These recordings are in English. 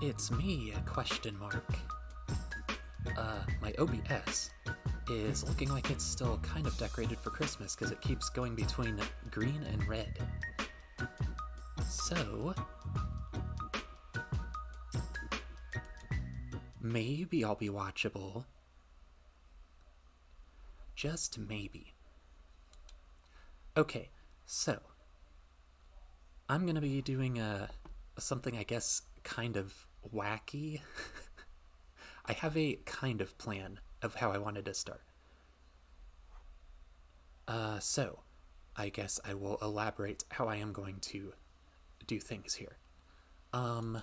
It's me, question mark. My OBS is looking like it's still kind of decorated for Christmas because it keeps going between green and red. So, maybe I'll be watchable. Just maybe. Okay, so I'm gonna be doing something I guess kind of wacky. I have a kind of plan of how I wanted to start. So I guess I will elaborate how I am going to do things here. What I'm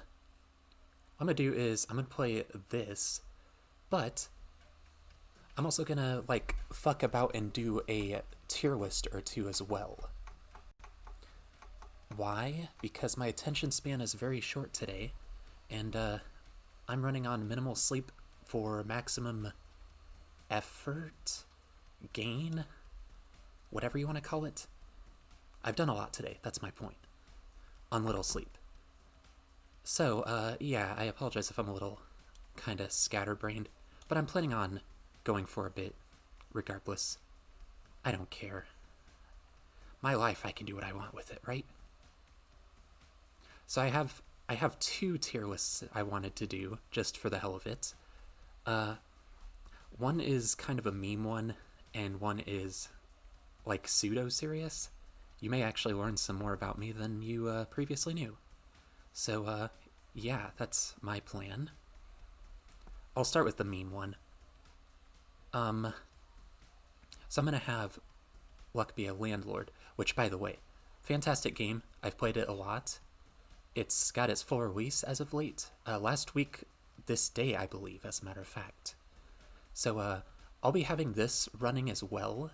gonna do is I'm gonna play this, but I'm also gonna fuck about and do a tier list or two as well. Why? Because my attention span is very short today, and I'm running on minimal sleep for maximum effort, gain, whatever you want to call it. I've done a lot today, that's my point, on little sleep. So, yeah, I apologize if I'm a little kind of scatterbrained, but I'm planning on going for a bit, regardless. I don't care. My life, I can do what I want with it, right? So I have two tier lists I wanted to do, just for the hell of it. One is kind of a meme one, and one is, pseudo-serious. You may actually learn some more about me than you previously knew. So, yeah, that's my plan. I'll start with the meme one. So I'm gonna have Luck be a landlord, which, by the way, fantastic game. I've played it a lot. It's got its full release as of late. Last week, this day, I believe, as a matter of fact. So, I'll be having this running as well.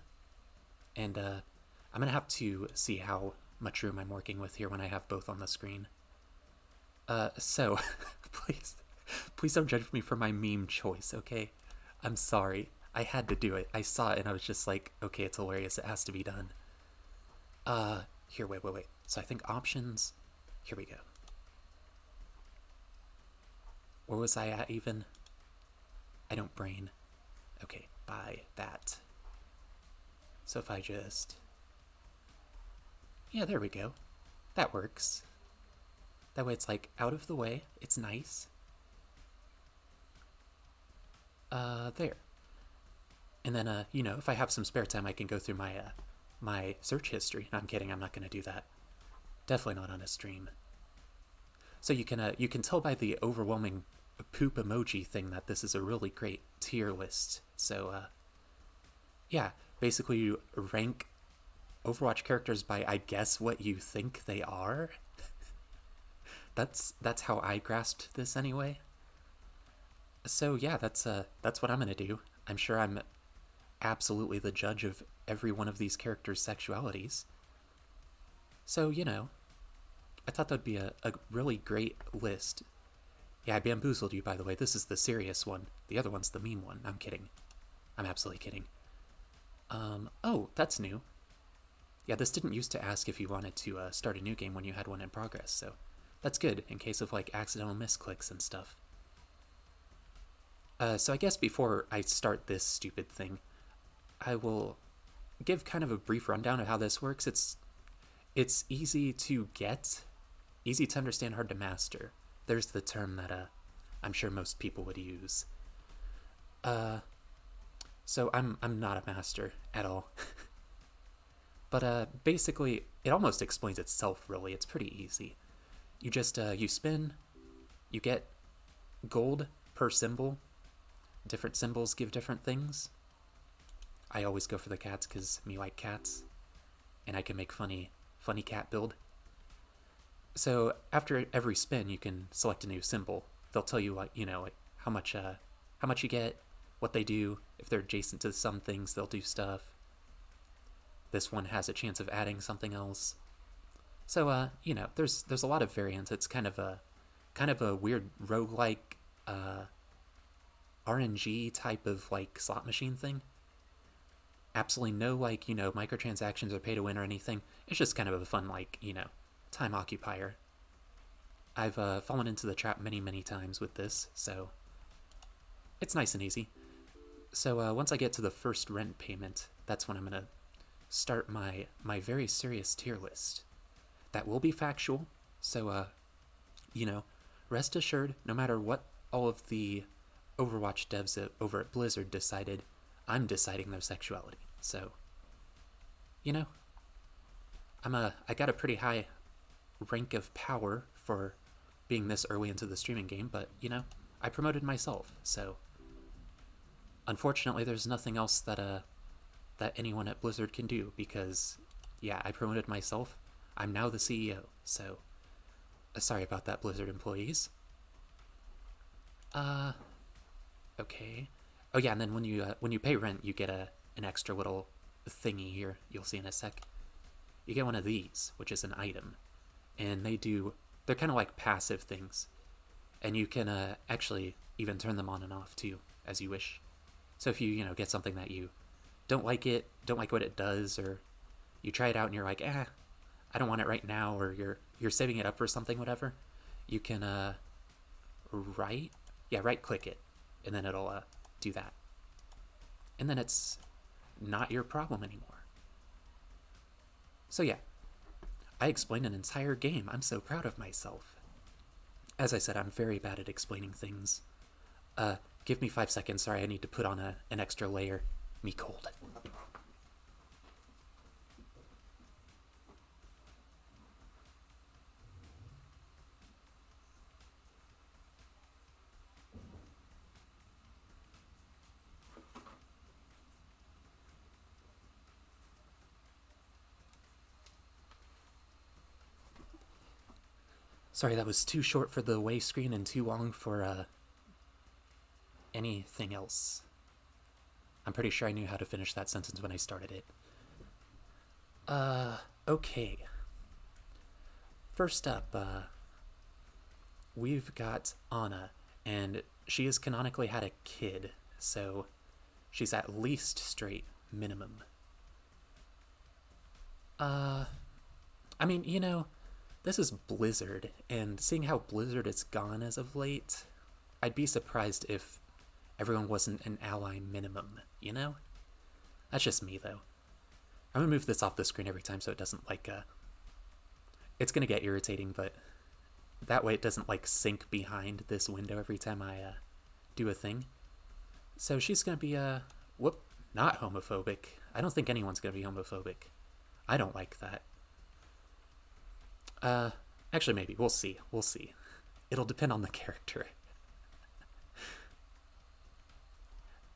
And, I'm gonna have to see how much room I'm working with here when I have both on the screen. So, please don't judge me for my meme choice, okay? I'm sorry. I had to do it. I saw it and I was just like, okay, it's hilarious. It has to be done. Here, wait. So I think options. Here we go. Where was I at even? I don't brain. Okay, buy that. So if I just... Yeah, there we go. That works. That way it's out of the way. It's nice. There. And then, if I have some spare time, I can go through my search history. No, I'm kidding. I'm not going to do that. Definitely not on a stream. So you can tell by the overwhelming poop emoji thing that this is a really great tier list. So, yeah, basically you rank Overwatch characters by, I guess, what you think they are. That's how I grasped this anyway. So yeah, that's what I'm gonna do. I'm sure I'm absolutely the judge of every one of these characters' sexualities. So, I thought that'd be a really great list. Yeah, I bamboozled you, by the way. This is the serious one. The other one's the meme one. I'm kidding. I'm absolutely kidding. Oh, that's new. Yeah, this didn't used to ask if you wanted to start a new game when you had one in progress, so that's good in case of accidental misclicks and stuff. So I guess before I start this stupid thing, I will give kind of a brief rundown of how this works. It's easy to get, easy to understand, hard to master. There's the term that I'm sure most people would use. So I'm not a master at all. But basically, it almost explains itself, really. It's pretty easy. You just, you spin, you get gold per symbol. Different symbols give different things. I always go for the cats because me like cats. And I can make funny cat build. So after every spin, you can select a new symbol. They'll tell you, how much you get, what they do. If they're adjacent to some things, they'll do stuff. This one has a chance of adding something else. So, there's a lot of variants. It's kind of a weird roguelike, RNG type of slot machine thing. Absolutely no microtransactions or pay to win or anything. It's just kind of a fun time occupier. I've fallen into the trap many, many times with this, so it's nice and easy. So once I get to the first rent payment, that's when I'm gonna start my very serious tier list. That will be factual, so you know, rest assured, no matter what all of the Overwatch devs over at Blizzard decided, I'm deciding their sexuality. So, you know, I got a pretty high rank of power for being this early into the streaming game, but you know, I promoted myself, so unfortunately there's nothing else that anyone at Blizzard can do because yeah, I promoted myself. I'm now the CEO, so sorry about that, Blizzard employees. Okay. Oh yeah, and then when you pay rent, you get an extra little thingy here. You'll see in a sec. You get one of these, which is an item, and they're kind of like passive things, and you can actually even turn them on and off too, as you wish. So if you get something that you don't like what it does, or you try it out and you're like, I don't want it right now, or you're saving it up for something, whatever, you can right click it, and then it'll do that, and then it's not your problem anymore. So yeah, I explained an entire game. I'm so proud of myself. As I said, I'm very bad at explaining things. Give me 5 seconds. Sorry, I need to put on an extra layer. Me cold. Sorry, that was too short for the way screen and too long for anything else. I'm pretty sure I knew how to finish that sentence when I started it. Okay. First up, we've got Anna, and she has canonically had a kid, so she's at least straight, minimum. I mean, this is Blizzard, and seeing how Blizzard has gone as of late, I'd be surprised if everyone wasn't an ally minimum, That's just me, though. I'm gonna move this off the screen every time so it doesn't, it's gonna get irritating, but that way it doesn't, sink behind this window every time I, do a thing. So she's gonna be, not homophobic. I don't think anyone's gonna be homophobic. I don't like that. Actually, maybe. We'll see. It'll depend on the character.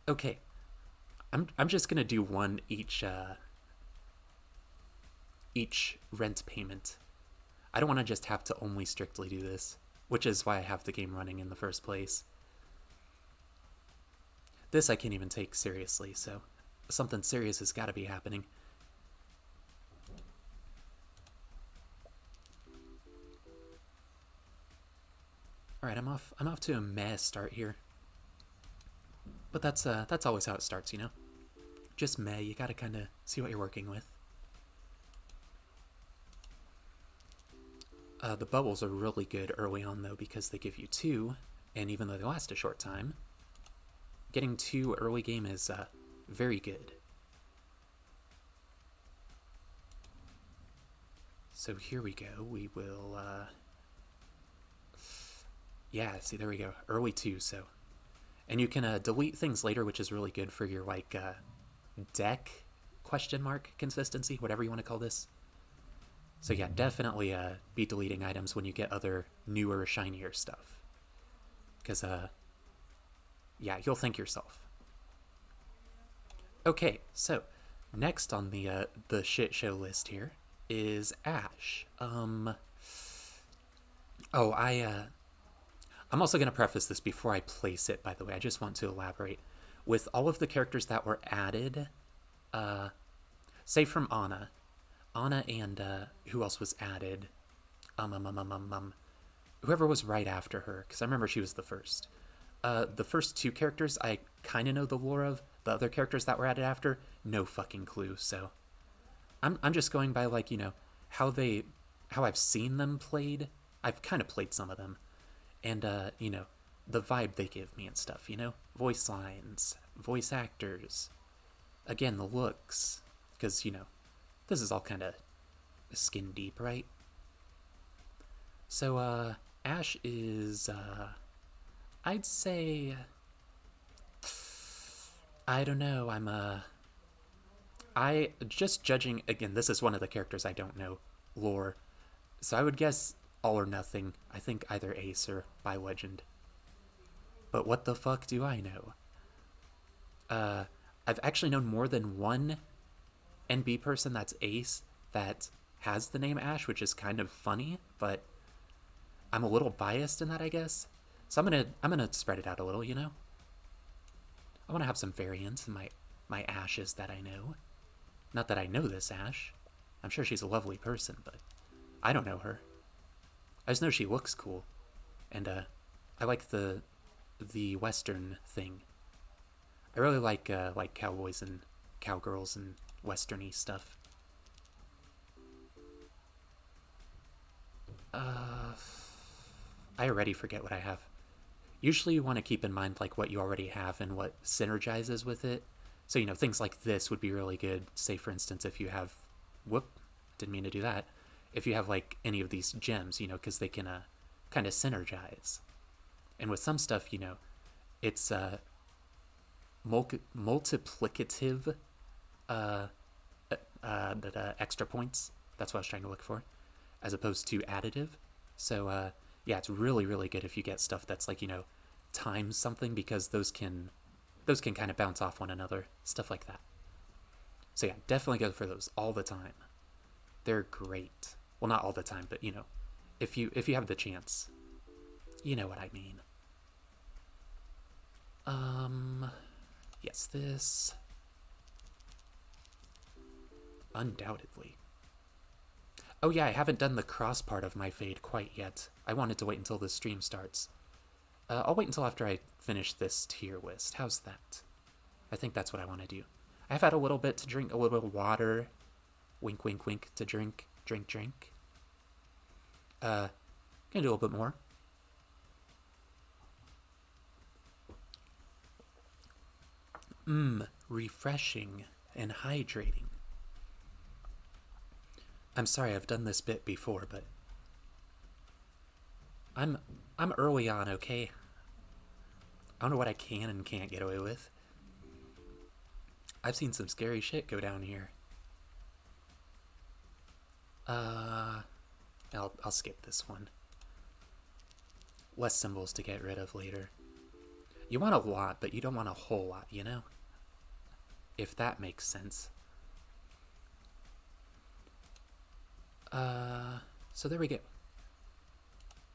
Okay. I'm just gonna do one each rent payment. I don't want to just have to only strictly do this, which is why I have the game running in the first place. This I can't even take seriously, so something serious has got to be happening. All right, I'm off to a meh start here. But that's always how it starts, Just meh. You gotta kind of see what you're working with. The bubbles are really good early on though because they give you 2, and even though they last a short time, getting 2 early game is very good. So here we go. We will. Yeah, see, there we go. Early 2, so. And you can delete things later, which is really good for your, deck, question mark, consistency, whatever you want to call this. So yeah, definitely be deleting items when you get other newer, shinier stuff. Because, yeah, you'll thank yourself. Okay, so, next on the shit show list here is Ash. I'm also going to preface this before I place it, by the way. I just want to elaborate. With all of the characters that were added, say from Anna and who else was added? Whoever was right after her, because I remember she was the first. The first 2 characters I kind of know the lore of. The other characters that were added after, no fucking clue. So I'm just going by how I've seen them played I've kind of played some of them, and you know, the vibe they give me and stuff. You know, voice lines, voice actors, again the looks, because you know, this is all kind of skin deep, right? So Ash is I'd say I don't know. I just judging again. This is one of the characters I don't know lore, so I would guess all or nothing. I think either Ace or by legend. But what the fuck do I know? Uh, I've actually known more than one NB person that's Ace that has the name Ash, which is kind of funny, but I'm a little biased in that, I guess. So I'm gonna spread it out a little, you know. I want to have some variance in my Ashes that I know. Not that I know this Ash. I'm sure she's a lovely person, but I don't know her. I just know she looks cool, and I like the Western thing. I really like cowboys and cowgirls and westerny stuff. Uh, I already forget what I have. Usually, you want to keep in mind like what you already have and what synergizes with it. So you know things like this would be really good. Say for instance, if you have, whoop, didn't mean to do that. If you have like any of these gems, you know, because they can kind of synergize. And with some stuff, you know, it's multiplicative uh, extra points. That's what I was trying to look for, as opposed to additive. So yeah, it's really really good if you get stuff that's like you know times something because those can kind of bounce off one another, stuff like that. So yeah, definitely go for those all the time. They're great. Well, not all the time, but you know, if you have the chance, you know what I mean. Um, yes, this undoubtedly. Oh yeah, I haven't done the cross part of my fade quite yet. I wanted to wait until the stream starts. I'll wait until after I finish this tier list. How's that? I think that's what I want to do. I've had a little bit to drink, a little bit of water. Wink, wink, wink to drink. Drink, drink. Gonna do a little bit more. Refreshing and hydrating. I'm sorry, I've done this bit before, but I'm I'm early on, okay? I don't know what I can and can't get away with. I've seen some scary shit go down here. I'll skip this one. Less symbols to get rid of later. You want a lot, but you don't want a whole lot, you know? If that makes sense. So there we go.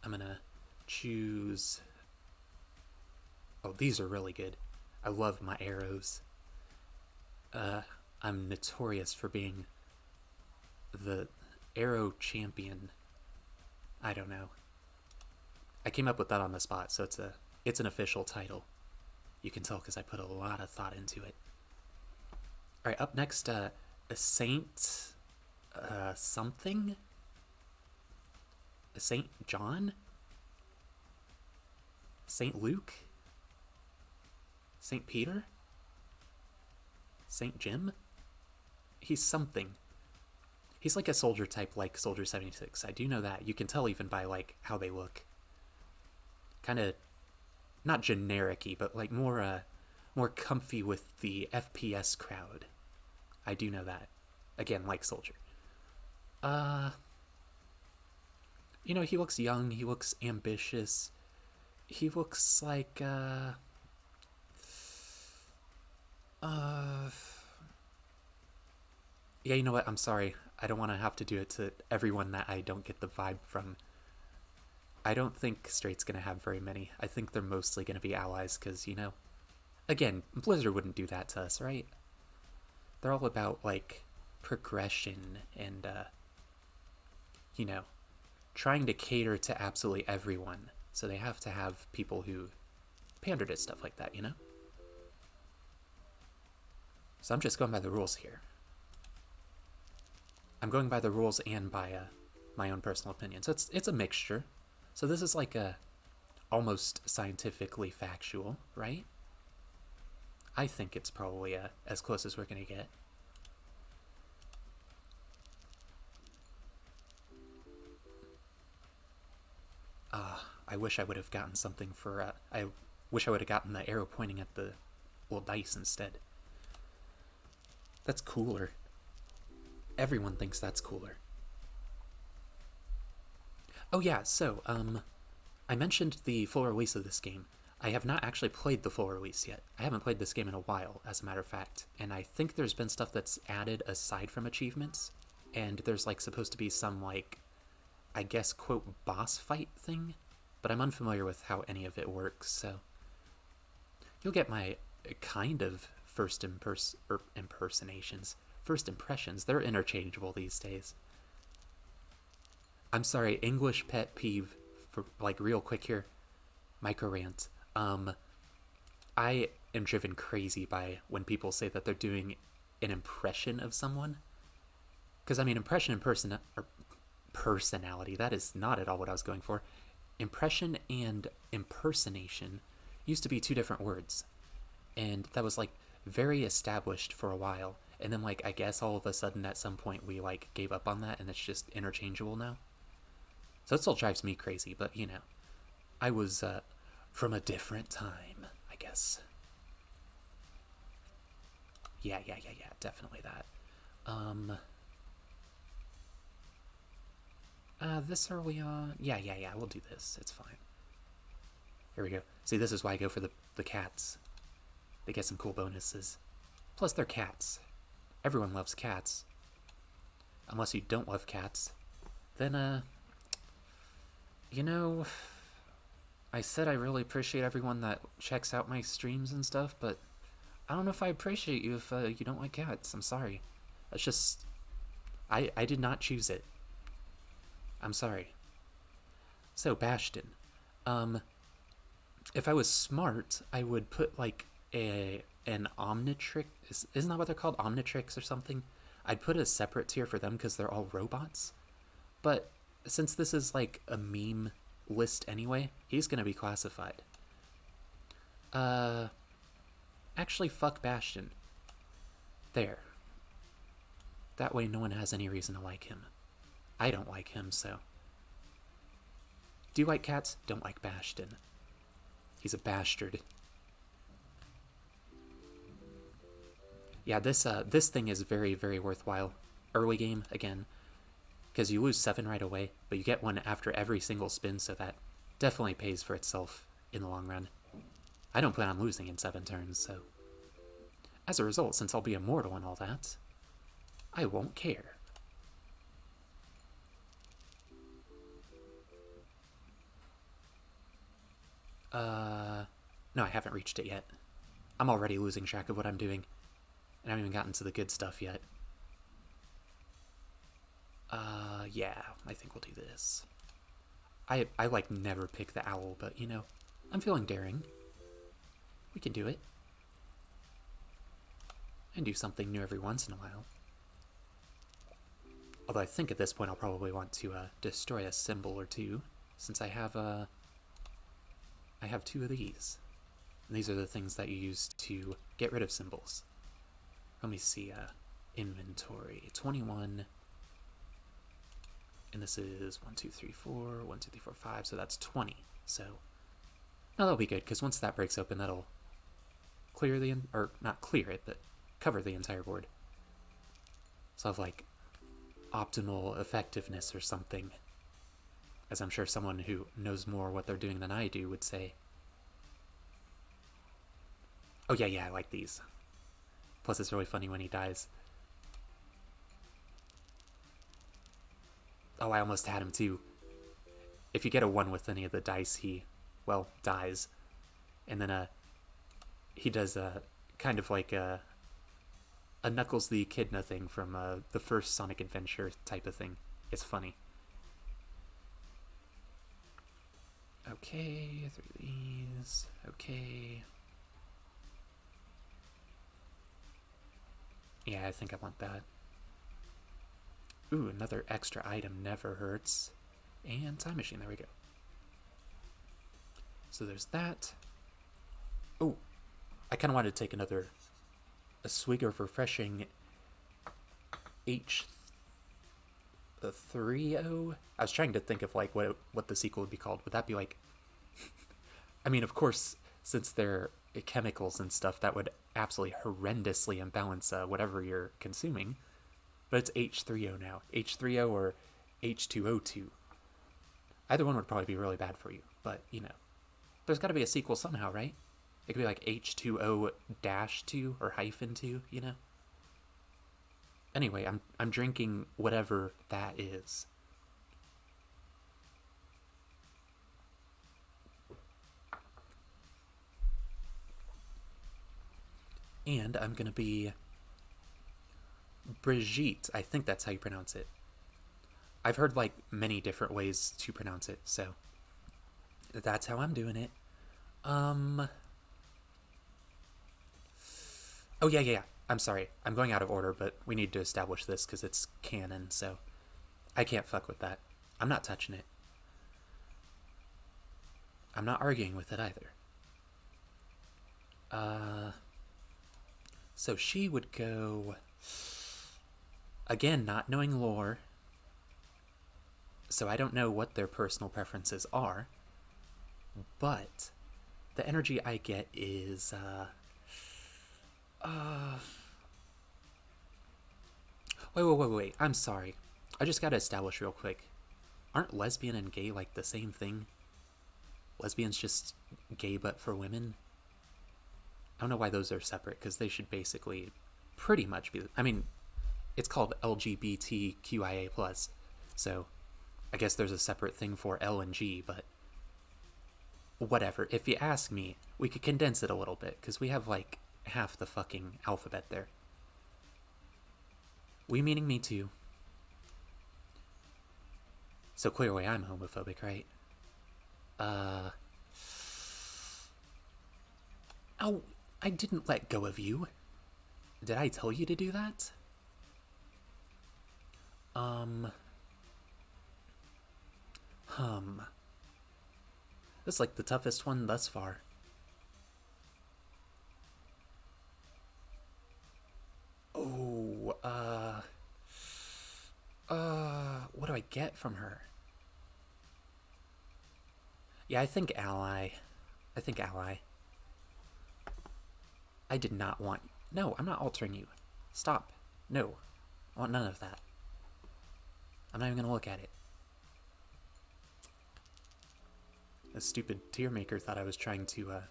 I'm gonna choose... Oh, these are really good. I love my arrows. I'm notorious for being the arrow champion. I don't know. I came up with that on the spot, so it's an official title. You can tell because I put a lot of thought into it. All right, up next, a Saint something. A Saint John. Saint Luke. Saint Peter. Saint Jim. He's something. He's like a soldier type, like Soldier 76. I do know that. You can tell even by like how they look. Kind of not generic-y, but like more comfy with the FPS crowd. I do know that. Again, like Soldier. You know, he looks young, he looks ambitious. He looks like yeah, you know what? I'm sorry. I don't want to have to do it to everyone that I don't get the vibe from. I don't think Straight's going to have very many. I think they're mostly going to be allies because, you know, again, Blizzard wouldn't do that to us, right? They're all about, like, progression and, you know, trying to cater to absolutely everyone. So they have to have people who pander to stuff like that, you know? So I'm just going by the rules here. I'm going by the rules and by my own personal opinion. So it's a mixture. So this is like a almost scientifically factual, right? I think it's probably as close as we're gonna get. I wish I would have gotten something for. I wish I would have gotten the arrow pointing at the little dice instead. That's cooler. Everyone thinks that's cooler. Oh yeah, so I mentioned the full release of this game. I have not actually played the full release yet. I haven't played this game in a while, as a matter of fact, and I think there's been stuff that's added aside from achievements, and there's like supposed to be some like, I guess, quote, boss fight thing, but I'm unfamiliar with how any of it works, so you'll get my kind of impersonations. First impressions, they're interchangeable these days. I'm sorry, English pet peeve, for like real quick here, micro rant. I am driven crazy by when people say that they're doing an impression of someone. Because, I mean, impression and personality, that is not at all what I was going for. Impression and impersonation used to be two different words. And that was, like, very established for a while. And then, like, I guess all of a sudden at some point we, like, gave up on that and it's just interchangeable now. So it still drives me crazy, but, you know, I was from a different time, I guess. Yeah, definitely that. This early on? Yeah, we'll do this. It's fine. Here we go. See, this is why I go for the cats. They get some cool bonuses. Plus, they're cats. Everyone loves cats. Unless you don't love cats. Then, you know, I said I really appreciate everyone that checks out my streams and stuff, but I don't know if I appreciate you if you don't like cats. I'm sorry. That's just... I did not choose it. I'm sorry. So, Bastion. If I was smart, I would put, like, an Omnitrix... Isn't that what they're called? Omnitrix or something? I'd put a separate tier for them because they're all robots. But since this is, like, a meme list anyway, he's gonna be classified. Actually, fuck Bastion. There. That way no one has any reason to like him. I don't like him, so. Do you like cats? Don't like Bastion. He's a bastard. Yeah, this thing is very, very worthwhile. Early game, again, because you lose 7 right away, but you get one after every single spin, so that definitely pays for itself in the long run. I don't plan on losing in 7 turns, so... As a result, since I'll be immortal and all that, I won't care. No, I haven't reached it yet. I'm already losing track of what I'm doing, and I haven't even gotten to the good stuff yet. Yeah, I think we'll do this. I like never pick the owl, but you know, I'm feeling daring. We can do it. And do something new every once in a while. Although I think at this point I'll probably want to destroy a symbol or two, since I have 2 of these. And these are the things that you use to get rid of symbols. Let me see, inventory, 21, and this is 1, 2, 3, 4, 1, 2, 3, 4, 5, so that's 20. So, now that'll be good, because once that breaks open, that'll clear or not clear it, but cover the entire board. So I'll have, like, optimal effectiveness or something, as I'm sure someone who knows more what they're doing than I do would say. Oh yeah, I like these. Plus it's really funny when he dies. Oh, I almost had him too. If you get a 1 with any of the dice, he, well, dies. And then he does kind of like a Knuckles the Echidna thing from the first Sonic Adventure type of thing. It's funny. Okay, 3 of these. Okay. Yeah, I think I want that. Ooh, another extra item never hurts. And time machine, there we go. So there's that. Oh, I kind of wanted to take a swig of refreshing H3O. I was trying to think of like what the sequel would be called. Would that be like? I mean, of course, since they're chemicals and stuff, that would absolutely horrendously imbalance whatever you're consuming. But it's H3O now. H3O or H2O2. Either one would probably be really bad for you, but you know, there's got to be a sequel somehow, right? It could be like H2O-2 or -2, you know? Anyway, I'm drinking whatever that is. And I'm gonna be Brigitte. I think that's how you pronounce it. I've heard like many different ways to pronounce it, so that's how I'm doing it. Oh yeah. I'm sorry. I'm going out of order, but we need to establish this because it's canon, so I can't fuck with that. I'm not touching it. I'm not arguing with it either. So she would go. Again, not knowing lore, so I don't know what their personal preferences are, but the energy I get is, wait. I'm sorry. I just gotta establish real quick. Aren't lesbian and gay like the same thing? Lesbian's just gay but for women? I don't know why those are separate, because they should basically pretty much be. I mean, it's called LGBTQIA+, so I guess there's a separate thing for L and G, but whatever. If you ask me, we could condense it a little bit, because we have like half the fucking alphabet there. We meaning me too. So clearly I'm homophobic, right? Oh, I didn't let go of you. Did I tell you to do that? This is like the toughest one thus far. Oh, what do I get from her? Yeah, I think ally. I did not want. No, I'm not altering you. Stop. No. I want none of that. I'm not even gonna look at it. A stupid tier maker thought I was trying to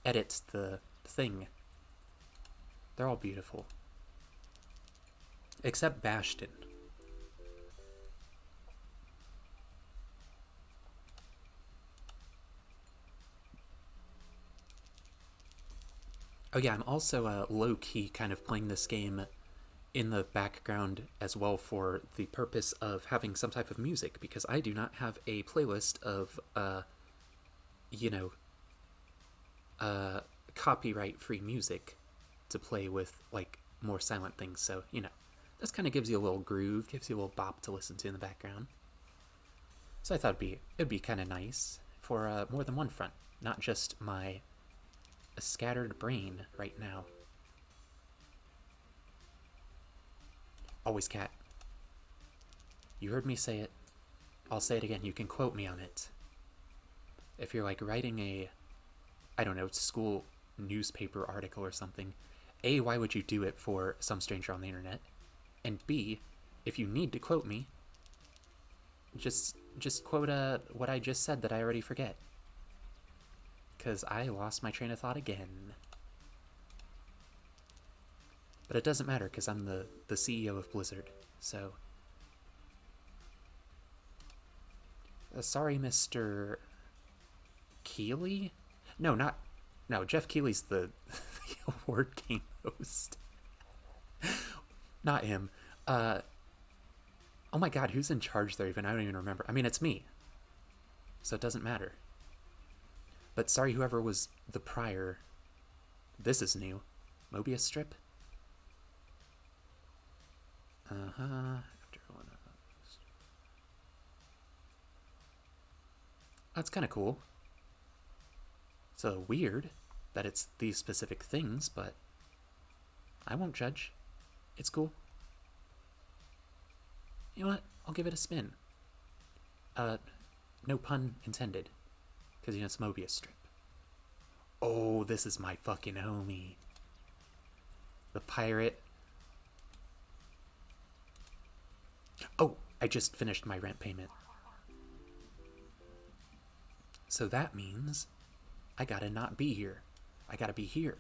edit the thing. They're all beautiful. Except Bastion. Oh yeah, I'm also low-key kind of playing this game in the background as well for the purpose of having some type of music, because I do not have a playlist of, copyright-free music to play with, like, more silent things, so, you know, this kind of gives you a little groove, gives you a little bop to listen to in the background. So I thought it'd be kind of nice for more than one front, not just my scattered brain right now. Always cat. You heard me say it. I'll say it again. You can quote me on it. If you're like writing a, I don't know, school newspaper article or something, A, why would you do it for some stranger on the internet? And B, if you need to quote me, just quote what I just said that I already forget. Because I lost my train of thought again. But it doesn't matter, because I'm the CEO of Blizzard, so... sorry, Mr. Keighley? No, Jeff Keighley's the award game host. Not him. Oh my god, who's in charge there even? I don't even remember. I mean, it's me. So it doesn't matter. But sorry, whoever was the prior... This is new. Mobius strip? After one of those. That's kind of cool. So weird that it's these specific things, but I won't judge. It's cool. You know what? I'll give it a spin. No pun intended. Because, you know, it's Mobius strip. Oh, this is my fucking homie. The pirate. Oh, I just finished my rent payment. So that means I gotta not be here. I gotta be here.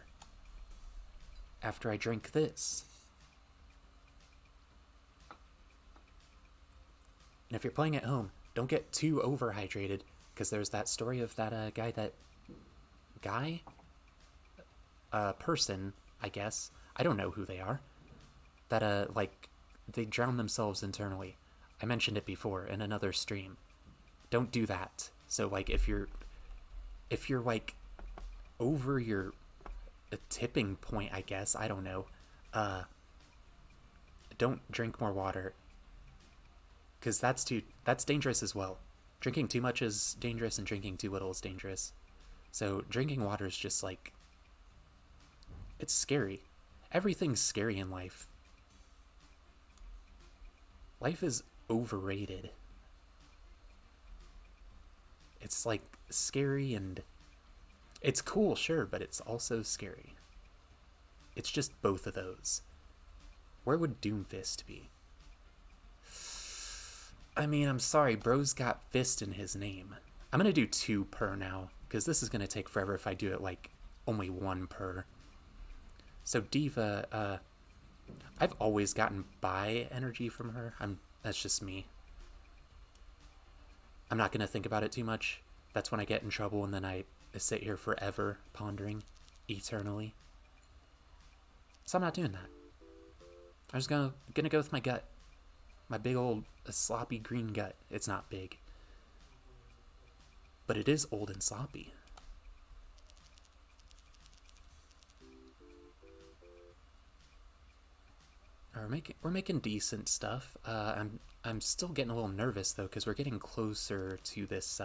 After I drink this. And if you're playing at home, don't get too overhydrated, because there's that story of that person, I guess. I don't know who they are. That they drown themselves internally. I mentioned it before in another stream. Don't do that. So like if you're like over your a tipping point, I guess, I don't know. Don't drink more water. Cause that's dangerous as well. Drinking too much is dangerous and drinking too little is dangerous. So drinking water is just like, it's scary. Everything's scary in life. Life is overrated. It's like scary and it's cool, sure, but it's also scary. It's just both of those. Where would Doomfist be? I mean, I'm sorry, bro's got fist in his name. I'm gonna do 2 per now, because this is gonna take forever if I do it like only 1 per. So Diva, I've always gotten bi energy from her. That's just me. I'm not gonna think about it too much. That's when I get in trouble and then I sit here forever pondering eternally. So I'm not doing that. I'm just gonna go with my gut. My big old sloppy green gut. It's not big. But it is old and sloppy. We're making decent stuff. I'm still getting a little nervous though, because we're getting closer to this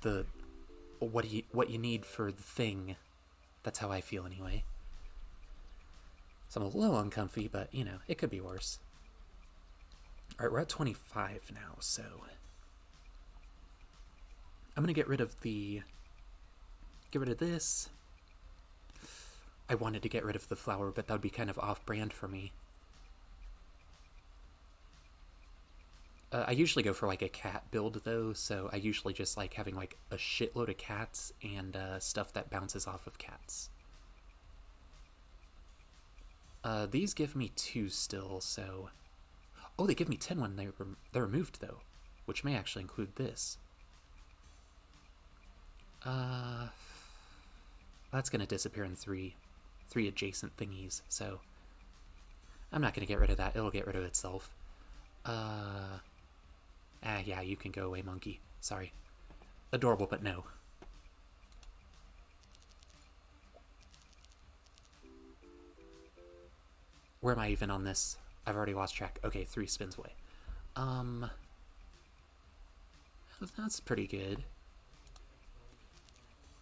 the what you need for the thing. That's how I feel anyway. So I'm a little uncomfy, but you know, it could be worse. Alright, we're at 25 now, so I'm gonna get rid of this. I wanted to get rid of the flower, but that would be kind of off-brand for me. I usually go for like a cat build though, so I usually just like having like a shitload of cats and stuff that bounces off of cats. These give me 2 still, so... Oh, they give me 10 when they're removed though, which may actually include this. That's gonna disappear in 3 adjacent thingies, so I'm not gonna get rid of that. It'll get rid of itself. Yeah, you can go away, monkey. Sorry. Adorable, but no. Where am I even on this? I've already lost track. Okay, 3 spins away. That's pretty good.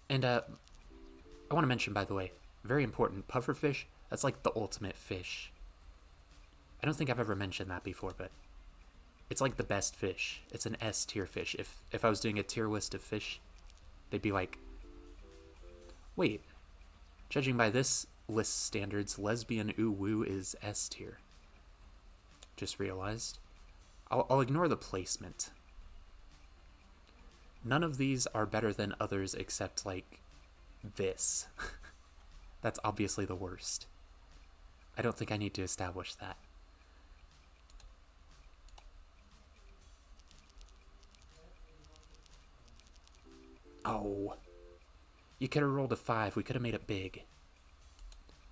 And, I want to mention, by the way, very important, pufferfish, that's like the ultimate fish. I don't think I've ever mentioned that before, but it's like the best fish. It's an S tier fish. If I was doing a tier list of fish, they'd be like, wait, judging by this list standards, lesbian ooh woo is S tier. Just realized. I'll ignore the placement. None of these are better than others except like this. That's obviously the worst. I don't think I need to establish that. Oh. You could have rolled a 5. We could have made it big.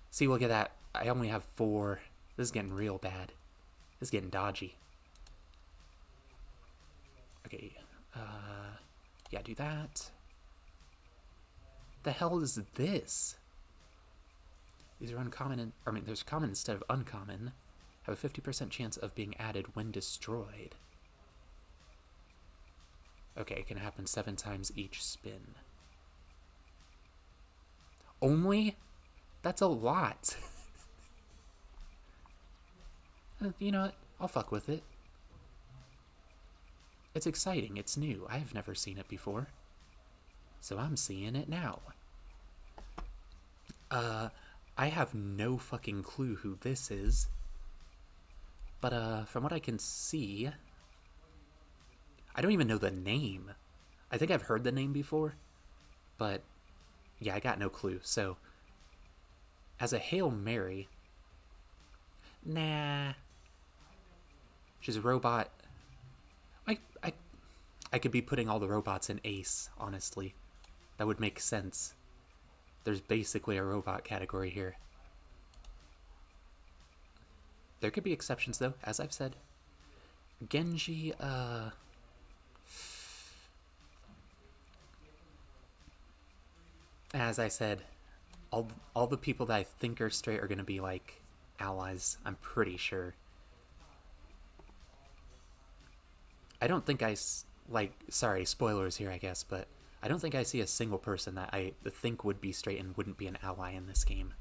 See, look at that. I only have 4. This is getting real bad. This is getting dodgy. Okay. Yeah, do that. The hell is this? These are uncommon. There's common instead of uncommon. have a 50% chance of being added when destroyed. Okay, it can happen 7 times each spin. Only? That's a lot. You know what? I'll fuck with it. It's exciting. It's new. I've never seen it before. So I'm seeing it now. I have no fucking clue who this is. But, from what I can see, I don't even know the name. I think I've heard the name before, but yeah, I got no clue. So, as a Hail Mary, nah. She's a robot. I could be putting all the robots in Ace, honestly. That would make sense. There's basically a robot category here. There could be exceptions, though, as I've said. Genji, as I said, all the people that I think are straight are going to be, like, allies, I'm pretty sure. I don't think sorry, spoilers here, I guess, but I don't think I see a single person that I think would be straight and wouldn't be an ally in this game.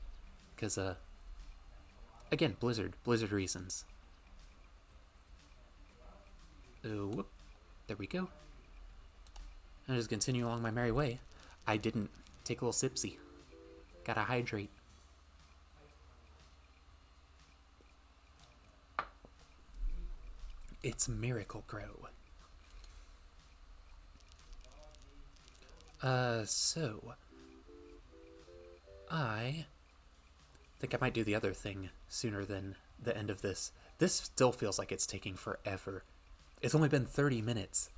Because, again, Blizzard reasons. Oh, whoop. There we go. I'll just continue along my merry way. I didn't take a little sipsy. Gotta hydrate. It's Miracle Grow. So I think I might do the other thing sooner than the end of this. This still feels like it's taking forever. It's only been 30 minutes,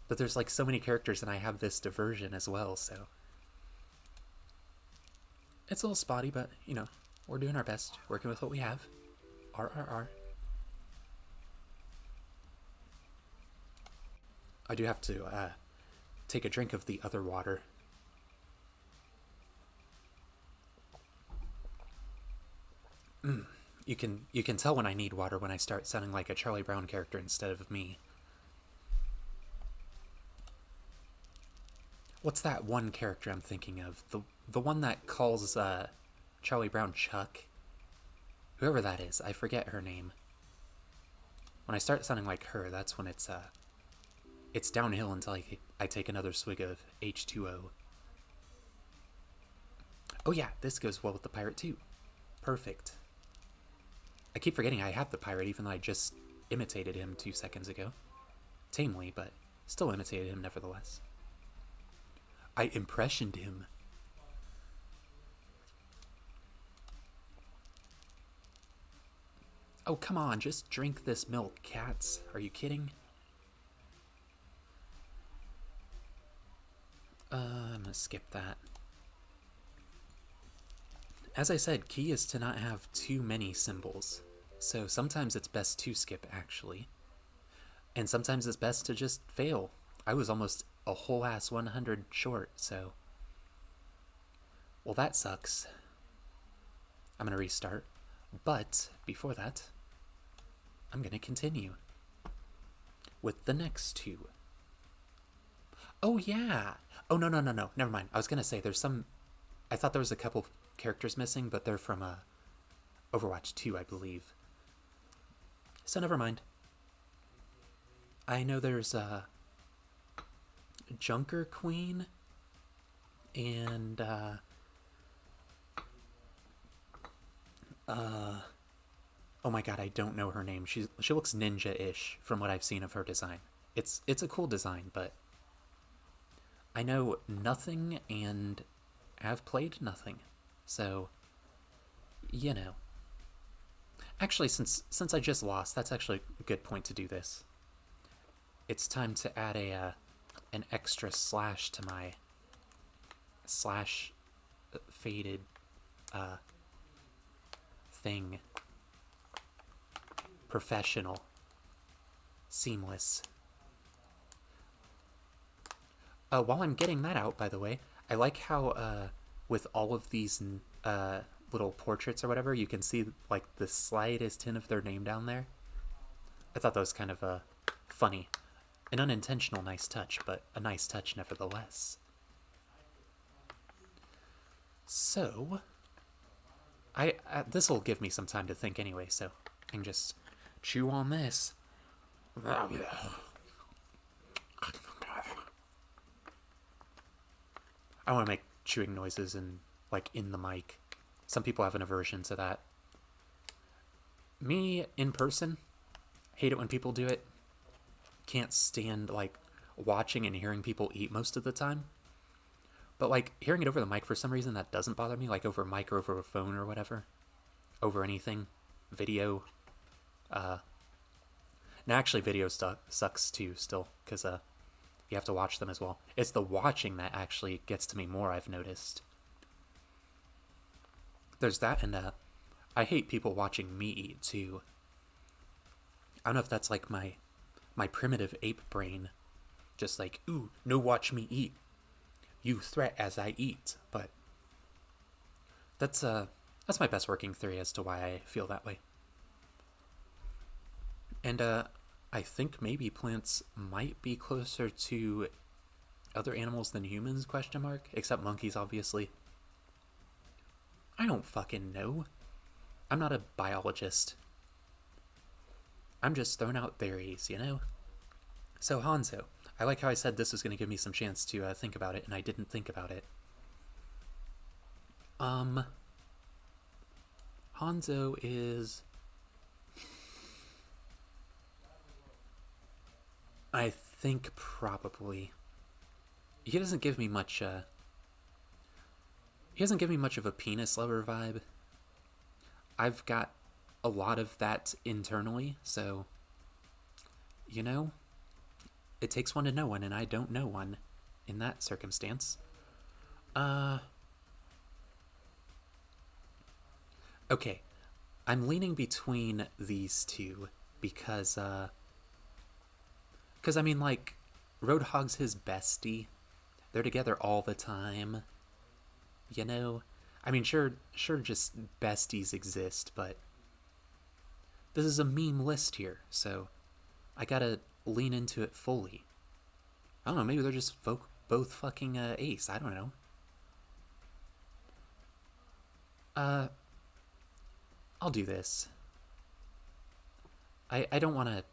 but there's like so many characters and I have this diversion as well, so it's a little spotty, but you know, we're doing our best, working with what we have. RRR. I do have to take a drink of the other water. You can tell when I need water when I start sounding like a Charlie Brown character instead of me. What's that one character I'm thinking of? The one that calls Charlie Brown Chuck? Whoever that is, I forget her name. When I start sounding like her, that's when it's downhill until I take another swig of H2O. Oh yeah, this goes well with the pirate too. Perfect. I keep forgetting I have the pirate even though I just imitated him 2 seconds ago. Tamely, but still imitated him nevertheless. I impressioned him. Oh, come on, just drink this milk, cats. Are you kidding? I'm gonna skip that. As I said, key is to not have too many symbols. So sometimes it's best to skip, actually. And sometimes it's best to just fail. I was almost a whole ass 100 short, so... Well, that sucks. I'm gonna restart. But, before that, I'm gonna continue with the next two. Oh, yeah! Oh, no, never mind. I was gonna say, there's some... I thought there was a couple characters missing, but they're from Overwatch 2, I believe. So never mind. I know there's Junker Queen and oh my god, I don't know her name. She looks ninja-ish from what I've seen of her design. It's a cool design, but I know nothing and have played nothing. So, you know. Actually, since I just lost, that's actually a good point to do this. It's time to add an extra slash to my slash faded thing. Professional. Seamless. While I'm getting that out, by the way, I like how with all of these little portraits or whatever, you can see like the slightest hint of their name down there. I thought that was kind of funny. An unintentional nice touch, but a nice touch nevertheless. So, I this will give me some time to think anyway, so I can just chew on this. I want to make chewing noises and like in the mic. Some people have an aversion to that. Me, in person, hate it when people do it. Can't stand like watching and hearing people eat most of the time. But like hearing it over the mic for some reason, that doesn't bother me. Like over a mic or over a phone or whatever. Over anything. Video. Now actually video sucks too still. Because you have to watch them as well. It's the watching that actually gets to me more, I've noticed. There's that, and I hate people watching me eat too. I don't know if that's like my primitive ape brain. Just like, ooh, no watch me eat. You threat as I eat. But that's my best working theory as to why I feel that way. And I think maybe plants might be closer to other animals than humans, ? Except monkeys, obviously. I don't fucking know. I'm not a biologist. I'm just throwing out theories, you know? So, Hanzo. I like how I said this was going to give me some chance to think about it, and I didn't think about it. Hanzo is... I think probably. He doesn't give me much, he doesn't give me much of a penis lover vibe. I've got a lot of that internally, so, you know, it takes one to know one, and I don't know one in that circumstance. Okay, I'm leaning between these two because I mean, like, Roadhog's his bestie. They're together all the time. You know? I mean, sure, just besties exist, but this is a meme list here, so I gotta lean into it fully. I don't know, maybe they're just both fucking ace. I don't know. I'll do this. I don't want to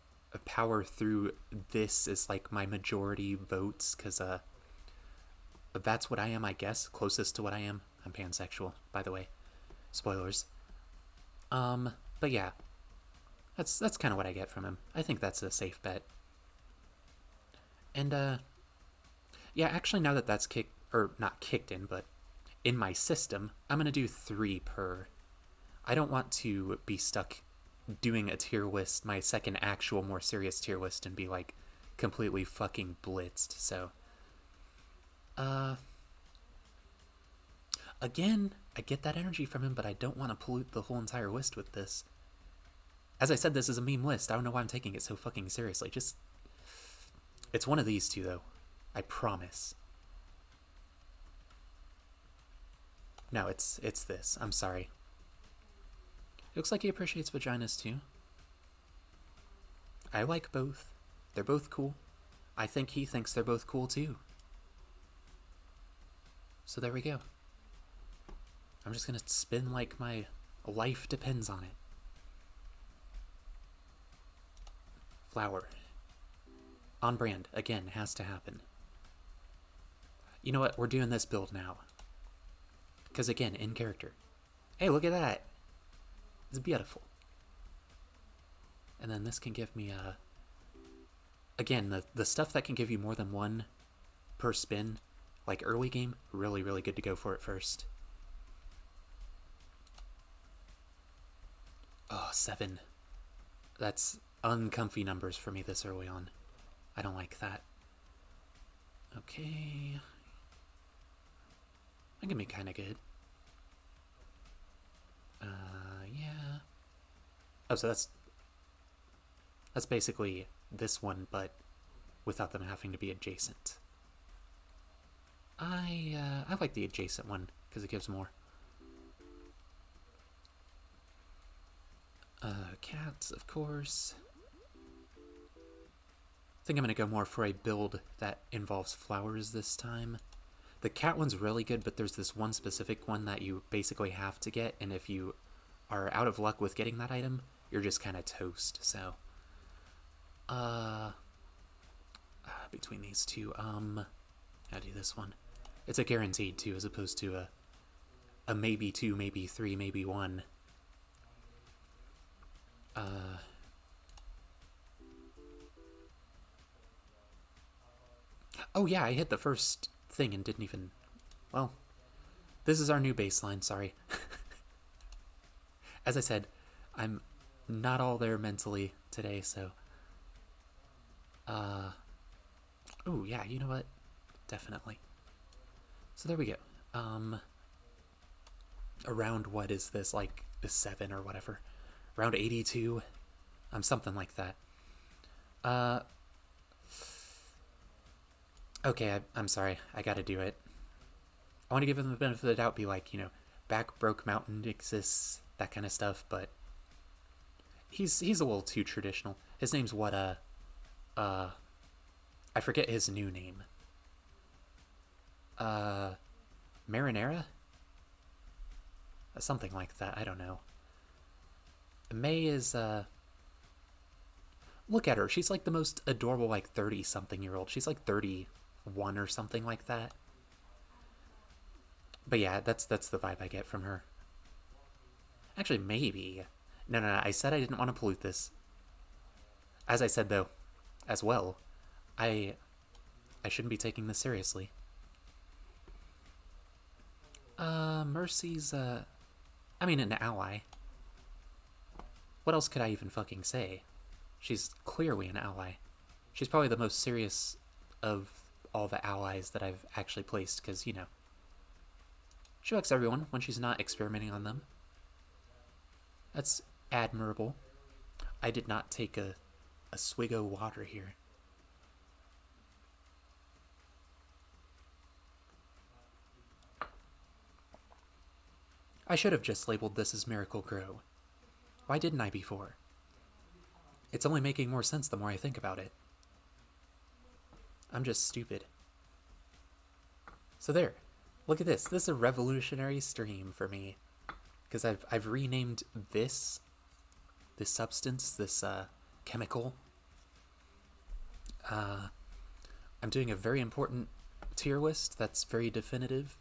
power through this as like my majority votes, because that's what I am, I guess. Closest to what I am. I'm pansexual, by the way. Spoilers. But yeah. That's kind of what I get from him. I think that's a safe bet. And, yeah, actually now that that's not kicked in, but in my system, I'm gonna do 3 per. I don't want to be stuck doing a tier list, my second actual more serious tier list, and be like completely fucking blitzed, so again, I get that energy from him, but I don't want to pollute the whole entire list with this. As I said, this is a meme list. I don't know why I'm taking it so fucking seriously. It's one of these two, though. I promise. No, it's this. I'm sorry. It looks like he appreciates vaginas, too. I like both. They're both cool. I think he thinks they're both cool, too. So there we go. I'm just gonna spin like my life depends on it. Flower. On brand. Again, has to happen. You know what? We're doing this build now. Because again, in character. Hey, look at that. It's beautiful. And then this can give me again, the stuff that can give you more than one per spin, like early game, really, really good to go for it first. Oh, 7. That's uncomfy numbers for me this early on. I don't like that. Okay. That can be kind of good. Yeah. Oh, so that's basically this one, but without them having to be adjacent. I like the adjacent one because it gives more. Cats, of course. I think I'm gonna go more for a build that involves flowers this time. The cat one's really good, but there's this one specific one that you basically have to get, and if you are out of luck with getting that item, you're just kind of toast. So, between these two, I'll do this one. It's a guaranteed two, as opposed to a maybe two, maybe three, maybe one. Oh yeah, I hit the first thing and didn't even. Well, this is our new baseline. Sorry. As I said, I'm not all there mentally today, so. Oh yeah, you know what? Definitely. So there we go. Around what is this, like 7 or whatever? Around 82, something like that. Okay, I'm sorry. I gotta do it. I want to give him the benefit of the doubt, be like, Back Broke Mountain exists, that kind of stuff, but he's a little too traditional. His name's what, I forget his new name. Marinara? Something like that, I don't know. May is, look at her. She's like the most adorable, like, 30-something-year-old. She's like 31 or something like that. But yeah, that's the vibe I get from her. Actually, maybe. No, I said I didn't want to pollute this. As I said, though, as well, I shouldn't be taking this seriously. Mercy's, an ally. What else could I even fucking say? She's clearly an ally. She's probably the most serious of all the allies that I've actually placed, because, she likes everyone when she's not experimenting on them. That's admirable. I did not take a swig of water here. I should have just labeled this as Miracle Grow. Why didn't I before? It's only making more sense the more I think about it. I'm just stupid. So there. Look at this. This is a revolutionary stream for me. Because I've renamed this substance, this chemical. I'm doing a very important tier list that's very definitive.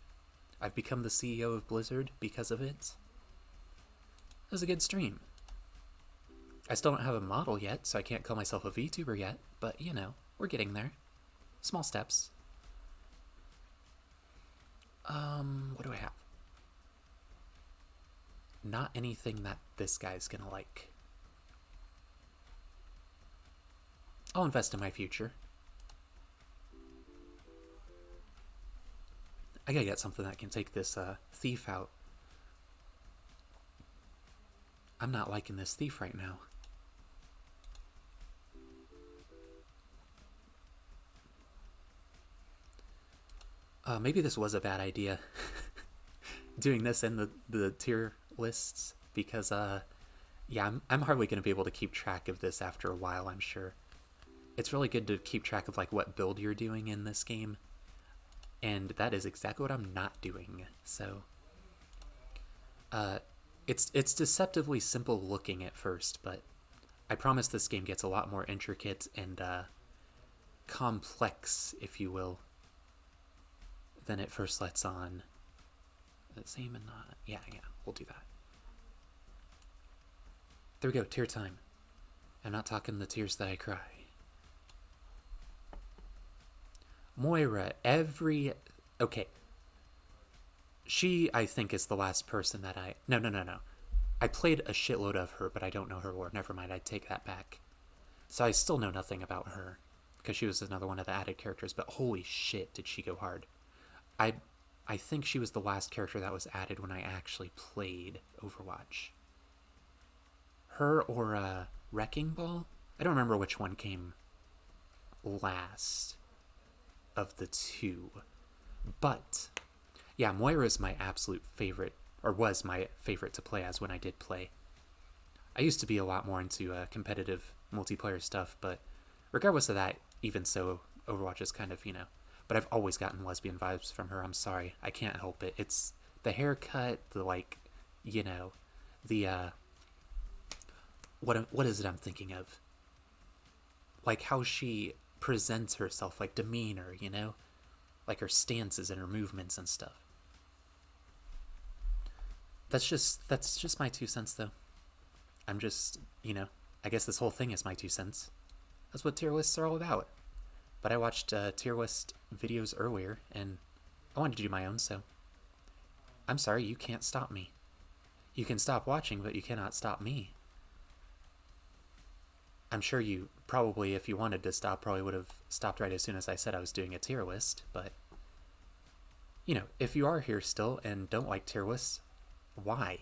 I've become the CEO of Blizzard because of it. It was a good stream. I still don't have a model yet, so I can't call myself a VTuber yet, but we're getting there. Small steps. What do I have? Not anything that this guy's gonna like. I'll invest in my future. I gotta get something that can take this thief out. I'm not liking this thief right now. Maybe this was a bad idea. Doing this in the tier lists, because yeah, I'm hardly going to be able to keep track of this after a while, I'm sure. It's really good to keep track of like what build you're doing in this game, and that is exactly what I'm not doing. So it's deceptively simple looking at first, but I promise this game gets a lot more intricate and complex, if you will, than it first lets on. Same and not. Yeah, we'll do that. There we go, tear time. I'm not talking the tears that I cry. Moira, okay. She, I think, is the last person that No. I played a shitload of her, but I don't know her lore. Never mind, I take that back. So I still know nothing about her, because she was another one of the added characters, but holy shit, did she go hard. I think she was the last character that was added when I actually played Overwatch. Her or Wrecking Ball? I don't remember which one came last of the two. But, yeah, Moira is my absolute favorite, or was my favorite to play as when I did play. I used to be a lot more into competitive multiplayer stuff, but regardless of that, even so, Overwatch is kind of, but I've always gotten lesbian vibes from her. I'm sorry. I can't help it. It's the haircut, the, like, you know, the, what is it I'm thinking of? Like, how she presents herself, like, demeanor, Like, her stances and her movements and stuff. That's just my 2 cents, though. I'm just, I guess this whole thing is my 2 cents. That's what tier lists are all about. But I watched tier list videos earlier, and I wanted to do my own, so I'm sorry, you can't stop me. You can stop watching, but you cannot stop me. I'm sure you probably, if you wanted to stop, probably would have stopped right as soon as I said I was doing a tier list, but, if you are here still and don't like tier lists, why?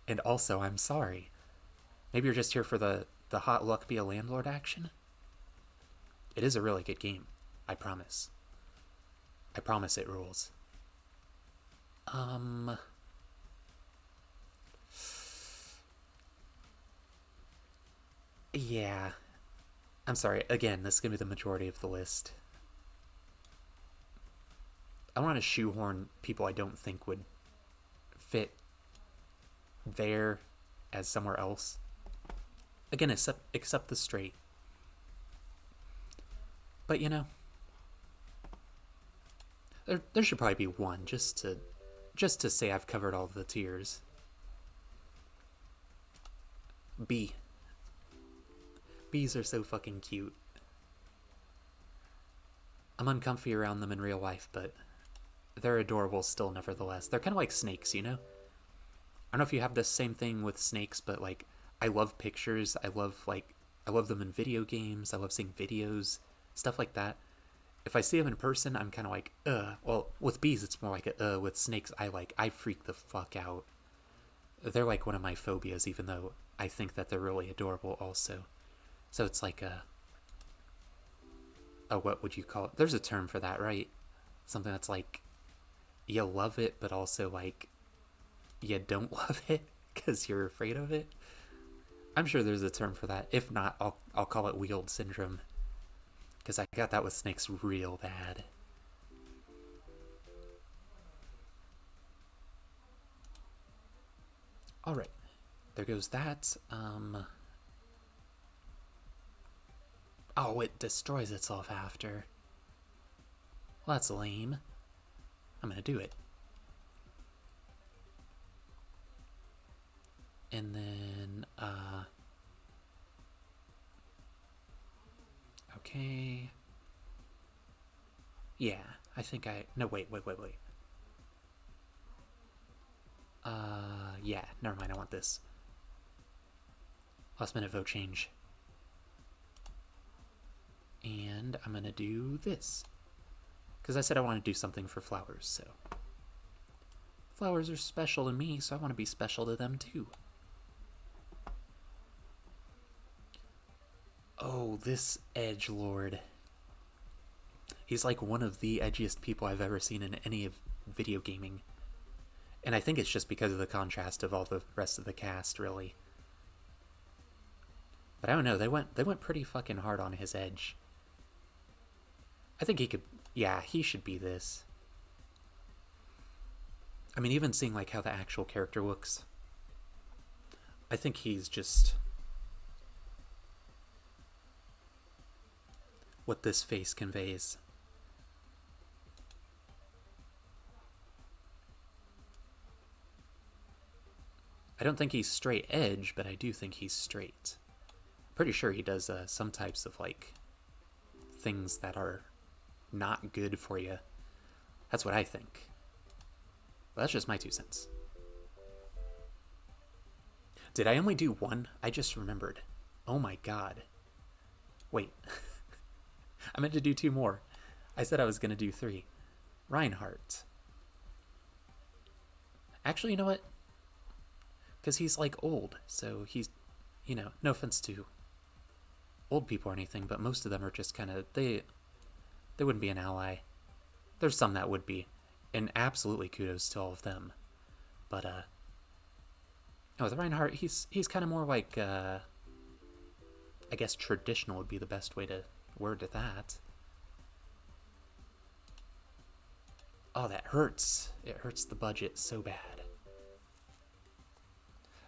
And also, I'm sorry. Maybe you're just here for the hot luck be a landlord action? It is a really good game. I promise. I promise it rules. Yeah. I'm sorry. Again, this is going to be the majority of the list. I want to shoehorn people I don't think would fit there as somewhere else. Again, except the straight. But there should probably be one just to say I've covered all the tiers. B. Bees are so fucking cute. I'm uncomfy around them in real life, but they're adorable still nevertheless. They're kind of like snakes, I don't know if you have the same thing with snakes, but like I love pictures. I love them in video games. I love seeing videos, stuff like that. If I see them in person, I'm kind of like, ugh. Well, with bees, it's more like a with snakes, I freak the fuck out. They're like one of my phobias, even though I think that they're really adorable also. So it's like what would you call it? There's a term for that, right? Something that's like, you love it, but also like, you don't love it because you're afraid of it. I'm sure there's a term for that. If not, I'll call it Wield Syndrome. Because I got that with snakes real bad. Alright. There goes that. Oh, it destroys itself after. Well, that's lame. I'm gonna do it. And then, okay. Yeah, I think no, wait. Yeah, never mind, I want this. Last minute vote change. And I'm gonna do this. Because I said I want to do something for flowers, so. Flowers are special to me, so I want to be special to them too. Oh, this edgelord. He's like one of the edgiest people I've ever seen in any of video gaming. And I think it's just because of the contrast of all the rest of the cast, really. But I don't know, they went pretty fucking hard on his edge. I think he could, yeah, he should be this. I mean, even seeing like how the actual character looks, I think he's just what this face conveys. I don't think he's straight edge, but I do think he's straight. Pretty sure he does some types of like things that are not good for you. That's what I think. But that's just my 2 cents. Did I only do one? I just remembered. Oh my god. Wait. I meant to do 2 more. I said I was going to do 3. Reinhardt. Actually, you know what? Because he's like old, so he's, no offense to old people or anything, but most of them are just kind of, they wouldn't be an ally. There's some that would be, and absolutely kudos to all of them. But Oh, with Reinhardt, he's kind of more like, I guess traditional would be the best way to word that. Oh, that hurts. It hurts the budget so bad.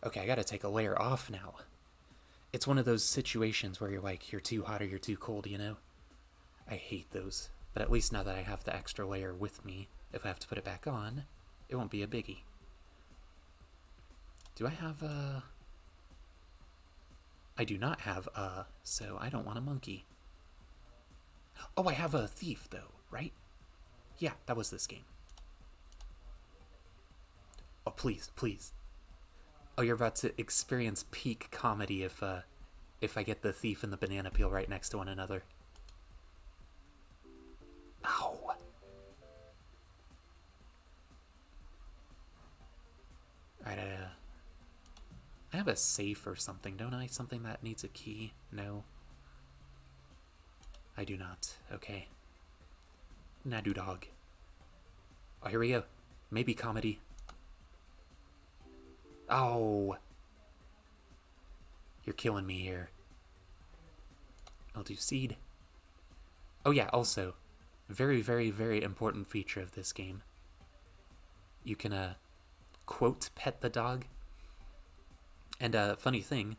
Okay, I gotta take a layer off now. It's one of those situations where you're like, you're too hot or you're too cold, you know? I hate those. But at least now that I have the extra layer with me, if I have to put it back on, it won't be a biggie. Do I have a... I do not have a, so I don't want a monkey. Oh, I have a thief, though, right? Yeah, that was this game. Oh, please, please. Oh, you're about to experience peak comedy if I get the thief and the banana peel right next to one another. Ow. Alright, I have a safe or something, don't I? Something that needs a key? No. I do not. Okay. Nadu dog. Oh, here we go. Maybe comedy. Oh. You're killing me here. I'll do seed. Oh yeah, also, very, very, very important feature of this game. You can, quote, pet the dog. And funny thing,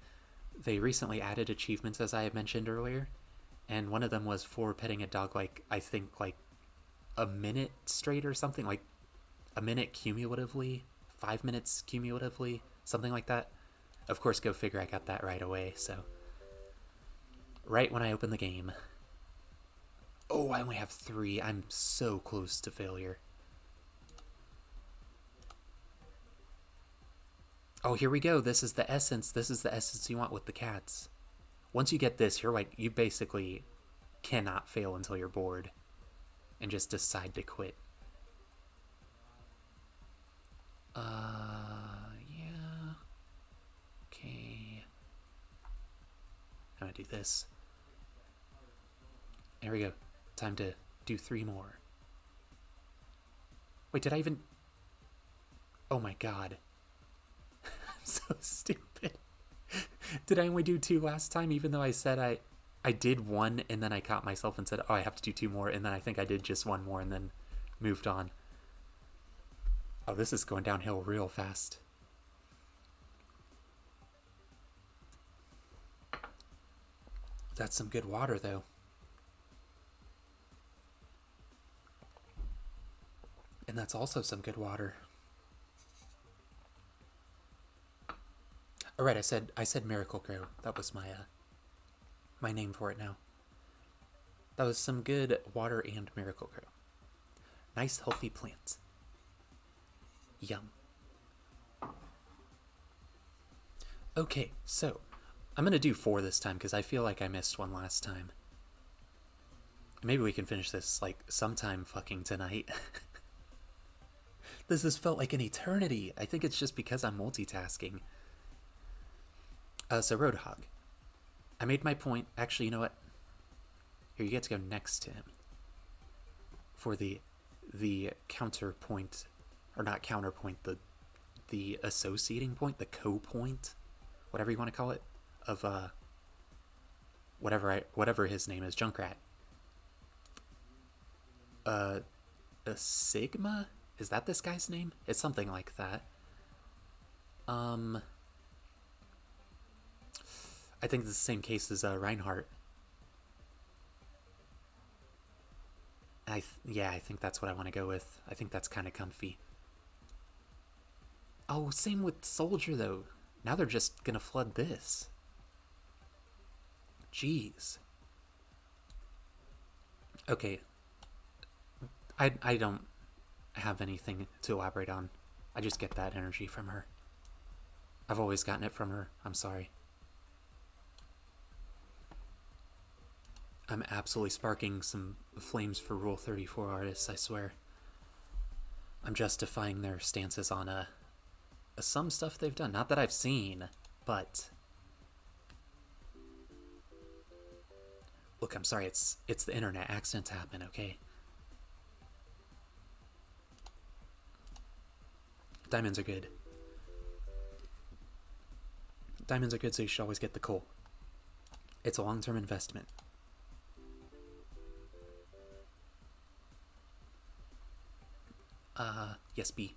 they recently added achievements, as I had mentioned earlier, and one of them was for petting a dog, like, I think, like, a minute straight or something, like, a minute cumulatively, 5 minutes cumulatively, something like that. Of course, go figure, I got that right away, so. Right when I open the game. Oh, I only have 3. I'm so close to failure. Oh, here we go. This is the essence. This is the essence you want with the cats. Once you get this, you're like, you basically cannot fail until you're bored and just decide to quit. Yeah. Okay. I'm gonna do this. There we go. Time to do 3 more. Wait, did I even... Oh my god. I'm so stupid. Did I only do 2 last time, even though I said I did 1 and then I caught myself and said, oh, I have to do 2 more, and then I think I did just 1 more and then moved on. Oh, this is going downhill real fast. That's some good water, though. And that's also some good water. All right, I said Miracle Grow. That was my name for it now. That was some good water and Miracle Grow. Nice healthy plants. Yum. Okay, so I'm gonna do 4 this time because I feel like I missed 1 last time. Maybe we can finish this like sometime fucking tonight. This has felt like an eternity. I think it's just because I'm multitasking. So Roadhog. I made my point. Actually, you know what? Here, you get to go next to him. For the counterpoint, or not counterpoint, the associating point, the co-point, whatever you want to call it, of whatever his name is, Junkrat. A Sigma? Is that this guy's name? It's something like that. I think it's the same case as Reinhardt. Yeah, I think that's what I want to go with. I think that's kind of comfy. Oh, same with Soldier, though. Now they're just gonna flood this. Jeez. Okay. I don't have anything to elaborate on. I just get that energy from her. I've always gotten it from her. I'm sorry. I'm absolutely sparking some flames for Rule 34 artists, I swear. I'm justifying their stances on some stuff they've done. Not that I've seen, but... Look, I'm sorry, it's the internet. Accidents happen, okay? Diamonds are good. Diamonds are good, so you should always get the coal. It's a long-term investment. Yes, B.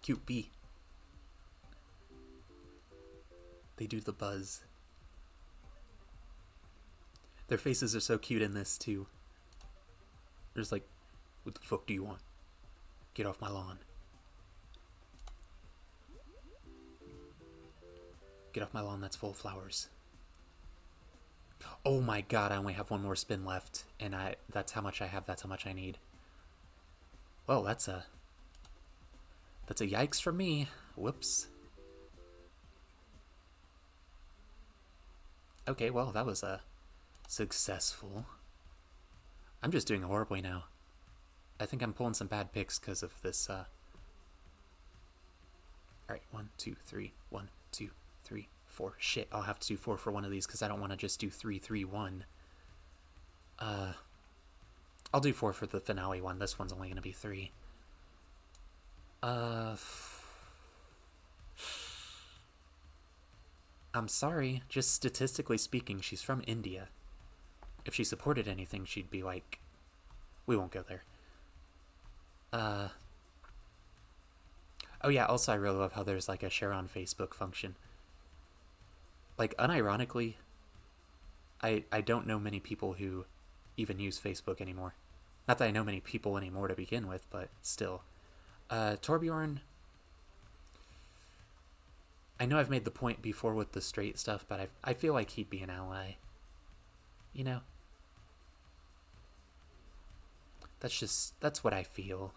Cute B. They do the buzz. Their faces are so cute in this, too. They're just like, what the fuck do you want? Get off my lawn. Get off my lawn, that's full of flowers. Oh my god, I only have one more spin left, and that's how much I have, that's how much I need. Well, that's a yikes from me. Whoops. Okay, well, that was successful. I'm just doing horribly now. I think I'm pulling some bad picks because of this, Alright, 1, 2, 3, 1, 2, 3, 4. Shit, I'll have to do 4 for one of these because I don't want to just do 3, 3, 1. I'll do 4 for the finale one. This one's only going to be 3. I'm sorry, just statistically speaking, she's from India. If she supported anything, she'd be like, we won't go there. Oh yeah, also I really love how there's like a share on Facebook function. Like, unironically, I don't know many people who even use Facebook anymore. Not that I know many people anymore to begin with, but still. Torbjorn, I know I've made the point before with the straight stuff, but I feel like he'd be an ally. You know? That's what I feel.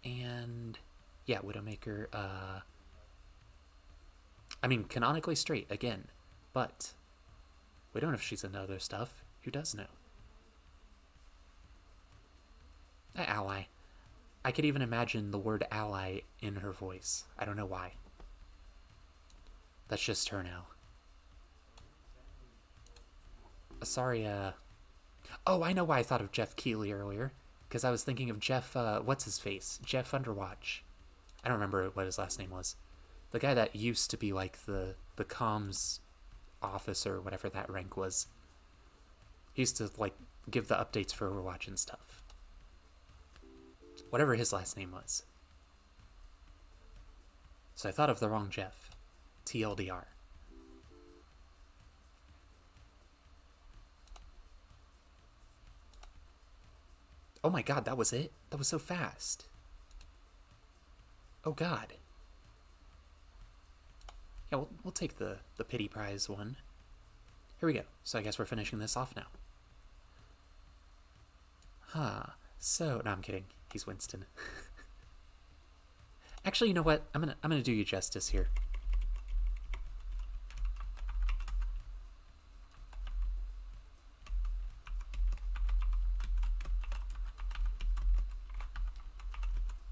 And yeah, Widowmaker, I mean, canonically straight, again, but we don't know if she's into other stuff. Who does know? Ally. I could even imagine the word ally in her voice. I don't know why. That's just her now. Sorry, Oh, I know why I thought of Jeff Keighley earlier. Because I was thinking of Jeff, what's his face? Jeff Underwatch. I don't remember what his last name was. The guy that used to be like the comms officer, whatever that rank was. He used to like give the updates for Overwatch and stuff. Whatever his last name was. So I thought of the wrong Jeff. TLDR. Oh my god, that was it? That was so fast. Oh god. Yeah, we'll take the pity prize one. Here we go. So I guess we're finishing this off now. Huh. So, no, I'm kidding. He's Winston. Actually, you know what? I'm gonna do you justice here.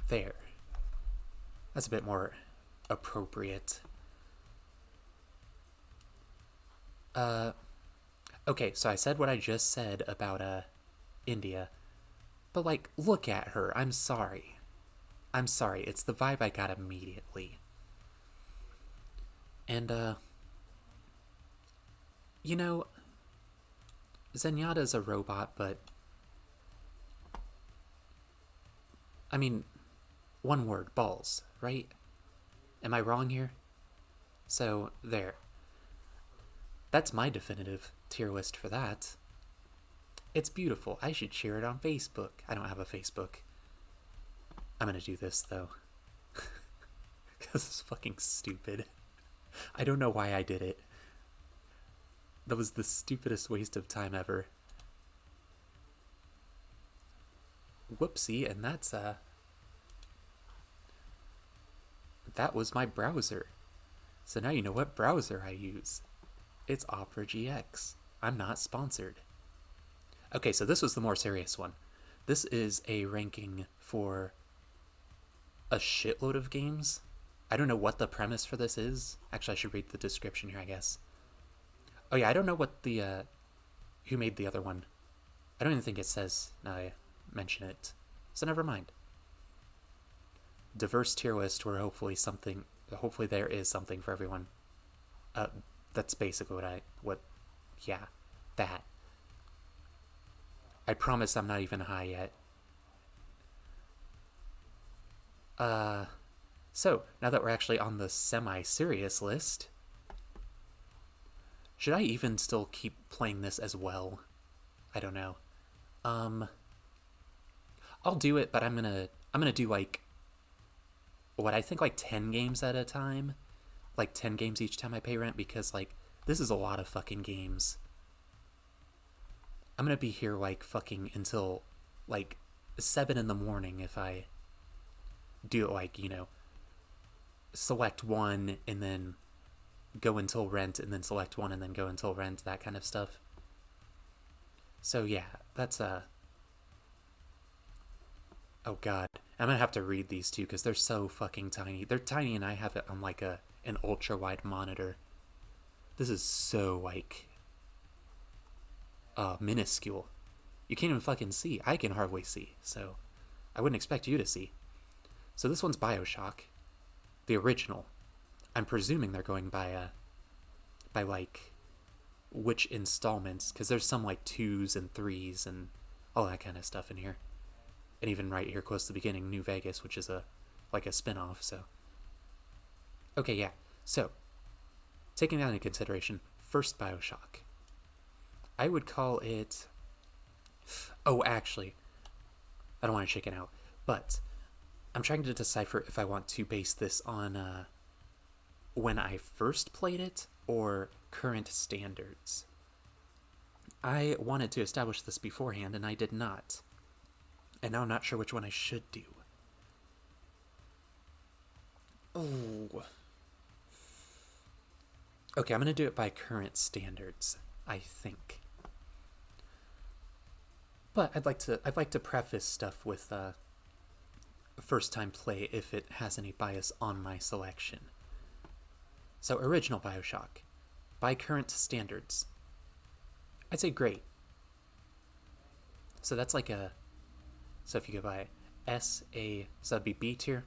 There. That's a bit more appropriate. Okay, so I said what I just said about, India. But, like, look at her. I'm sorry. I'm sorry. It's the vibe I got immediately. And, you know, Zenyatta's a robot, but, I mean, one word, balls, right? Am I wrong here? So, there. That's my definitive tier list for that. It's beautiful. I should share it on Facebook. I don't have a Facebook. I'm gonna do this, though. Because it's fucking stupid. I don't know why I did it. That was the stupidest waste of time ever. Whoopsie, and that's, that was my browser. So now you know what browser I use. It's Opera GX. I'm not sponsored. Okay, so this was the more serious one. This is a ranking for a shitload of games. I don't know what the premise for this is. Actually, I should read the description here, I guess. Oh yeah, I don't know what the, who made the other one. I don't even think it says, now I mention it. So never mind. Diverse tier list where hopefully something hopefully there is something for everyone. Uh, that's basically yeah, that. I promise I'm not even high yet. So, now that we're actually on the semi-serious list, should I even still keep playing this as well? I don't know. Um, I'll do it, but I'm gonna do like what I think like 10 games at a time, like 10 games each time I pay rent because like this is a lot of fucking games. I'm gonna be here like fucking until like 7 in the morning if I do it like select one and then go until rent and then select one and then go until rent, that kind of stuff. So yeah, that's oh god, I'm gonna have to read these two because they're so fucking tiny. They're tiny and I have it on like an ultra wide monitor. This is so like minuscule. You can't even fucking see. I can hardly see, so I wouldn't expect you to see. So this one's Bioshock, the original. I'm presuming they're going by like which installments, because there's some like twos and threes and all that kind of stuff in here. And even right here close to the beginning, New Vegas, which is a spin-off. So okay, yeah. So taking that into consideration, first Bioshock, I would call it. Oh, actually, I don't want to chicken out, but I'm trying to decipher if I want to base this on when I first played it or current standards. I wanted to establish this beforehand, and I did not. And now I'm not sure which one I should do. Oh. Okay, I'm going to do it by current standards, I think. But I'd like to preface stuff with first time play if it has any bias on my selection. So original Bioshock, by current standards, I'd say great. So that's like so if you go by so that'd be B tier.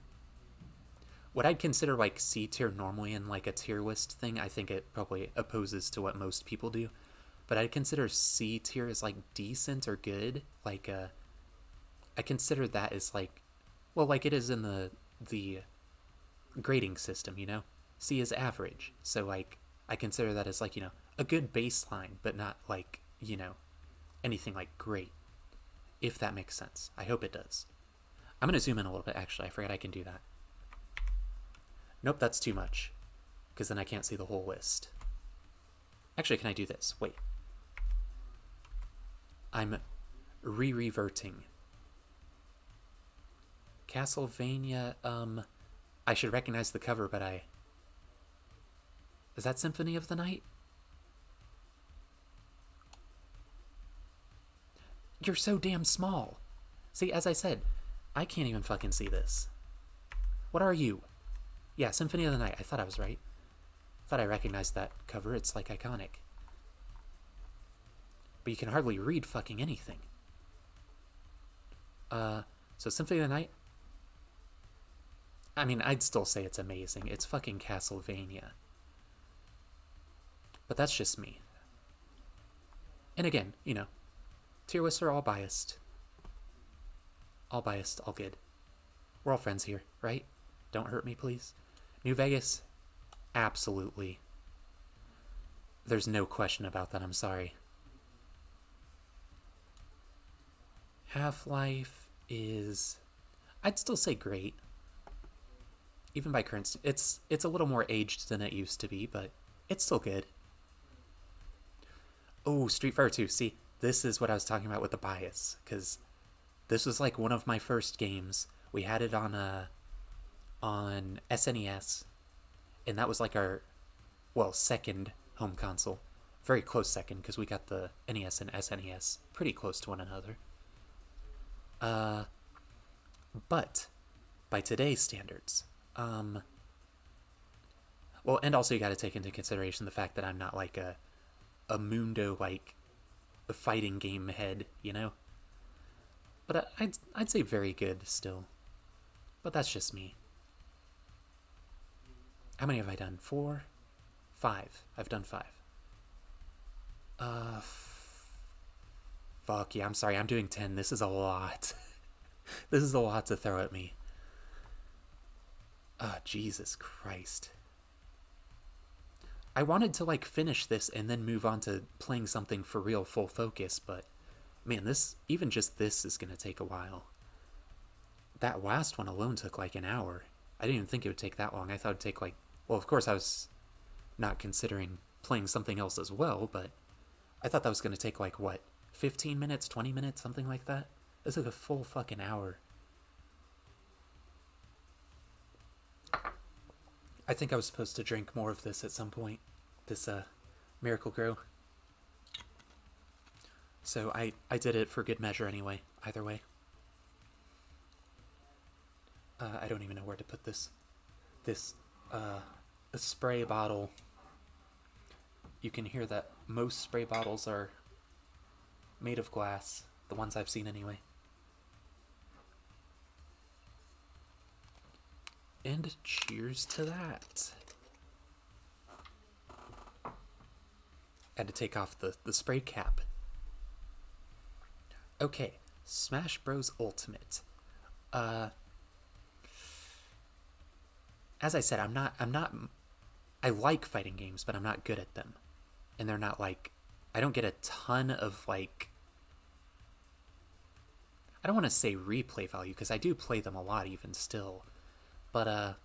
What I'd consider like C tier normally in like a tier list thing, I think it probably opposes to what most people do. But I'd consider C tier as like decent or good. Like I consider that as like, well, like it is in the grading system, you know? C is average. So like I consider that as like, a good baseline, but not like, anything like great. If that makes sense. I hope it does. I'm going to zoom in a little bit, actually. I forgot I can do that. Nope, that's too much. Because then I can't see the whole list. Actually, can I do this? Wait. I'm re-reverting. Castlevania, I should recognize the cover, but is that Symphony of the Night? You're so damn small. See, as I said, I can't even fucking see this. What are you? Yeah, Symphony of the Night. I thought I was right. Thought I recognized that cover. It's like iconic. But you can hardly read fucking anything. So Symphony of the Night? I mean, I'd still say it's amazing. It's fucking Castlevania. But that's just me. And again, tier lists are all biased. All biased, all good. We're all friends here, right? Don't hurt me, please. New Vegas? Absolutely. There's no question about that, I'm sorry. Half-Life is... I'd still say great. Even by current... It's a little more aged than it used to be, but it's still good. Oh, Street Fighter 2. See, this is what I was talking about with the bias, because this was like one of my first games. We had it on SNES, and that was like our, second home console. Very close second, because we got the NES and SNES pretty close to one another. But by today's standards, and also you got to take into consideration the fact that I'm not like a Mundo like a fighting game head, But I'd say very good still. But that's just me. How many have I done? 4? 5. I've done 5. Uh, Fuck yeah, I'm sorry, I'm doing 10. This is a lot. This is a lot to throw at me. Jesus Christ. I wanted to like finish this and then move on to playing something for real full focus, but man, this, even just this is gonna take a while. That last one alone took like an hour. I didn't even think it would take that long. I thought it'd take like, well, of course I was not considering playing something else as well, but I thought that was gonna take like what, 15 minutes, 20 minutes, something like that? This took a full fucking hour. I think I was supposed to drink more of this at some point. This Miracle Grow. So I did it for good measure anyway, either way. I don't even know where to put this. This a spray bottle. You can hear that most spray bottles are made of glass. The ones I've seen anyway. And cheers to that. Had to take off the spray cap. Okay, Smash Bros. Ultimate. As I said, I'm not I like fighting games, but I'm not good at them. And they're not like, I don't get a ton of like, I don't want to say replay value because I do play them a lot even still. But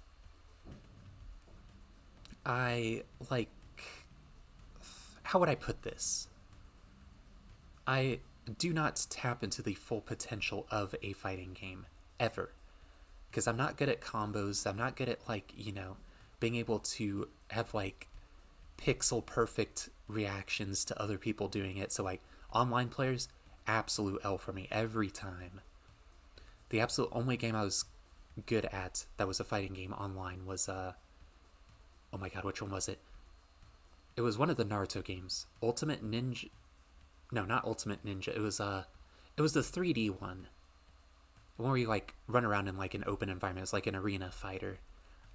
I like, how would I put this? I do not tap into the full potential of a fighting game ever, because I'm not good at combos. I'm not good at like, you know, being able to have like pixel perfect reactions to other people doing it. So like online players, absolute L for me every time. The absolute only game I was good at that was a fighting game online was oh my god, which one was it? It was one of the Naruto games. Ultimate Ninja. No, not Ultimate Ninja. It was the 3D one. The one where you like run around in like an open environment. It was like an arena fighter.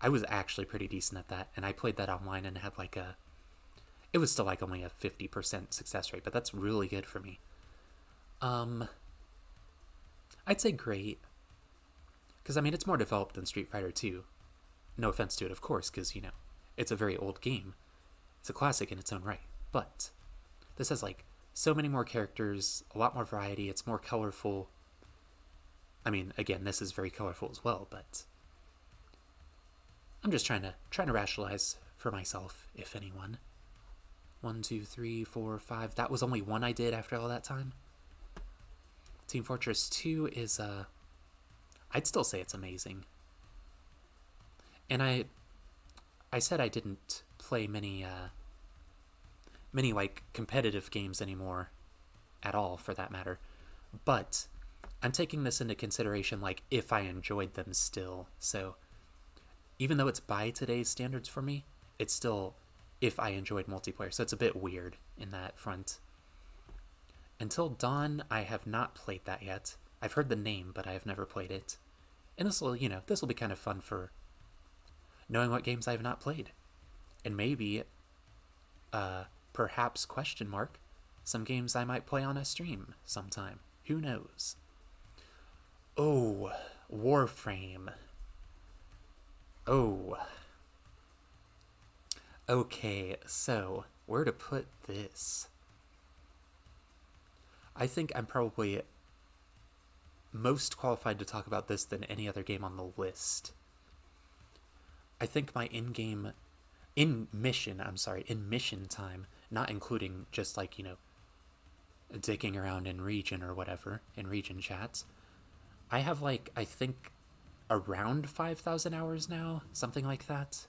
I was actually pretty decent at that, and I played that online and had like a, it was still like only a 50% success rate, but that's really good for me. I'd say great. Because, I mean, it's more developed than Street Fighter 2. No offense to it, of course, because, you know, it's a very old game. It's a classic in its own right. But this has, like, so many more characters, a lot more variety, it's more colorful. I mean, again, this is very colorful as well, but I'm just trying to rationalize for myself, if anyone. 1, 2, 3, 4, 5. That was only one I did after all that time. Team Fortress 2 is, I'd still say it's amazing. And I said I didn't play many like competitive games anymore at all, for that matter. But I'm taking this into consideration, like if I enjoyed them still. So even though it's by today's standards for me, it's still if I enjoyed multiplayer. So it's a bit weird in that front. Until Dawn, I have not played that yet. I've heard the name, but I have never played it. And this will, you know, this will be kind of fun for knowing what games I have not played. And maybe, perhaps, question mark, some games I might play on a stream sometime. Who knows? Oh, Warframe. Oh. Okay, so, where to put this? I think I'm probably most qualified to talk about this than any other game on the list. I think my in mission time, not including just like, you know, digging around in region or whatever, in region chats, I have like, I think around 5,000 hours now, something like that.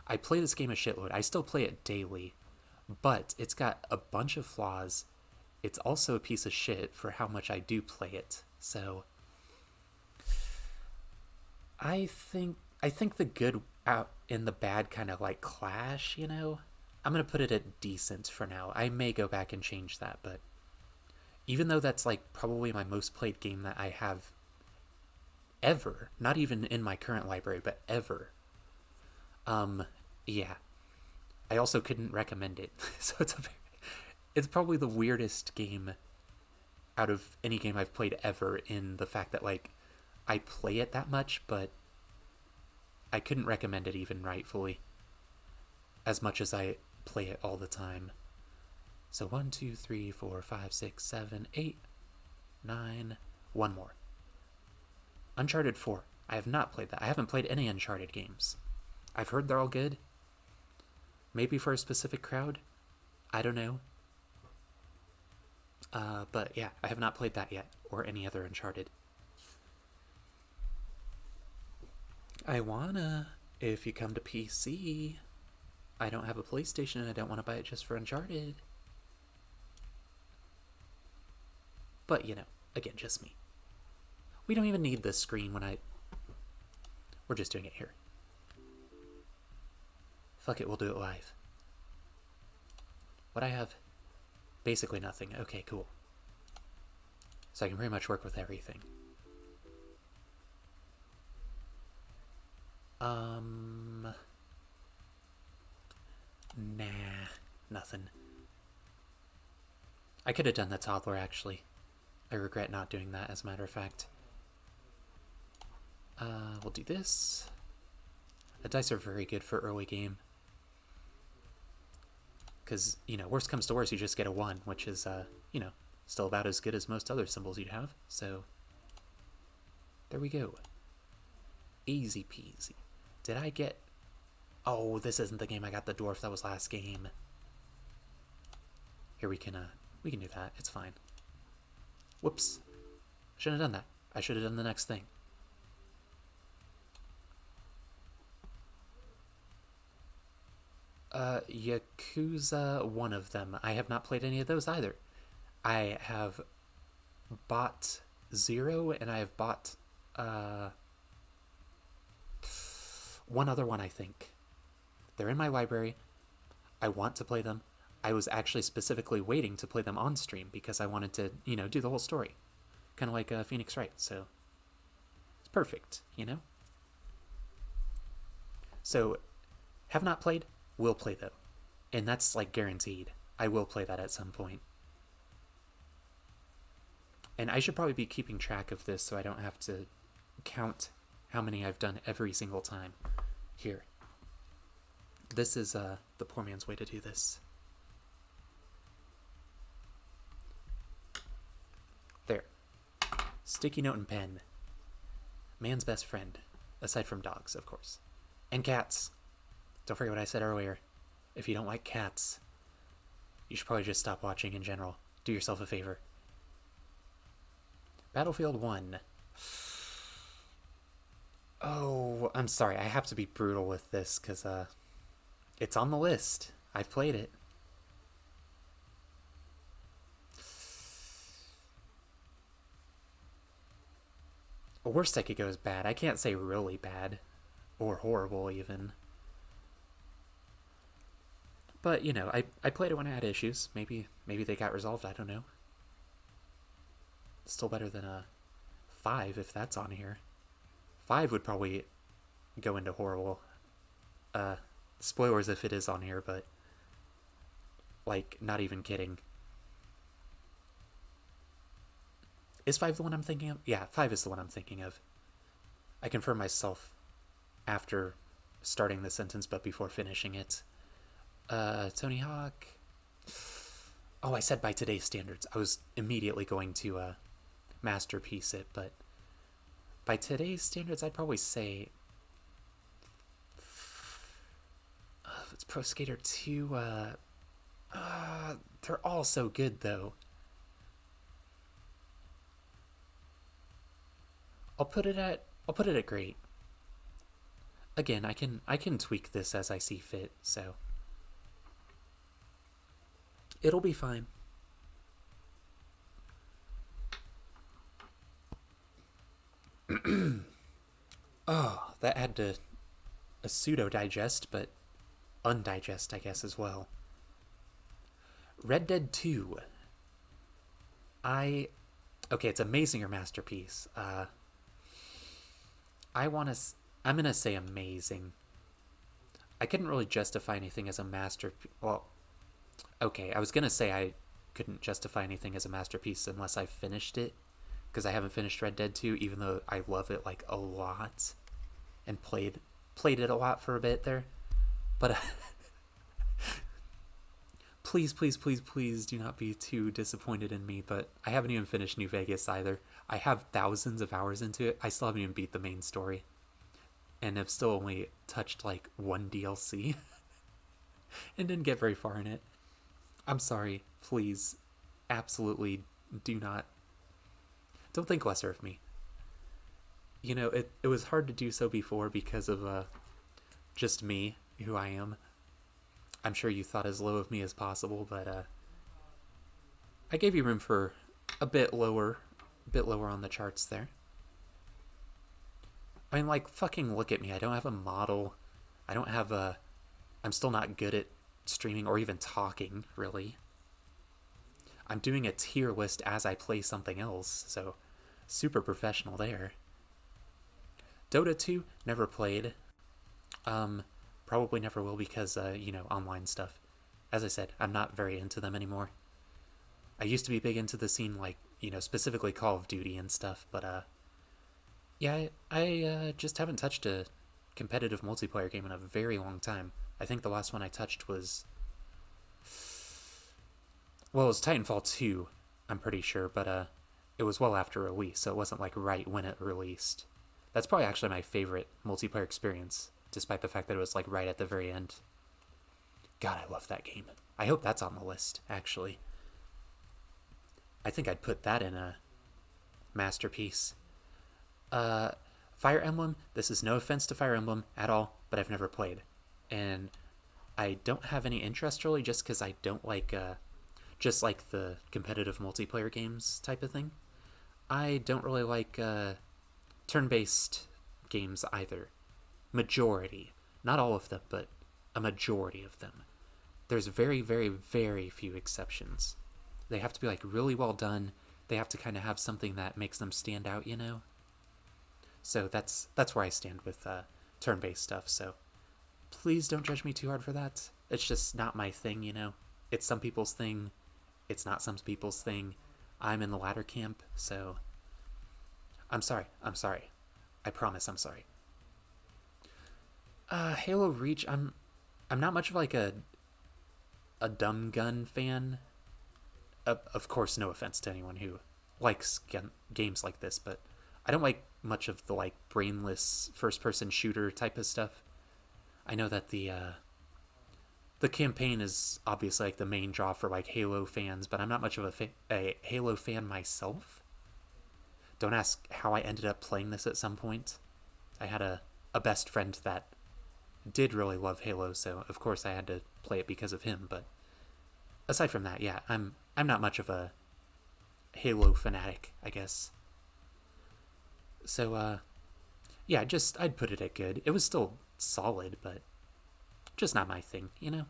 I play this game a shitload. I still play it daily, but it's got a bunch of flaws. It's also a piece of shit for how much I do play it. So I think the good out and the bad kind of like clash, you know? I'm going to put it at decent for now. I may go back and change that, but even though that's like probably my most played game that I have ever, not even in my current library, but ever, Yeah. I also couldn't recommend it. So it's probably the weirdest game out of any game I've played ever, in the fact that, like, I play it that much, but I couldn't recommend it even rightfully, as much as I play it all the time. So 1, 2, 3, 4, 5, 6, 7, 8, 9. One more. Uncharted 4. I have not played that. I haven't played any Uncharted games. I've heard they're all good. Maybe for a specific crowd. I don't know. But yeah, I have not played that yet, or any other Uncharted. I wanna, if you come to PC. I don't have a PlayStation and I don't want to buy it just for Uncharted. But, you know, again, just me. We don't even need this screen when we're just doing it here. Fuck it, we'll do it live. What I have? Basically nothing. Okay, cool. So I can pretty much work with everything. Nah, nothing. I could have done the toddler, actually. I regret not doing that, as a matter of fact. We'll do this. The dice are very good for early game. Because, you know, worst comes to worst, you just get a 1, which is, you know, still about as good as most other symbols you'd have. So, there we go. Easy peasy. Did I get... Oh, this isn't the game I got the dwarf. That was last game. Here, we can do that. It's fine. Whoops. Shouldn't have done that. I should have done the next thing. Yakuza, one of them. I have not played any of those either. I have bought 0, and I have bought, one other one, I think. They're in my library. I want to play them. I was actually specifically waiting to play them on stream because I wanted to, you know, do the whole story. Kind of like Phoenix Wright, so it's perfect, you know? So, have not played, will play though. And that's like guaranteed. I will play that at some point. And I should probably be keeping track of this so I don't have to count how many I've done every single time. Here. This is the poor man's way to do this. There. Sticky note and pen. Man's best friend. Aside from dogs, of course. And cats. Don't forget what I said earlier. If you don't like cats, you should probably just stop watching in general. Do yourself a favor. Battlefield 1. Oh, I'm sorry. I have to be brutal with this because it's on the list. I've played it. Worst I could go is bad. I can't say really bad. Or horrible, even. But, you know, I played it when I had issues. Maybe they got resolved. I don't know. Still better than 5, if that's on here. 5 would probably go into horrible. Spoilers if it is on here, but... like, not even kidding. Is 5 the one I'm thinking of? Yeah, 5 is the one I'm thinking of. I confirm myself after starting the sentence, but before finishing it. Tony Hawk. Oh, I said by today's standards. I was immediately going to masterpiece it, but by today's standards, I'd probably say if it's Pro Skater 2. They're all so good though. I'll put it at great. Again, I can tweak this as I see fit, so it'll be fine. Oh, that had to a pseudo digest, but undigest, I guess, as well. Red Dead 2. Okay, it's amazing or masterpiece. I'm gonna say amazing. I couldn't really justify anything as a masterpiece. Well, okay, I was gonna say I couldn't justify anything as a masterpiece unless I finished it, because I haven't finished Red Dead 2, even though I love it like a lot and played it a lot for a bit there. But please, please, please, please do not be too disappointed in me. But I haven't even finished New Vegas either. I have thousands of hours into it. I still haven't even beat the main story, and have still only touched like one DLC and didn't get very far in it. I'm sorry. Please, absolutely do not. Don't think lesser of me. You know, it was hard to do so before because of just me, who I am. I'm sure you thought as low of me as possible, but I gave you room for a bit lower on the charts there. I mean, like, fucking look at me. I don't have a model. I don't have a. I'm still not good at streaming or even talking, really. I'm doing a tier list as I play something else, so super professional there. Dota 2, never played. Probably never will because, online stuff. As I said, I'm not very into them anymore. I used to be big into the scene, like, specifically Call of Duty and stuff, but, yeah, I just haven't touched a competitive multiplayer game in a very long time. I think the last one I touched was. Well, it was Titanfall 2, I'm pretty sure, but, it was well after release, so it wasn't, like, right when it released. That's probably actually my favorite multiplayer experience, despite the fact that it was like right at the very end. God, I love that game. I hope that's on the list, actually. I think I'd put that in a masterpiece. Fire Emblem, this is no offense to Fire Emblem at all, but I've never played. And I don't have any interest really just because I don't like, just like the competitive multiplayer games type of thing. I don't really like, turn-based games either. Majority. Not all of them, but a majority of them. There's very, very, very few exceptions. They have to be like really well done. They have to kind of have something that makes them stand out, So that's where I stand with turn-based stuff. So please don't judge me too hard for that. It's just not my thing, It's some people's thing. It's not some people's thing. I'm in the latter camp, so I'm sorry. I promise I'm sorry. Halo Reach, I'm not much of like a dumb gun fan. Of course, no offense to anyone who likes games like this, but I don't like much of the like brainless first-person shooter type of stuff. I know that the campaign is obviously like the main draw for like Halo fans, but I'm not much of a Halo fan myself. Don't ask how I ended up playing this at some point. I had a best friend that did really love Halo, so of course I had to play it because of him, but aside from that, yeah, I'm not much of a Halo fanatic, I guess. So, yeah, I'd put it at good. It was still solid, but just not my thing, And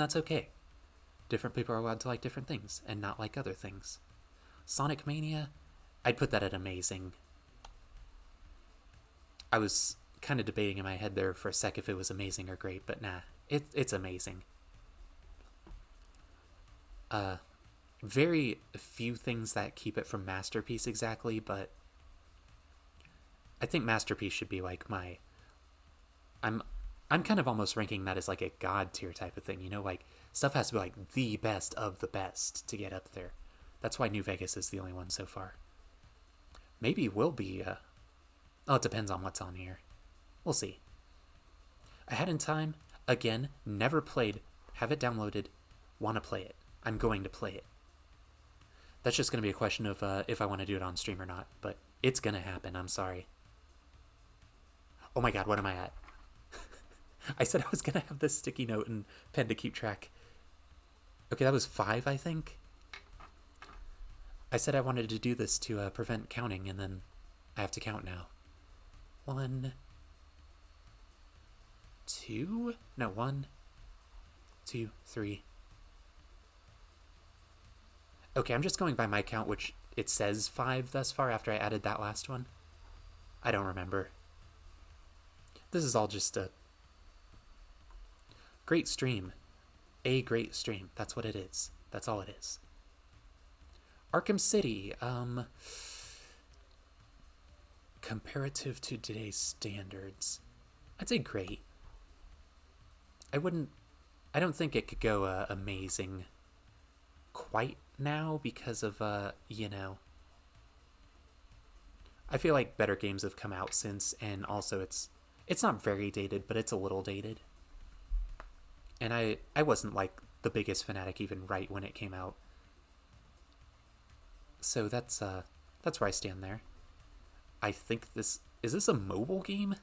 that's okay. Different people are allowed to like different things and not like other things. Sonic Mania, I'd put that at amazing. I was kind of debating in my head there for a sec if it was amazing or great, but nah, it's amazing. Very few things that keep it from masterpiece exactly, but I think masterpiece should be like I'm kind of almost ranking that as like a god tier type of thing, like stuff has to be like the best of the best to get up there. That's why New Vegas is the only one so far. Maybe will be, it depends on what's on here. We'll see. Ahead in Time, again, never played, have it downloaded, want to play it. I'm going to play it. That's just going to be a question of if I want to do it on stream or not, but it's going to happen, I'm sorry. Oh my god, what am I at? I said I was going to have this sticky note and pen to keep track. Okay, that was 5, I think. I said I wanted to do this to prevent counting, and then I have to count now. 1, 2? No, 1, 2, 3. Okay, I'm just going by my count, which it says 5 thus far after I added that last one. I don't remember. This is all just a Great stream. A great stream. That's what it is. That's all it is. Arkham City. Comparative to today's standards, I'd say great. I don't think it could go amazing quite now because of, I feel like better games have come out since, and also it's not very dated, but it's a little dated. And I wasn't like the biggest fanatic even right when it came out. So that's where I stand there. I think this is a mobile game?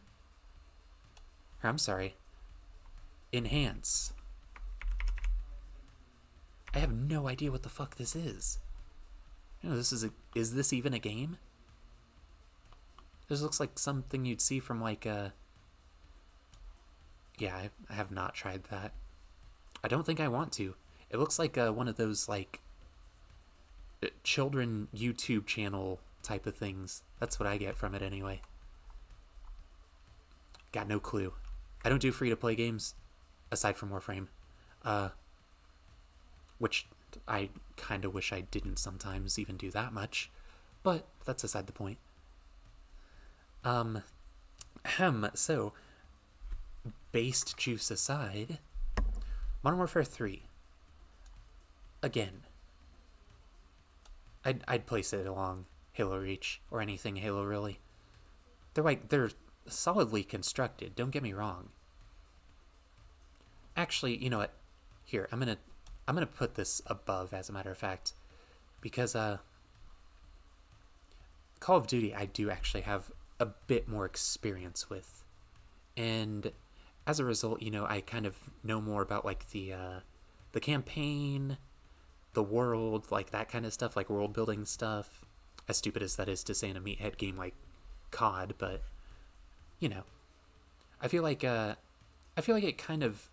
Or, I'm sorry. Enhance. I have no idea what the fuck this is. Is this even a game? This looks like something you'd see from like a... Yeah, I have not tried that. I don't think I want to. It looks like one of those like children YouTube channel type of things. That's what I get from it anyway. Got no clue. I don't do free-to-play games aside from Warframe. Which I kind of wish I didn't sometimes even do that much. But that's aside the point. So, based juice aside, Modern Warfare 3. Again, I'd place it along Halo Reach or anything Halo really. They're solidly constructed, don't get me wrong. Actually, you know what? Here, I'm gonna put this above, as a matter of fact, because Call of Duty I do actually have a bit more experience with, and as a result, I kind of know more about like the campaign, the world, like that kind of stuff, like world building stuff. As stupid as that is to say in a meathead game like COD, but I feel like it kind of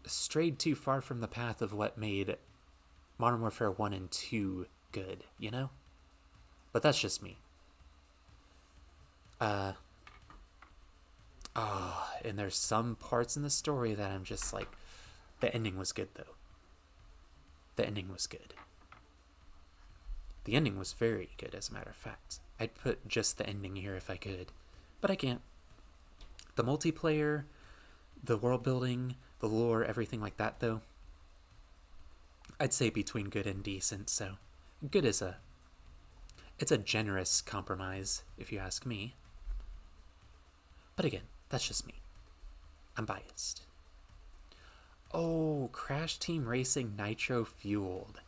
strayed too far from the path of what made Modern Warfare 1 and 2 good, But that's just me. And there's some parts in the story that I'm just like, the ending was good though. The ending was good. The ending was very good, as a matter of fact. I'd put just the ending here if I could, but I can't. The multiplayer, the world building, the lore, everything like that though, I'd say between good and decent. So good is it's a generous compromise if you ask me. But again, that's just me. I'm biased. Oh, Crash Team Racing Nitro Fueled.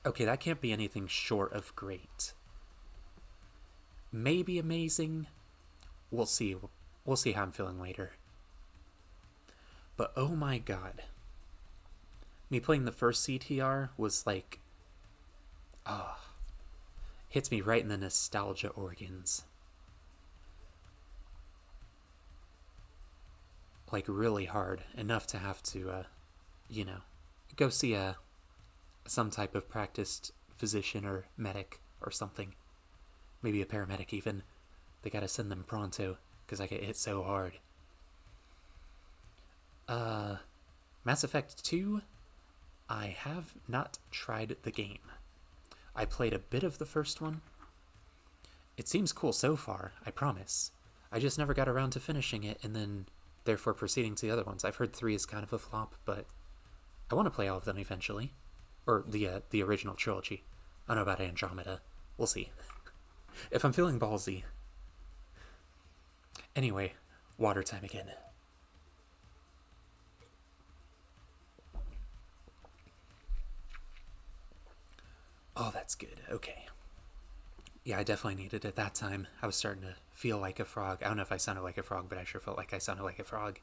Okay, that can't be anything short of great. Maybe amazing. We'll see. We'll see how I'm feeling later. But oh my god. Me playing the first CTR was like... hits me right in the nostalgia organs. Like really hard. Enough to have to, go see some type of practiced physician or medic or something. Maybe a paramedic even. They gotta send them pronto, because I get hit so hard. Mass Effect 2, I have not tried the game. I played a bit of the first one. It seems cool so far, I promise. I just never got around to finishing it, and then therefore proceeding to the other ones. I've heard 3 is kind of a flop, but I want to play all of them eventually. Or the original trilogy. I don't know about Andromeda. We'll see. If I'm feeling ballsy. Anyway, water time again. Oh, that's good. Okay. Yeah, I definitely needed it that time. I was starting to feel like a frog. I don't know if I sounded like a frog, but I sure felt like I sounded like a frog.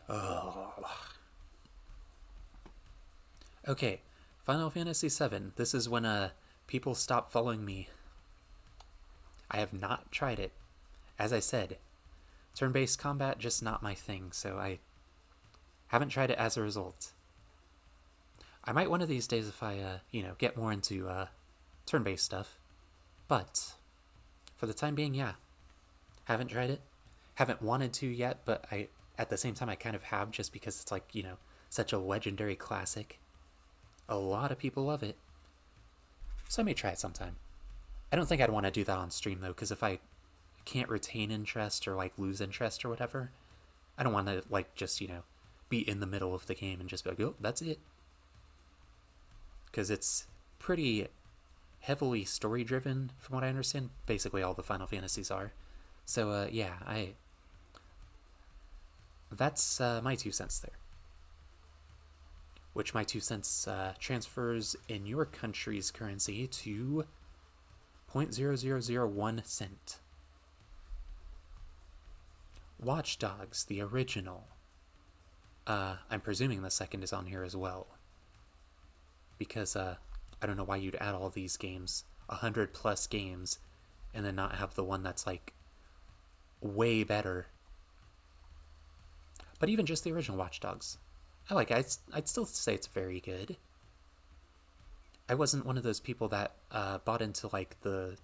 Oh. Okay, Final Fantasy VII. This is when people stop following me. I have not tried it. As I said, turn-based combat, just not my thing, so I haven't tried it as a result. I might one of these days if I, get more into turn-based stuff. But for the time being, yeah. Haven't tried it. Haven't wanted to yet, but I at the same time, I kind of have just because it's like, such a legendary classic. A lot of people love it. So I may try it sometime. I don't think I'd want to do that on stream though, because if I can't retain interest or like lose interest or whatever, I don't want to like just, be in the middle of the game and just be like, oh, that's it. Because it's pretty heavily story driven from what I understand. Basically all the Final Fantasies are. So yeah, that's my 2 cents there. Which my 2 cents transfers in your country's currency to 0.0001 cent. Watch Dogs, the original. I'm presuming the second is on here as well. Because I don't know why you'd add all these games, 100+ games, and then not have the one that's like way better. But even just the original Watch Dogs, I like it. I'd still say it's very good. I wasn't one of those people that bought into like the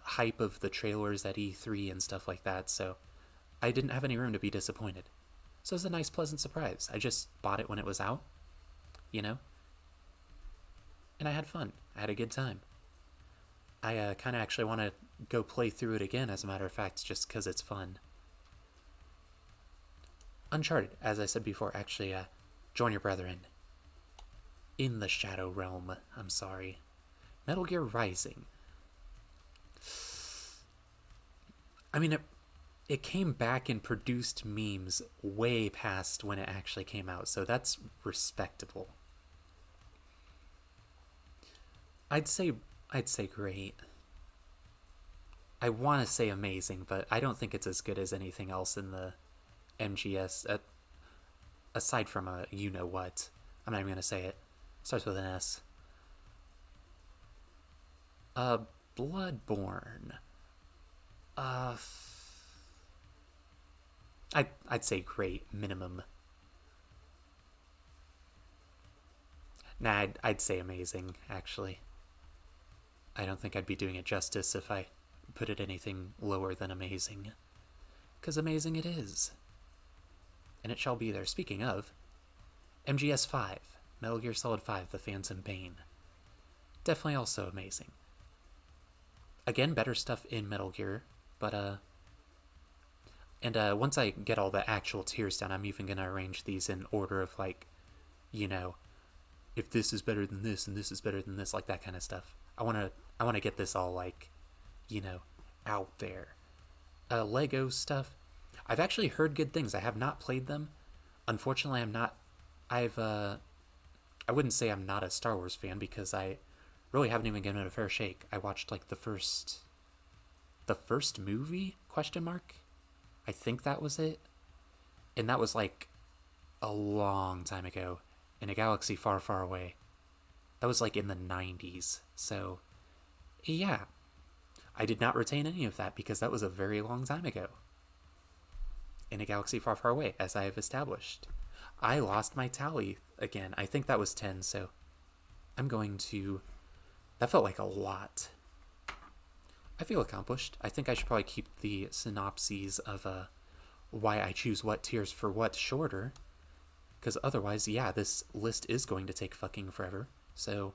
hype of the trailers at E3 and stuff like that, so I didn't have any room to be disappointed. So it was a nice, pleasant surprise. I just bought it when it was out, and I had fun. I had a good time. I kind of actually want to go play through it again, as a matter of fact, just because it's fun. Uncharted, as I said before, actually, join your brethren. In the Shadow Realm, I'm sorry. Metal Gear Rising. I mean, it came back and produced memes way past when it actually came out, so that's respectable. I'd say great. I want to say amazing, but I don't think it's as good as anything else in the MGS, aside from a you-know-what. I'm not even going to say it. Starts with an S. Bloodborne. I'd say great, minimum. Nah, I'd say amazing, actually. I don't think I'd be doing it justice if I put it anything lower than amazing. Because amazing it is. And it shall be there. Speaking of, MGS 5, Metal Gear Solid 5, The Phantom Pain. Definitely also amazing. Again, better stuff in Metal Gear, but and once I get all the actual tiers down, I'm even gonna arrange these in order of like, if this is better than this and this is better than this, like that kind of stuff. I wanna get this all like, out there. Lego stuff. I've actually heard good things. I have not played them. Unfortunately, I wouldn't say I'm not a Star Wars fan because I really haven't even given it a fair shake. I watched like the first movie, question mark? I think that was it. And that was like a long time ago in a galaxy far, far away. That was like in the 90s. So, yeah. I did not retain any of that because that was a very long time ago. In a galaxy far, far away, as I have established. I lost my tally again. I think that was 10, so I'm going to... That felt like a lot. I feel accomplished. I think I should probably keep the synopses of why I choose what tiers for what shorter. Because otherwise, yeah, this list is going to take fucking forever. So,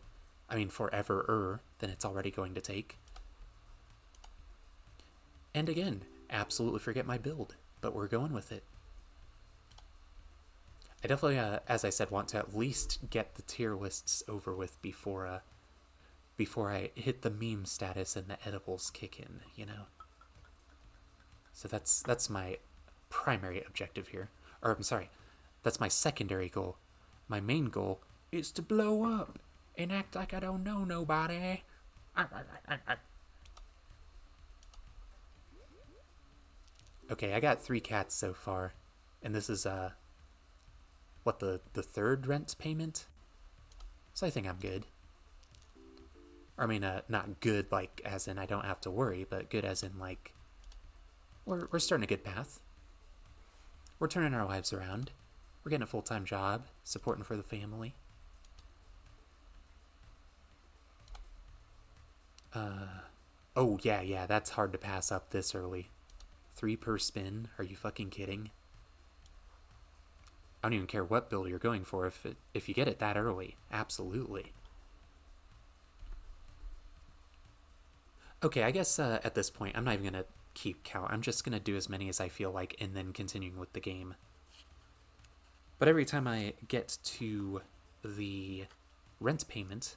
I mean, forever-er than it's already going to take. And again, absolutely forget my build, but we're going with it. I definitely, as I said, want to at least get the tier lists over with before I hit the meme status and the edibles kick in, So that's my primary objective here. Or, I'm sorry, that's my secondary goal. My main goal is to blow up and act like I don't know nobody. Okay, I got 3 cats so far, and this is, the third rent payment? So I think I'm good. Or, I mean, not good, like, as in I don't have to worry, but good as in, like, we're starting a good path. We're turning our lives around. We're getting a full-time job, supporting for the family. Oh, yeah, that's hard to pass up this early. 3 per spin? Are you fucking kidding? I don't even care what build you're going for if you get it that early. Absolutely. Okay, I guess at this point, I'm not even going to keep count. I'm just going to do as many as I feel like and then continuing with the game. But every time I get to the rent payment,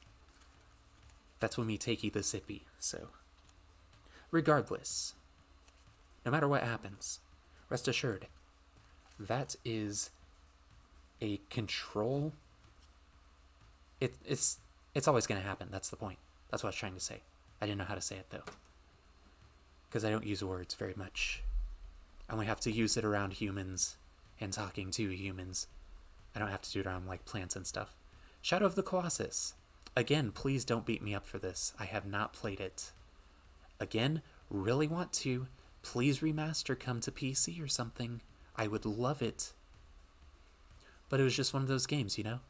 that's when we take the sippy. So, regardless, no matter what happens, rest assured, that is a control. It's always going to happen. That's the point. That's what I was trying to say. I didn't know how to say it, though. Because I don't use words very much. I only have to use it around humans and talking to humans. I don't have to do it around, like, plants and stuff. Shadow of the Colossus. Again, please don't beat me up for this. I have not played it. Again, really want to. Please remaster come to PC or something. I would love it. But it was just one of those games, you know?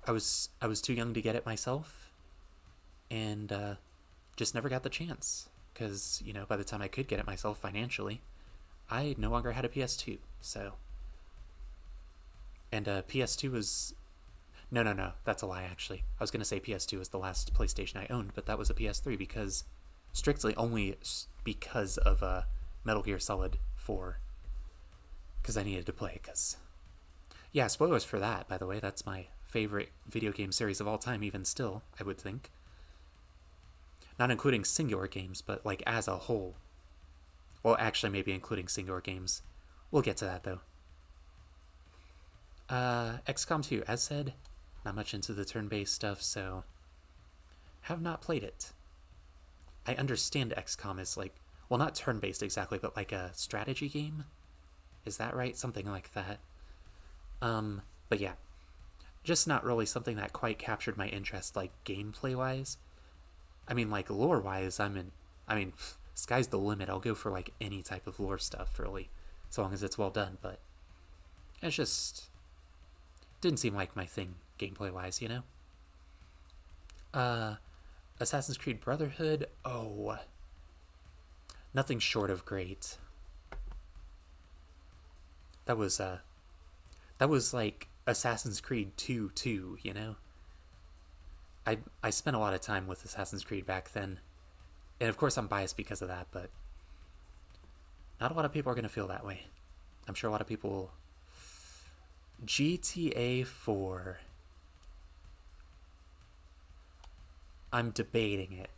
I was too young to get it myself. And, just never got the chance because, you know, by the time I could get it myself financially, I no longer had a PS2. So, and PS2 was no, that's a lie. Actually, I was gonna say PS2 was the last PlayStation I owned, but that was a PS3 because strictly only because of Metal Gear Solid 4, because I needed to play. Because yeah, spoilers for that. By the way, that's my favorite video game series of all time, even still, I would think. Not including singular games, but like as a whole. Well, actually, maybe including singular games. We'll get to that, though. XCOM 2, as said, not much into the turn-based stuff, so have not played it. I understand XCOM is like, well, not turn-based exactly, but like a strategy game? Is that right? Something like that. But yeah, just not really something that quite captured my interest, like gameplay-wise. I mean, like, lore-wise, sky's the limit. I'll go for, like, any type of lore stuff, really, as long as it's well done, but it's just didn't seem like my thing, gameplay-wise, you know? Assassin's Creed Brotherhood, oh, nothing short of great. That was like Assassin's Creed 2, you know? I spent a lot of time with Assassin's Creed back then. And of course I'm biased because of that, but not a lot of people are going to feel that way. I'm sure a lot of people will. GTA 4. I'm debating it.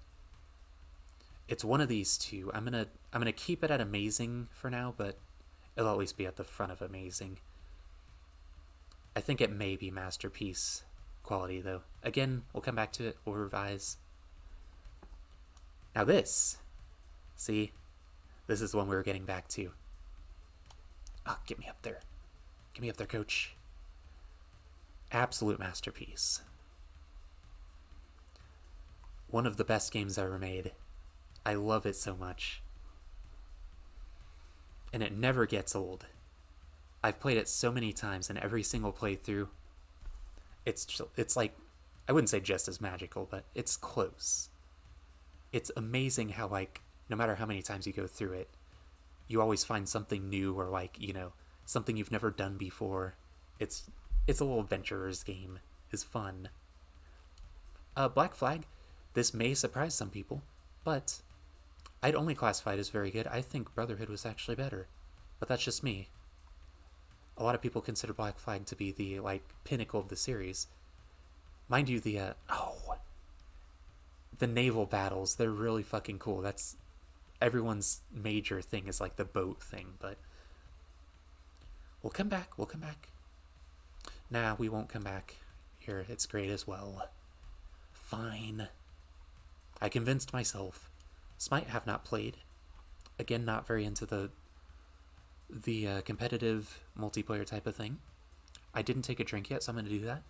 It's one of these two. I'm gonna keep it at amazing for now, but it'll at least be at the front of amazing. I think it may be masterpiece quality, though. Again, we'll come back to it. We'll revise. Now this. See? This is the one we were getting back to. Oh, get me up there. Get me up there, coach. Absolute masterpiece. One of the best games ever made. I love it so much. And it never gets old. I've played it so many times, and every single playthrough, it's like, I wouldn't say just as magical, but it's close. It's amazing how, like, no matter how many times you go through it, you always find something new or, like, you know, something you've never done before. It's a little adventurer's game. It's fun. Black Flag, this may surprise some people, but I'd only classify it as very good. I think Brotherhood was actually better, but that's just me. A lot of people consider Black Flag to be the, like, pinnacle of the series. Mind you, the naval battles, they're really fucking cool. That's everyone's major thing is, like, the boat thing, but we'll come back. Nah, we won't come back. Here, it's great as well. Fine. I convinced myself. Smite have not played. Again, not very into the competitive multiplayer type of thing. I didn't take a drink yet, so I'm going to do that.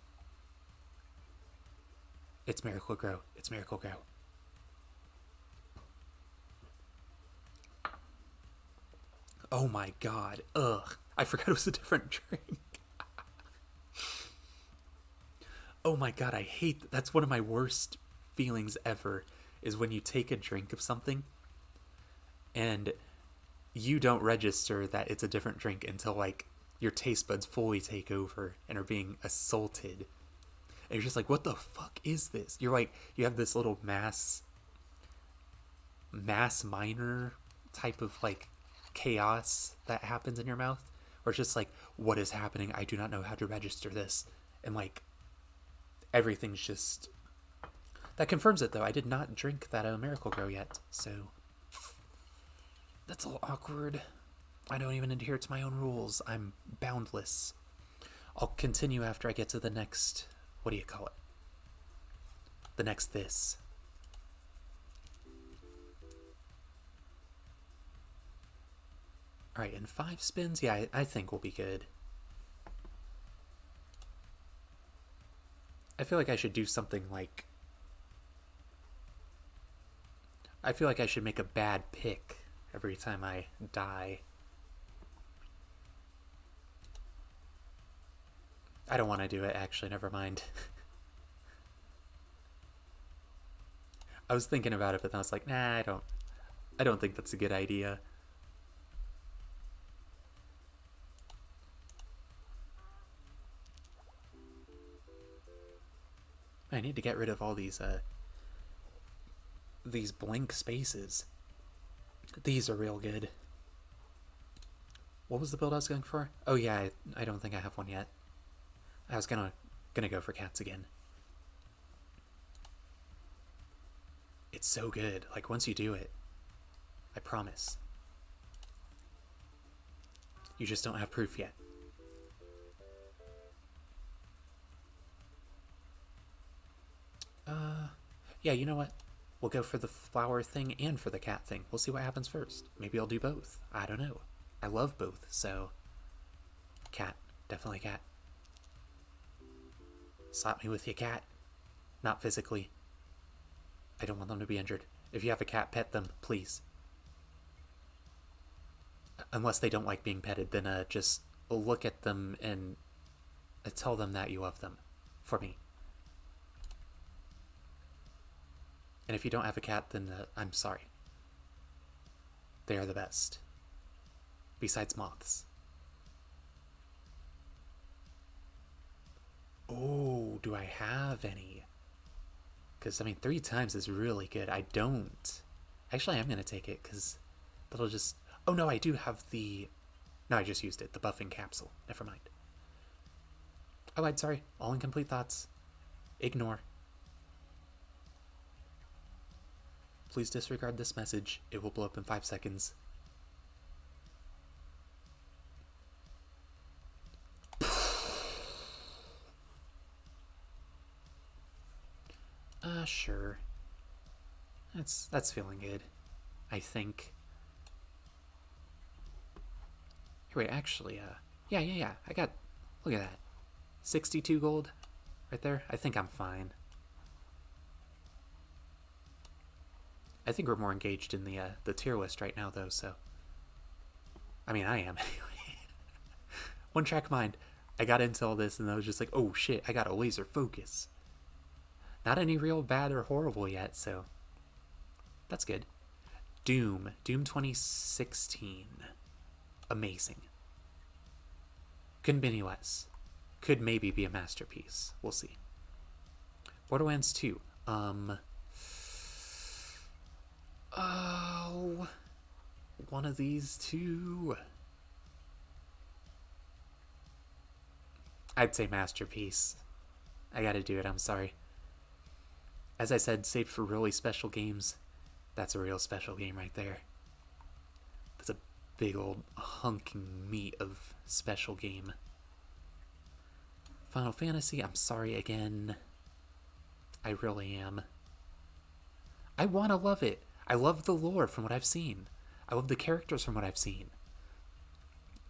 It's Miracle Grow. Oh my god. Ugh. I forgot it was a different drink. Oh my god, I hate that's one of my worst feelings ever, is when you take a drink of something and you don't register that it's a different drink until, like, your taste buds fully take over and are being assaulted. And you're just like, what the fuck is this? You're like, you have this little mass minor type of like chaos that happens in your mouth, where it's just like, what is happening? I do not know how to register this. And like, everything's just... That confirms it, though. I did not drink that Miracle Grow yet, so that's a little awkward. I don't even adhere to my own rules. I'm boundless. I'll continue after I get to the next... What do you call it? The next this. Alright, in 5 spins? Yeah, I think we'll be good. I feel like I should do something like... I feel like I should make a bad pick every time I die. I don't want to do it, actually, never mind. I was thinking about it, but then I was like, nah, I don't think that's a good idea. I need to get rid of all these blank spaces. These are real good. What was the build I was going for? Oh yeah, I don't think I have one yet. I was gonna go for cats again. It's so good. Like, once you do it, I promise. You just don't have proof yet. Yeah, you know what? We'll go for the flower thing and for the cat thing. We'll see what happens first. Maybe I'll do both. I don't know. I love both, so... Cat. Definitely cat. Slap me with your cat. Not physically. I don't want them to be injured. If you have a cat, pet them, please. Unless they don't like being petted, then just look at them and tell them that you love them. For me. And if you don't have a cat, then I'm sorry. They are the best. Besides moths. Oh, do I have any? Because, I mean, 3 times is really good. I don't. Actually, I'm going to take it, because that'll just... Oh, no, I do have the... No, I just used it. The buffing capsule. Never mind. I lied, sorry. All incomplete thoughts. Ignore. Please disregard this message. It will blow up in 5 seconds. Sure. That's feeling good. I think. Here, wait, actually, yeah. I got, look at that. 62 gold right there. I think I'm fine. I think we're more engaged in the tier list right now, though, so... I mean, I am, anyway. One track mind. I got into all this, and I was just like, oh shit, I got a laser focus. Not any real bad or horrible yet, so... That's good. Doom 2016. Amazing. Couldn't be any less. Could maybe be a masterpiece. We'll see. Borderlands 2. Oh, one of these two. I'd say masterpiece. I gotta do it, I'm sorry. As I said, saved for really special games. That's a real special game right there. That's a big old hunking meat of special game. Final Fantasy, I'm sorry again. I really am. I want to love it. I love the lore from what I've seen. I love the characters from what I've seen.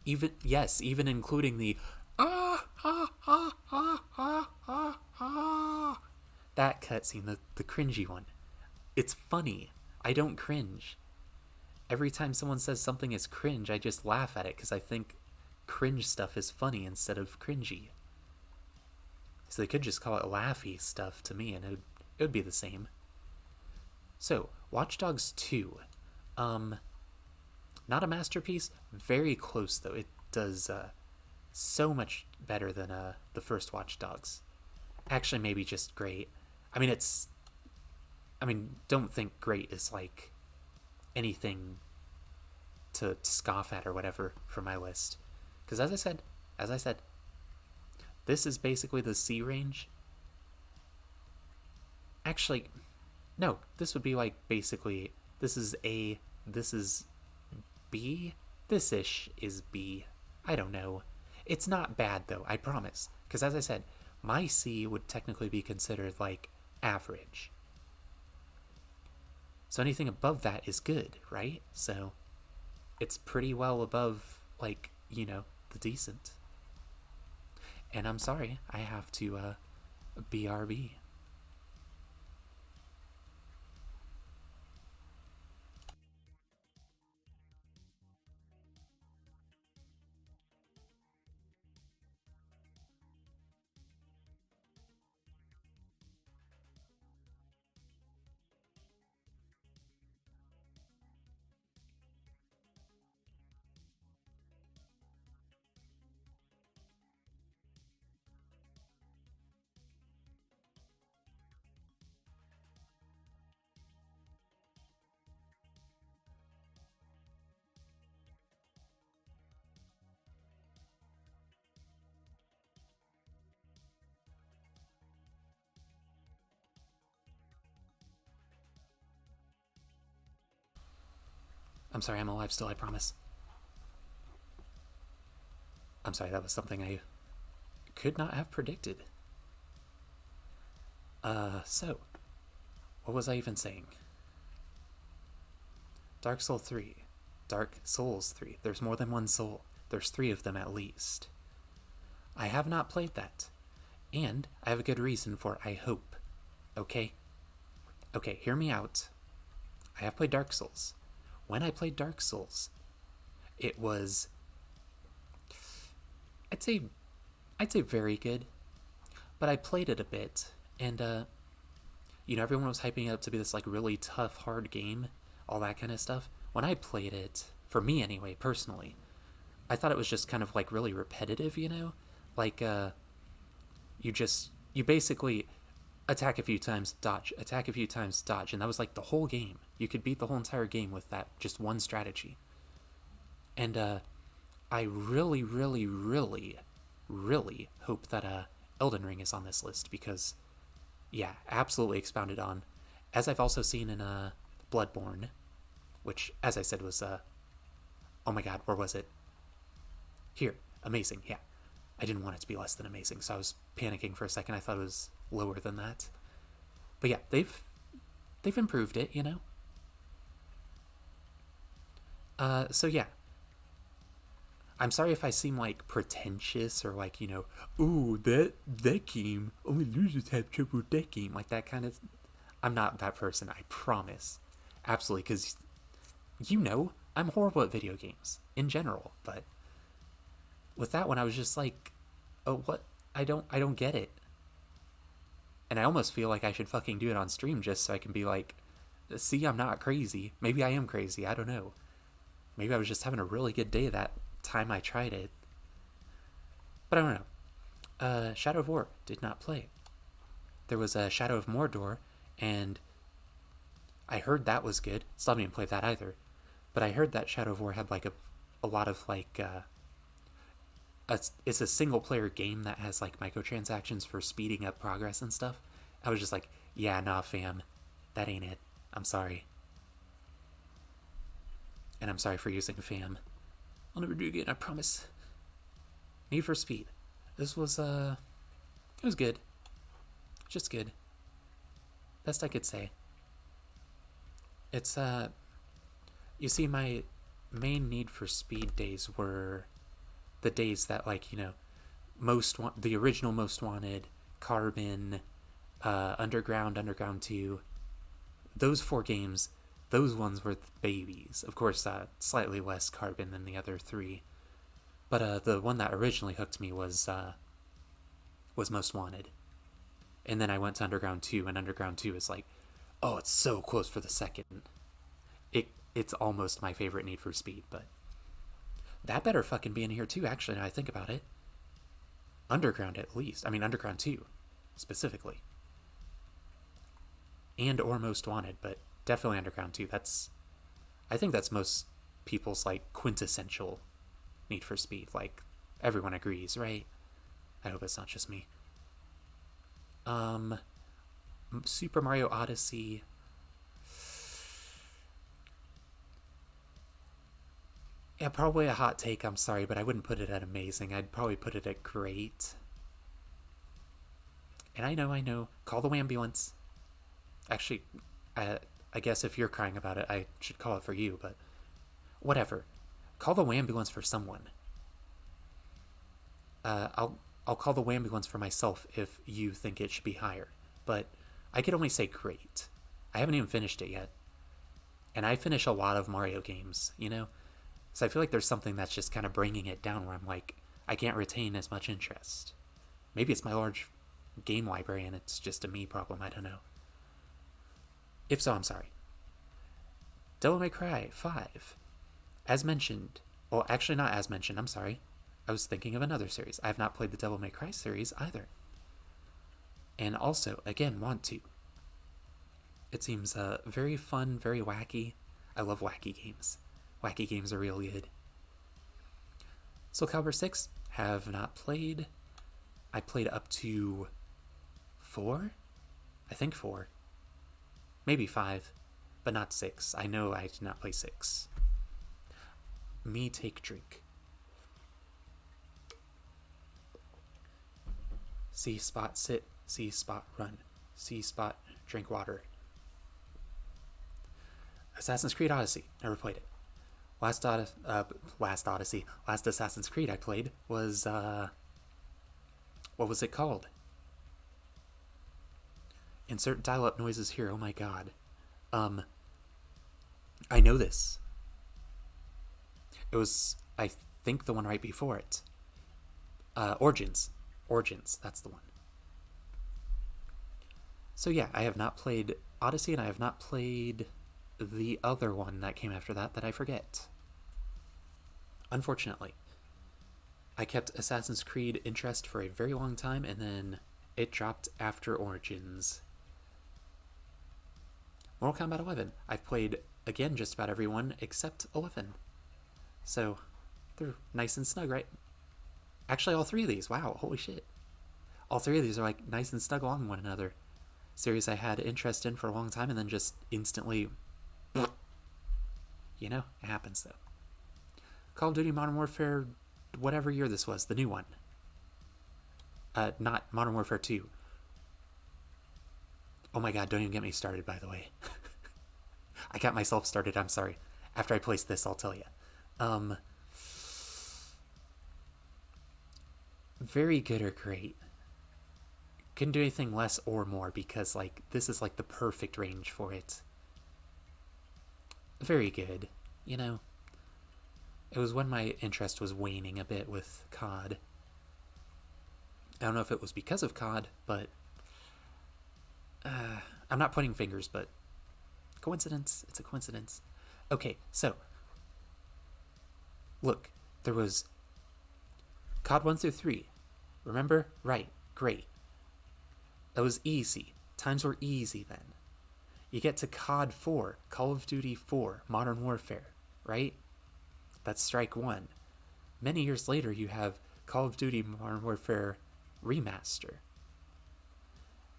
Even including the that cutscene, the cringy one. It's funny. I don't cringe. Every time someone says something is cringe, I just laugh at it because I think cringe stuff is funny instead of cringy. So they could just call it laughy stuff to me and it would be the same. So, Watch Dogs 2. Not a masterpiece, very close though. It does so much better than the first Watch Dogs. Actually, maybe just great. I mean, it's. I mean, don't think great is like anything to scoff at or whatever for my list. Because as I said, this is basically the C range. Actually, no, this would be like basically this is A, this is B, this ish is B. I don't know. It's not bad though, I promise. Because as I said, my C would technically be considered like average. So anything above that is good, right? So it's pretty well above, like, the decent. And I'm sorry, I have to BRB. I'm sorry, I'm alive still, I promise. I'm sorry, that was something I could not have predicted. So, what was I even saying? Dark Soul 3. Dark Souls 3. There's more than one soul. There's 3 of them at least. I have not played that. And I have a good reason for I hope. Okay? Okay, hear me out. I have played Dark Souls. When I played Dark Souls, it was I'd say very good. But I played it a bit and everyone was hyping it up to be this like really tough, hard game, all that kind of stuff. When I played it, for me anyway, personally, I thought it was just kind of like really repetitive, Like you basically attack a few times, dodge, attack a few times, dodge, and that was like the whole game. You could beat the whole entire game with that just one strategy. And I really, really, really, really hope that Elden Ring is on this list because, yeah, absolutely expounded on. As I've also seen in Bloodborne, which, as I said, was oh my god, where was it? Here, amazing. Yeah, I didn't want it to be less than amazing, so I was panicking for a second. I thought it was lower than that. But yeah, they've improved it. So yeah, I'm sorry if I seem like pretentious or like ooh that game only losers have trouble with that game like that kind of. I'm not that person. I promise, absolutely, because I'm horrible at video games in general, but with that one I was just like, oh what? I don't get it, and I almost feel like I should fucking do it on stream just so I can be like, see, I'm not crazy. Maybe I am crazy. I don't know. Maybe I was just having a really good day that time I tried it. But I don't know. Shadow of War did not play. There was a Shadow of Mordor, and I heard that was good. Still didn't play that either. But I heard that Shadow of War had like a lot of like it's a single player game that has like microtransactions for speeding up progress and stuff. I was just like, yeah, nah, fam, that ain't it. I'm sorry, and I'm sorry for using fam. I'll never do it again, I promise. Need for Speed. This was it was good, just good. Best I could say. It's you see, my main Need for Speed days were the days that like the original Most Wanted, Carbon, Underground 2, those 4 games, those ones were the babies. Of course, slightly less Carbon than the other 3, but the one that originally hooked me was Most Wanted, and then I went to Underground 2, and Underground 2 is like, oh, it's so close for the second. It's almost my favorite Need for Speed, but that better fucking be in here too. Actually, now I think about it, Underground at least. I mean, Underground 2, specifically. And or Most Wanted, but definitely Underground 2. I think that's most people's, like, quintessential Need for Speed. Like, everyone agrees, right? I hope it's not just me. Super Mario Odyssey. Yeah, probably a hot take, I'm sorry, but I wouldn't put it at amazing. I'd probably put it at great. And I know. Call the ambulance. Actually, I guess if you're crying about it, I should call it for you, but whatever. Call the ambulance for someone. I'll call the ambulance for myself if you think it should be higher. But I could only say great. I haven't even finished it yet. And I finish a lot of Mario games, you know? So I feel like there's something that's just kind of bringing it down where I'm like, I can't retain as much interest. Maybe it's my large game library and it's just a me problem, I don't know. If so, I'm sorry. Devil May Cry 5. As mentioned, well, actually not as mentioned, I'm sorry. I was thinking of another series. I have not played the Devil May Cry series either. And also, again, want to. It seems very fun, very wacky. I love wacky games. Wacky games are real good. Soul Calibur 6, have not played. I played up to 4? I think 4. Maybe 5, but not 6. I know I did not play 6. Me take drink. C spot sit, C spot run, C spot drink water. Assassin's Creed Odyssey, never played it. Last Assassin's Creed I played was, what was it called? Insert dial-up noises here, oh my god. I know this. It was, I think, the one right before it. Origins, that's the one. So yeah, I have not played Odyssey, and I have not played the other one that came after that I forget. Unfortunately. I kept Assassin's Creed interest for a very long time, and then it dropped after Origins. Mortal Kombat 11. I've played, again, just about everyone except 11. So, they're nice and snug, right? Actually, all 3 of these. Wow, holy shit. All 3 of these are, like, nice and snug along one another. Series I had interest in for a long time, and then just instantly... You know, it happens, though. Call of Duty Modern Warfare, whatever year this was, the new one. Not Modern Warfare 2. Oh my god, don't even get me started, by the way. I got myself started, I'm sorry. After I place this, I'll tell you. Very good or great. Couldn't do anything less or more because, like, this is, like, the perfect range for it. Very good, you know. It was when my interest was waning a bit with COD. I don't know if it was because of COD, but... I'm not pointing fingers, but... Coincidence? It's a coincidence. Okay, so... Look, there was... COD 1 through 3. Remember? Right. Great. That was easy. Times were easy then. You get to COD 4, Call of Duty 4, Modern Warfare, right? That's strike 1. Many years later, you have Call of Duty Modern Warfare Remaster.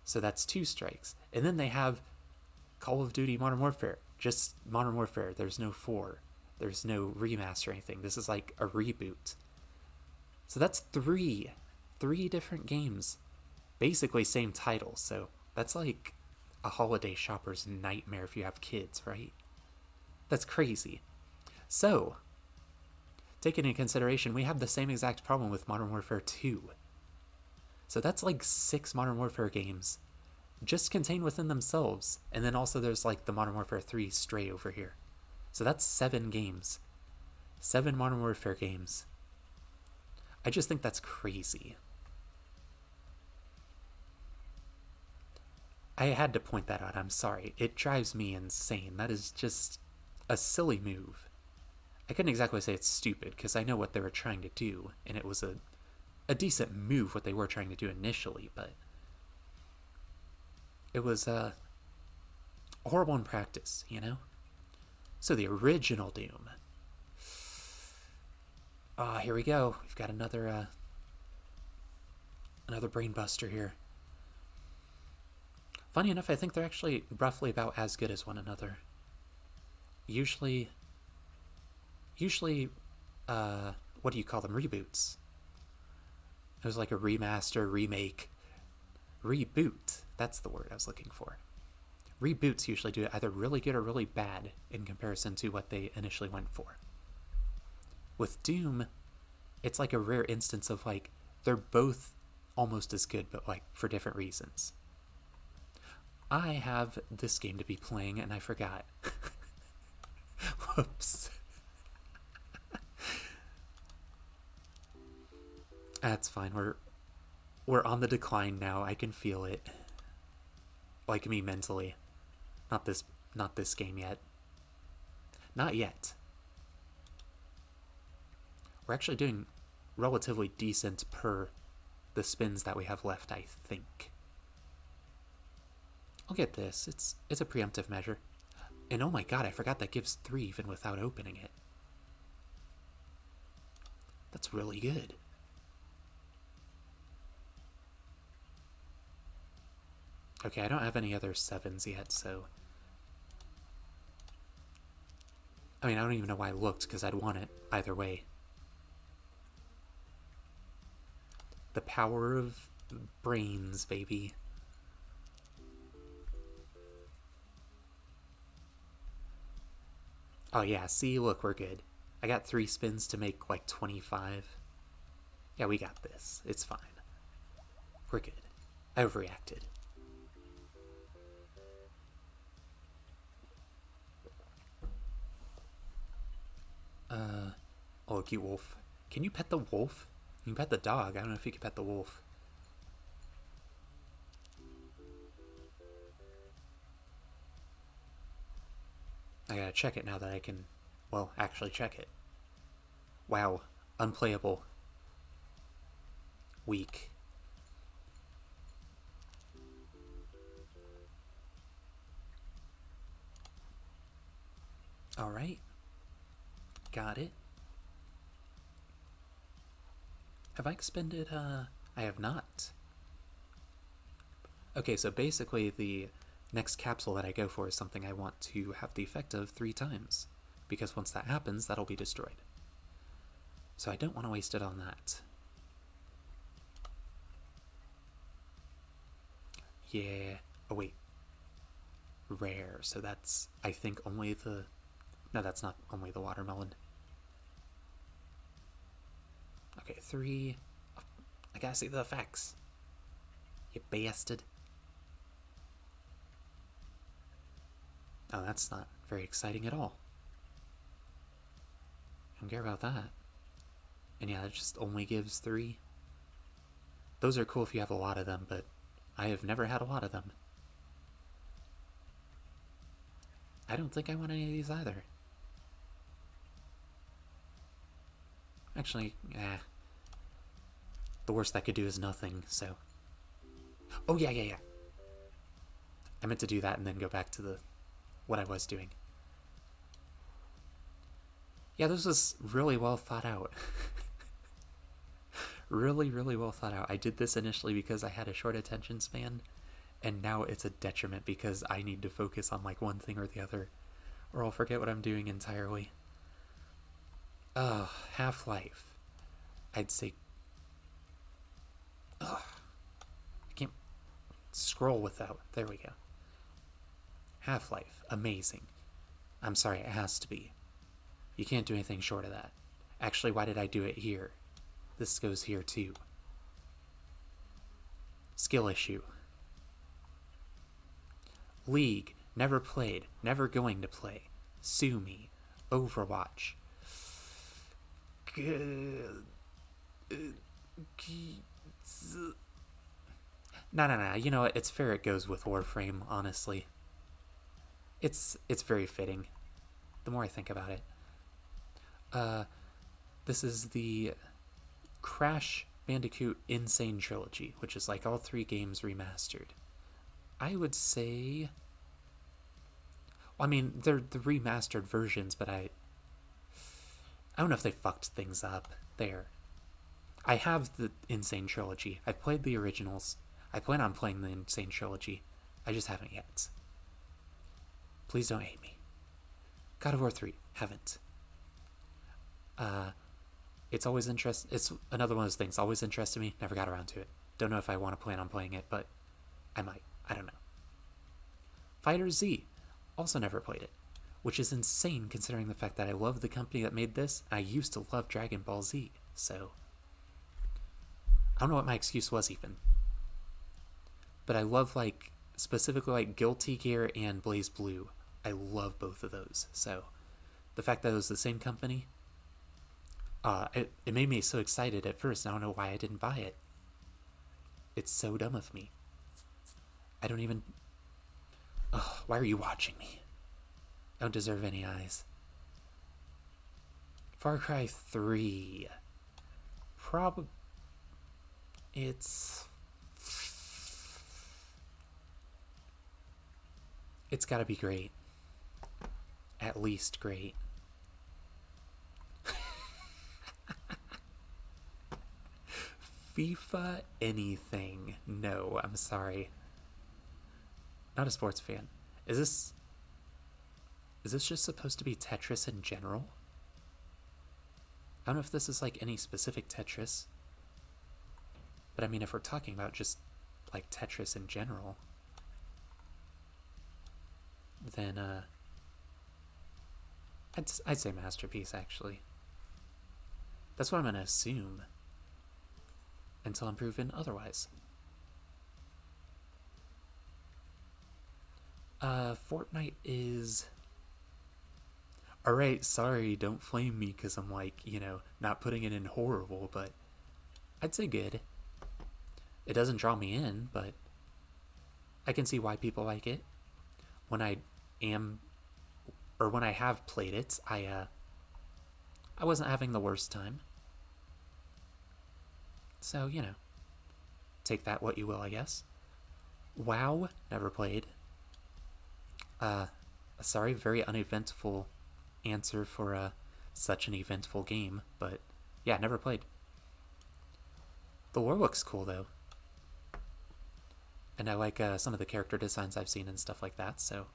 So that's 2 strikes. And then they have Call of Duty Modern Warfare. Just Modern Warfare. There's no 4. There's no remaster or anything. This is like a reboot. So that's 3 different games. Basically same title. So that's like a holiday shopper's nightmare if you have kids, right? That's crazy. So, taking into consideration, we have the same exact problem with Modern Warfare 2. So that's like 6 Modern Warfare games just contained within themselves. And then also there's like the Modern Warfare 3 stray over here. So that's 7 games. 7 Modern Warfare games. I just think that's crazy. I had to point that out, I'm sorry. It drives me insane. That is just a silly move. I couldn't exactly say it's stupid, because I know what they were trying to do, and it was a a decent move what they were trying to do initially, but it was horrible in practice, you know? So the original Doom. Ah, here we go. We've got another brain buster here. Funny enough, I think they're actually roughly about as good as one another. Usually, what do you call them? Reboots. It was like a remaster, remake, reboot. That's the word I was looking for. Reboots usually do it either really good or really bad in comparison to what they initially went for. With Doom, it's like a rare instance of like they're both almost as good, but like for different reasons. I have this game to be playing and I forgot. Whoops. That's fine. We're on the decline now. I can feel it. Like me mentally. Not this game yet. Not yet. We're actually doing relatively decent per the spins that we have left, I think. I'll get this. It's a preemptive measure. And oh my god, I forgot that gives 3 even without opening it. That's really good. Okay, I don't have any other 7s yet, so... I mean, I don't even know why I looked, because I'd want it either way. The power of brains, baby. Oh yeah, see, look, we're good. I got 3 spins to make like 25. Yeah, we got this. It's fine. We're good. I overreacted. Oh, cute wolf. Can you pet the wolf? You can pet the dog. I don't know if you can pet the wolf. I gotta check it now that I can, well, actually check it. Wow. Unplayable. Weak. Alright. Got it. Have I expended, I have not. Okay, so basically the next capsule that I go for is something I want to have the effect of 3 times. Because once that happens, that'll be destroyed. So I don't want to waste it on that. Yeah. Oh, wait. Rare. So that's, I think, only the... No, that's not only the watermelon. Okay, 3. I gotta see the effects. You bastard. Oh, that's not very exciting at all. I don't care about that. And yeah, it just only gives 3. Those are cool if you have a lot of them, but I have never had a lot of them. I don't think I want any of these either. Actually, the worst I could do is nothing, so... Oh, yeah. I meant to do that and then go back to what I was doing. Yeah, this was really well thought out. Really, really well thought out. I did this initially because I had a short attention span, and now it's a detriment because I need to focus on like one thing or the other, or I'll forget what I'm doing entirely. Half-Life. I'd say... I can't scroll without... There we go. Half-Life. Amazing. I'm sorry, it has to be. You can't do anything short of that. Actually, why did I do it here? This goes here too. Skill issue. League. Never played. Never going to play. Sue me. Overwatch. No. You know what? It's fair it goes with Warframe, honestly. It's very fitting. The more I think about it. This is the Crash Bandicoot Insane Trilogy, which is like all three games remastered. I would say, well, I mean, they're the remastered versions, but I don't know if they fucked things up there. I have the Insane Trilogy. I've played the originals. I plan on playing the Insane Trilogy. I just haven't yet. Please don't hate me. God of War 3, haven't. It's always it's another one of those things, always interested me, never got around to it. Don't know if I want to plan on playing it, but I might. I don't know. Fighter Z, also never played it, which is insane considering the fact that I love the company that made this. I used to love Dragon Ball Z, so I don't know what my excuse was even. But I love, like, specifically like Guilty Gear and Blaze Blue. I love both of those. So the fact that it was the same company, it made me so excited at first. I don't know why I didn't buy it. It's so dumb of me. I don't even... Ugh, why are you watching me? I don't deserve any eyes. Far Cry 3. It's gotta be great. At least great. FIFA anything. No, I'm sorry. Not a sports fan. Is this just supposed to be Tetris in general? I don't know if this is like any specific Tetris. But I mean, if we're talking about just like Tetris in general, then I'd say masterpiece, actually. That's what I'm gonna assume until I'm proven otherwise. Fortnite is... Alright, sorry, don't flame me because I'm like, not putting it in horrible, but I'd say good. It doesn't draw me in, but I can see why people like it. When I have played it, I wasn't having the worst time. So, take that what you will, I guess. WoW, never played. Sorry, very uneventful answer for such an eventful game, but yeah, never played. The lore looks cool though, and I like some of the character designs I've seen and stuff like that. So,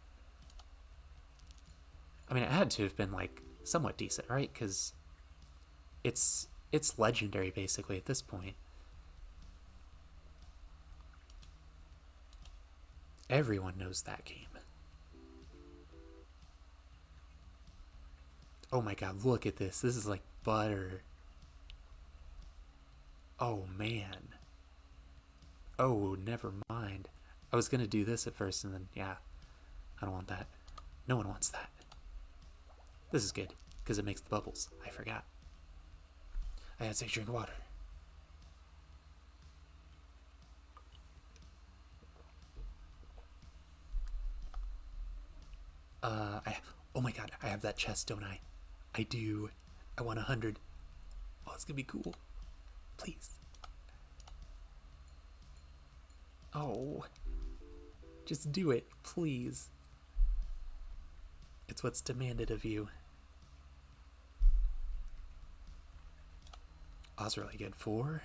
I mean, it had to have been like somewhat decent, right? Because it's legendary basically at this point. Everyone knows that game. Oh my god, look at this. This is like butter. Oh man. Oh, never mind. I was gonna do this at first and then, yeah. I don't want that. No one wants that. This is good, because it makes the bubbles. I forgot. I had to take a drink of water. Oh my god, I have that chest, don't I? I do. I want 100. Oh, it's gonna be cool. Please. Oh. Just do it, please. It's what's demanded of you. Oh, that's really good. 4.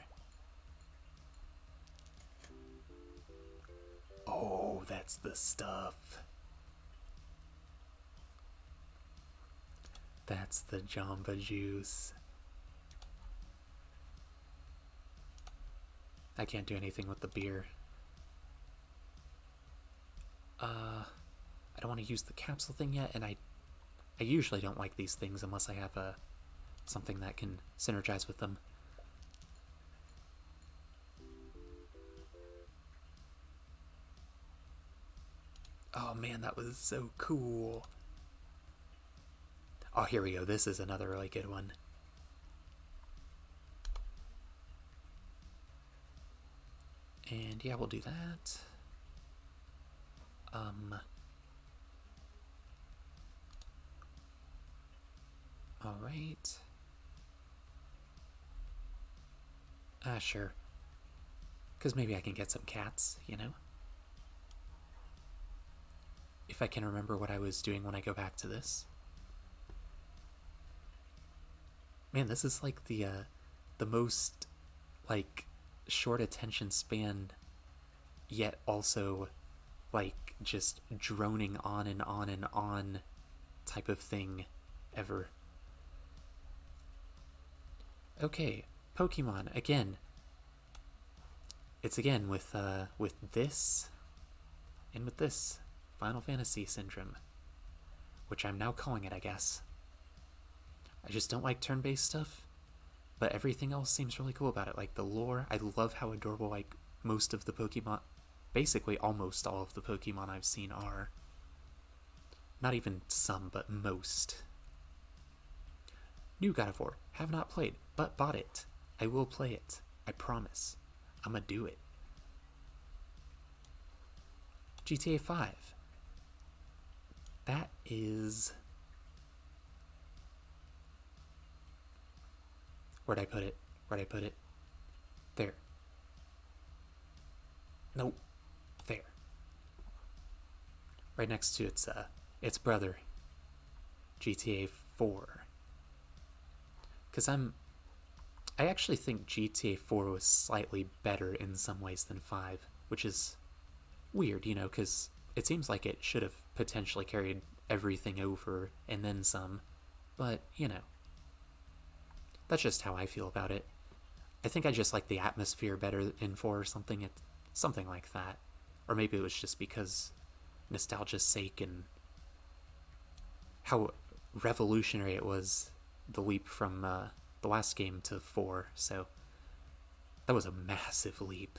Oh, that's the stuff. That's the Jamba Juice. I can't do anything with the beer. I don't want to use the capsule thing yet, and I usually don't like these things unless I have something that can synergize with them. Oh man, that was so cool. Oh, here we go. This is another really good one. And yeah, we'll do that. All right. Sure. Because maybe I can get some cats, you know? If I can remember what I was doing when I go back to this. Man, this is like the most, like, short attention span, yet also, like, just droning on and on and on type of thing ever. Okay, Pokemon, again. It's again with this and with this Final Fantasy syndrome, which I'm now calling it, I guess. I just don't like turn-based stuff, but everything else seems really cool about it. Like the lore, I love how adorable like most of the Pokemon, basically almost all of the Pokemon I've seen are. Not even some, but most. New God of War, have not played, but bought it. I will play it. I promise. I'ma do it. GTA 5. That is... Where'd I put it? Where'd I put it? There. Nope. There. Right next to its brother, GTA 4. Because I actually think GTA 4 was slightly better in some ways than 5, which is weird, you know, because it seems like it should have potentially carried everything over and then some, but, you know, that's just how I feel about it. I think I just like the atmosphere better in 4 or something, something like that. Or maybe it was just because nostalgia's sake and how revolutionary it was, the leap from the last game to 4, so that was a massive leap.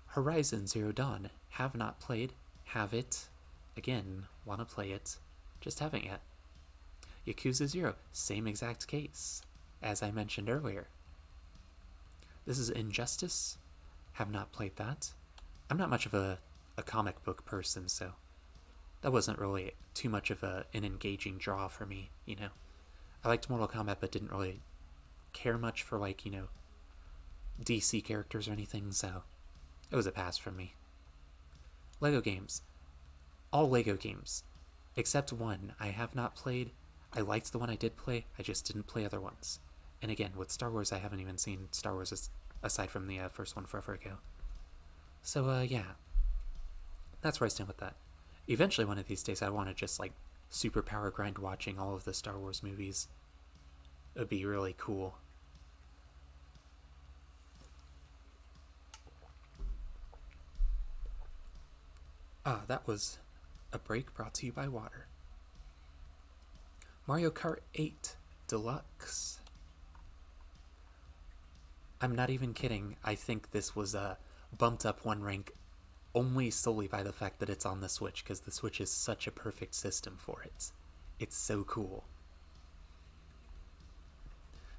Horizon Zero Dawn, have not played, have it, again, wanna play it, just haven't yet. Yakuza 0, same exact case, as I mentioned earlier. This is Injustice, have not played that. I'm not much of a comic book person, so that wasn't really too much of an engaging draw for me, you know. I liked Mortal Kombat, but didn't really care much for, like, you know, DC characters or anything, so it was a pass for me. Lego games. All Lego games. Except one I have not played. I liked the one I did play, I just didn't play other ones. And again, with Star Wars, I haven't even seen Star Wars aside from the first one forever ago. So, yeah. That's where I stand with that. Eventually, one of these days, I want to just, like, super power grind watching all of the Star Wars movies. It would be really cool. That was a break brought to you by water. Mario Kart 8 Deluxe. I'm not even kidding. I think this was bumped up one rank only solely by the fact that it's on the Switch, because the Switch is such a perfect system for it. It's so cool.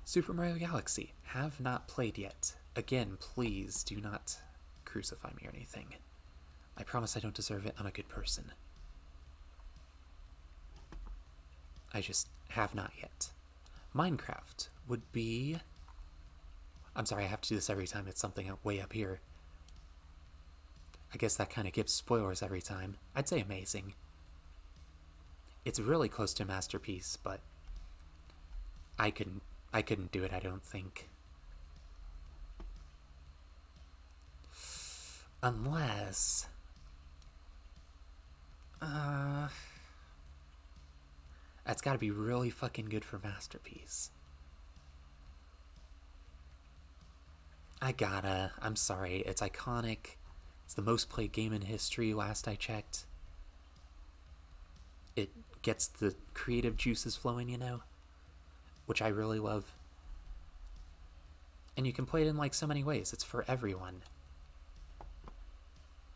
Super Mario Galaxy, have not played yet. Again, please do not crucify me or anything. I promise I don't deserve it, I'm a good person. I just have not yet. Minecraft would be... I'm sorry, I have to do this every time it's something way up here. I guess that kind of gives spoilers every time. I'd say amazing. It's really close to masterpiece, but I couldn't do it, I don't think. Unless... That's gotta be really fucking good for masterpiece. I'm sorry, it's iconic. It's the most played game in history, last I checked. It gets the creative juices flowing, you know? Which I really love. And you can play it in, like, so many ways. It's for everyone.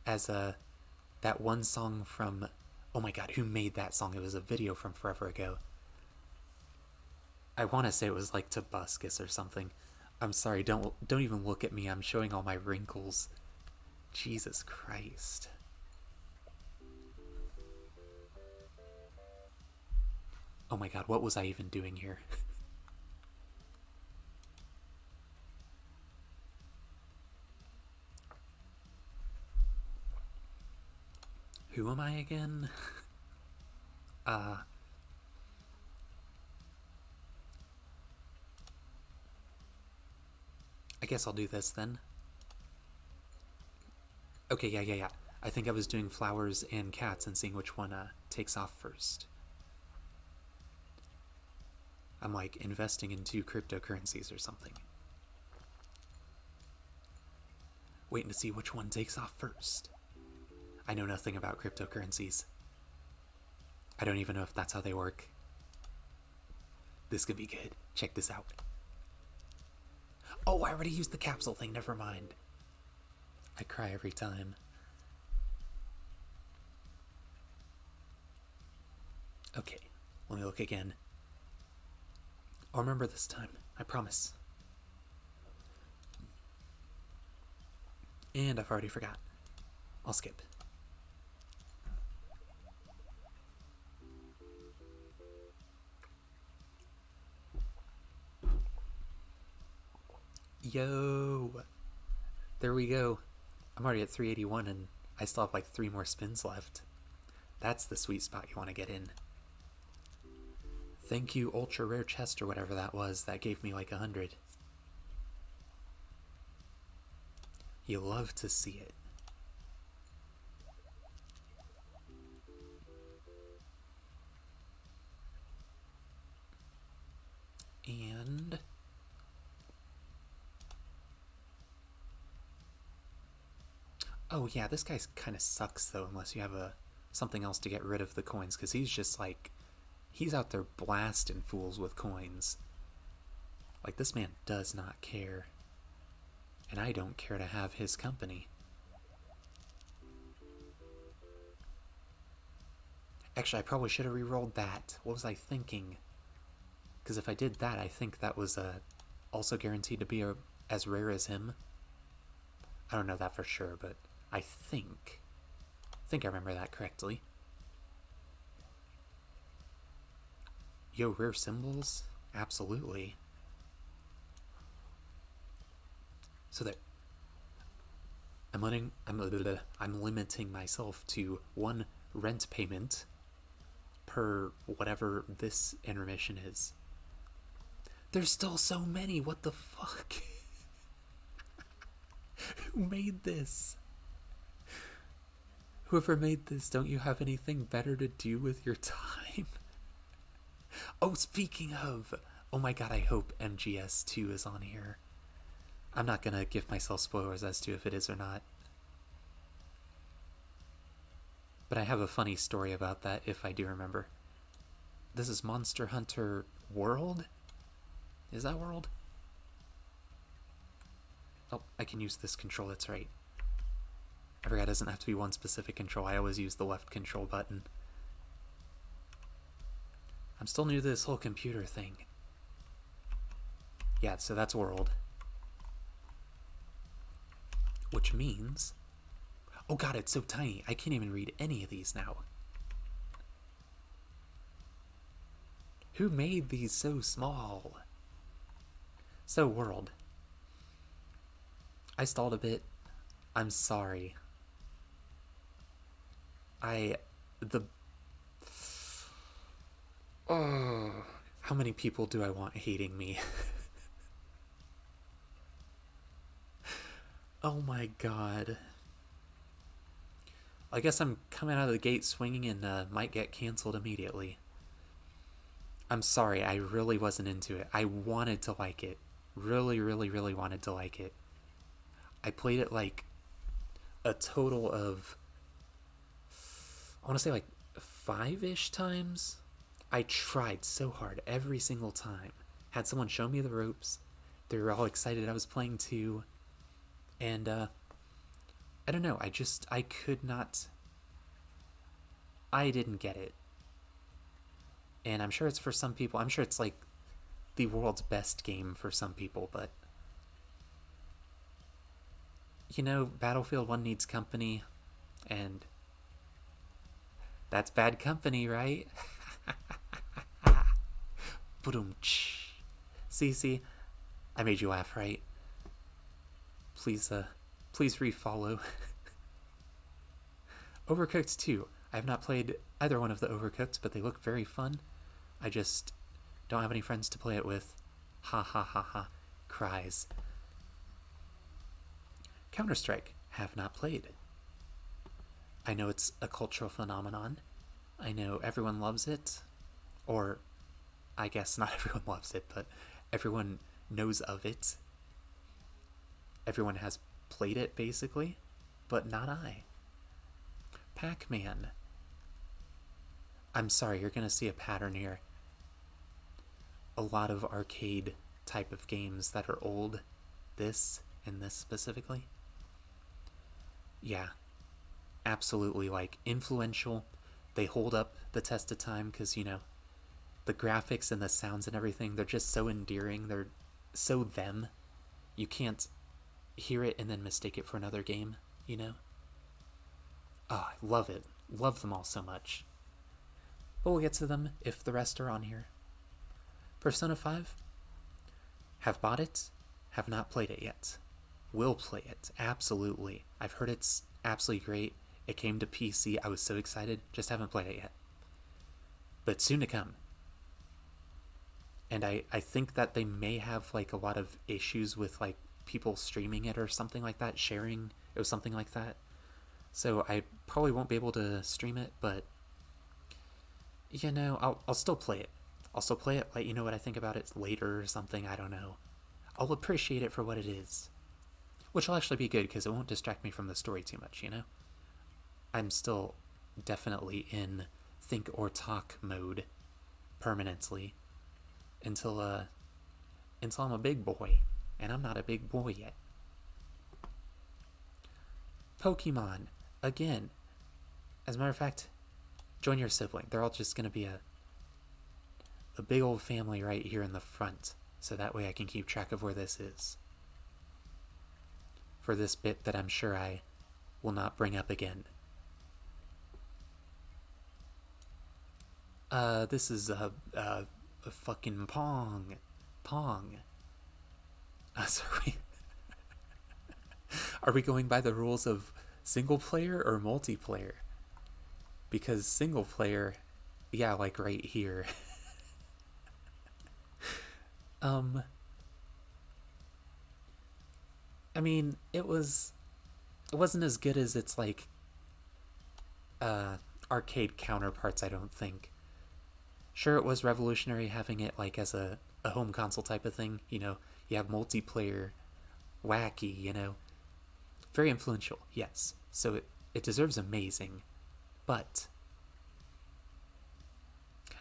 As that one song from... Oh my god, who made that song? It was a video from forever ago. I want to say it was, like, Tobuscus or something. I'm sorry, don't even look at me. I'm showing all my wrinkles. Jesus Christ. Oh my god, what was I even doing here? Who am I again? uh, I guess I'll do this then. Okay, yeah. I think I was doing flowers and cats and seeing which one takes off first. I'm like investing in 2 cryptocurrencies or something. Waiting to see which one takes off first. I know nothing about cryptocurrencies. I don't even know if that's how they work. This could be good. Check this out. Oh, I already used the capsule thing. Never mind. I cry every time. Okay, let me look again. I'll remember this time. I promise. And I've already forgot. I'll skip. Yo! There we go. I'm already at 381 and I still have like 3 more spins left. That's the sweet spot you want to get in. Thank you, ultra rare chest or whatever that was. That gave me like 100. You love to see it. And oh yeah, this guy kind of sucks though, unless you have something else to get rid of the coins, because he's just like, he's out there blasting fools with coins. Like, this man does not care. And I don't care to have his company. Actually, I probably should have re-rolled that. What was I thinking? Because if I did that, I think that was also guaranteed to be as rare as him. I don't know that for sure, but I think I remember that correctly. Yo, rare symbols? Absolutely. So there. I'm limiting myself to 1 rent payment per whatever this intermission is. There's still so many. What the fuck? Who made this? Whoever made this, don't you have anything better to do with your time? Oh, speaking of, oh my god, I hope MGS2 is on here. I'm not gonna give myself spoilers as to if it is or not. But I have a funny story about that if I do remember. This is Monster Hunter World? Is that World? Oh, I can use this control, that's right. I forgot it doesn't have to be one specific control. I always use the left control button. I'm still new to this whole computer thing. Yeah, so that's World. Which means... oh god, it's so tiny. I can't even read any of these now. Who made these so small? So, World. I stalled a bit. I'm sorry. Oh, how many people do I want hating me? Oh my god. I guess I'm coming out of the gate swinging and might get canceled immediately. I'm sorry, I really wasn't into it. I wanted to like it. Really wanted to like it. I played it like a total of, I want to say like 5-ish times. I tried so hard every single time. Had someone show me the ropes. They were all excited I was playing too. And I don't know, I could not, I didn't get it. And I'm sure it's for some people, I'm sure it's like the world's best game for some people, but you know, Battlefield 1 needs company, and that's bad company, right? See, I made you laugh, right? Please refollow. Overcooked 2. I have not played either one of the Overcooked, but they look very fun. I just don't have any friends to play it with. Ha ha ha ha. Cries. Counter-Strike. Have not played. I know it's a cultural phenomenon. I know everyone loves it. Or, I guess not everyone loves it, but everyone knows of it. Everyone has played it, basically. But not I. Pac-Man. I'm sorry, you're gonna see a pattern here. A lot of arcade type of games that are old. This and this specifically. Yeah. Absolutely, like, influential. They hold up the test of time because, you know, the graphics and the sounds and everything, they're just so endearing. They're so them. You can't hear it and then mistake it for another game, you know? Oh, I love it. Love them all so much. But we'll get to them if the rest are on here. Persona 5. Have bought it. Have not played it yet. Will play it. Absolutely. I've heard it's absolutely great. It came to PC. I was so excited. Just haven't played it yet. But soon to come. And I think that they may have like a lot of issues with like people streaming it or something like that. Sharing. It was something like that. So I probably won't be able to stream it, but you know, I'll still play it. I'll still play it, let you know what I think about it later or something, I don't know. I'll appreciate it for what it is. Which will actually be good because it won't distract me from the story too much, you know? I'm still definitely in think or talk mode permanently until I'm a big boy, and I'm not a big boy yet. Pokemon. Again, as a matter of fact, join your sibling. They're all just going to be a big old family right here in the front, so that way I can keep track of where this is. For this bit that I'm sure I will not bring up again. This is a fucking Pong. Sorry. Are we going by the rules of single player or multiplayer? Because single player, yeah, like right here. I mean, it wasn't as good as its like arcade counterparts, I don't think. Sure, it was revolutionary having it like as a home console type of thing, you know, you have multiplayer, wacky, you know. Very influential, yes. So it deserves amazing. But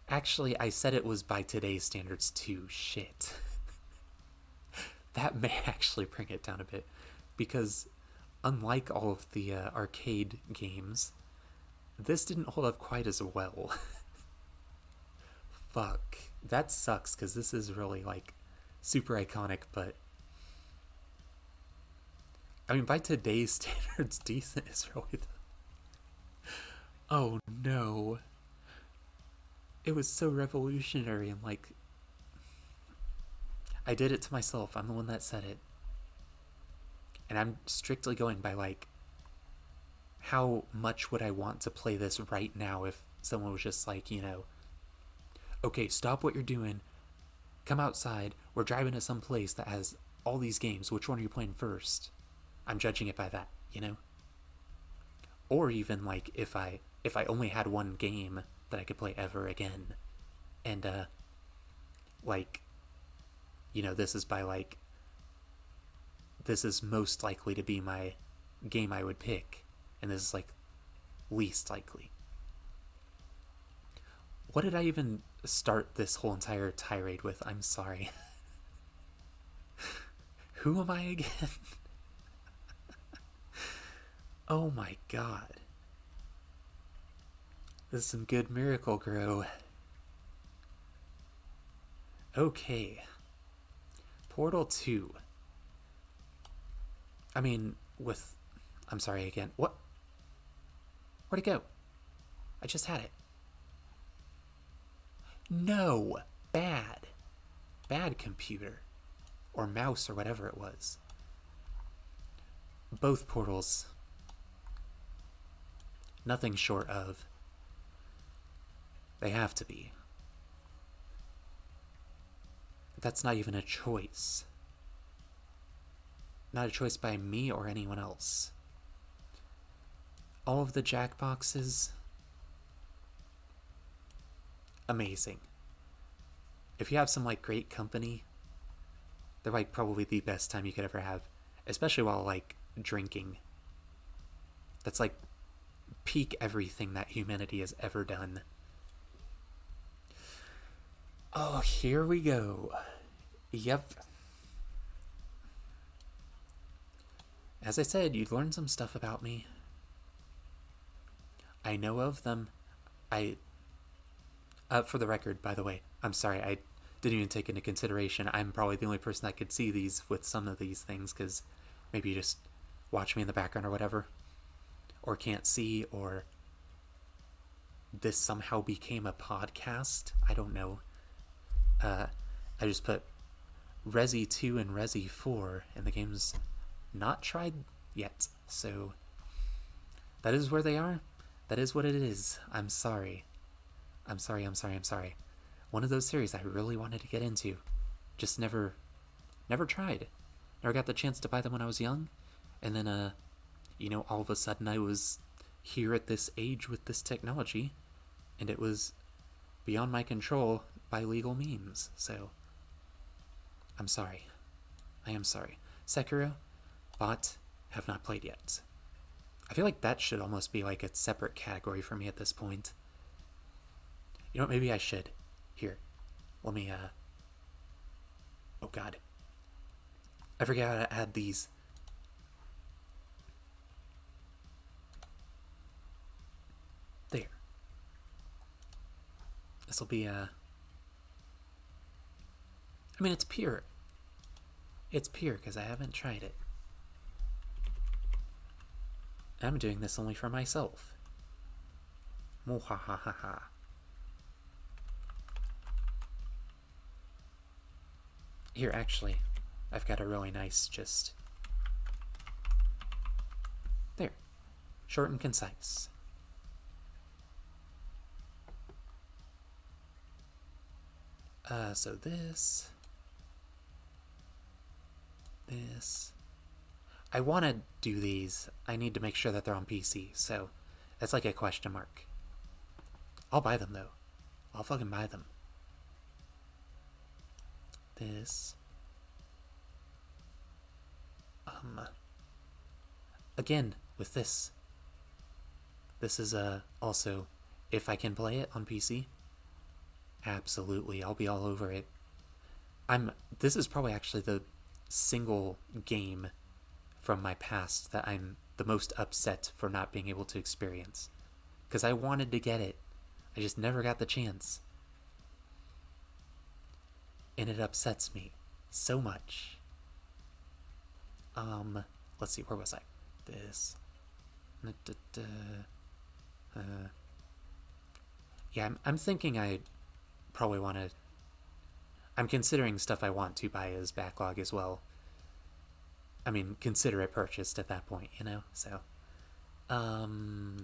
actually, I said it was by today's standards too. Shit. That may actually bring it down a bit. Because unlike all of the arcade games, this didn't hold up quite as well. Fuck. That sucks, because this is really, like, super iconic, but I mean, by today's standards, decent is really the... Oh, no. It was so revolutionary and, like... I did it to myself. I'm the one that said it. And I'm strictly going by, like... How much would I want to play this right now if someone was just like, you know... Okay, stop what you're doing. Come outside. We're driving to some place that has all these games. Which one are you playing first? I'm judging it by that, you know? Or even, like, if I only had one game that I could play ever again, and, like, you know, this is by, like, this is most likely to be my game I would pick, and this is, like, least likely. What did I even start this whole entire tirade with? I'm sorry. Who am I again? Oh my god. This is some good Miracle Grow. Okay. Portal 2. I mean, with... I'm sorry again. What? Where'd it go? I just had it. No! Bad. Bad computer. Or mouse or whatever it was. Both portals... Nothing short of. They have to be. That's not even a choice. Not a choice by me or anyone else. All of the Jackboxes, amazing. If you have some like great company, they're like probably the best time you could ever have, especially while like drinking. That's like peak everything that humanity has ever done. Oh, here we go. Yep. As I said, you'd learn some stuff about me. I know of them. For the record, by the way, I'm sorry, I didn't even take into consideration. I'm probably the only person that could see these with some of these things, because maybe you just watch me in the background or whatever. Or can't see, or this somehow became a podcast. I don't know. I just put Resi 2 and Resi 4, and the game's not tried yet. So that is where they are. That is what it is. I'm sorry. I'm sorry. One of those series I really wanted to get into. Just never tried. Never got the chance to buy them when I was young. And then, all of a sudden I was here at this age with this technology, and it was beyond my control by legal means. So, I'm sorry. I am sorry. Sekiro, bought, have not played yet. I feel like that should almost be like a separate category for me at this point. You know what, maybe I should. Here, let me, oh god. I forgot how to add these. There. This'll be, I mean, it's pure. It's pure because I haven't tried it. I'm doing this only for myself. Mohahaha. Here, actually, I've got a really nice just... There. Short and concise. So this... I want to do these. I need to make sure that they're on PC, so that's like a question mark. I'll buy them, though. I'll fucking buy them. This. Again, with this. This is, also, if I can play it on PC, absolutely, I'll be all over it. This is probably actually the single game from my past that I'm the most upset for not being able to experience. Because I wanted to get it. I just never got the chance. And it upsets me so much. Let's see, where was I? This. Yeah, I'm thinking I probably want to... I'm considering stuff I want to buy as backlog as well. I mean, consider it purchased at that point, So,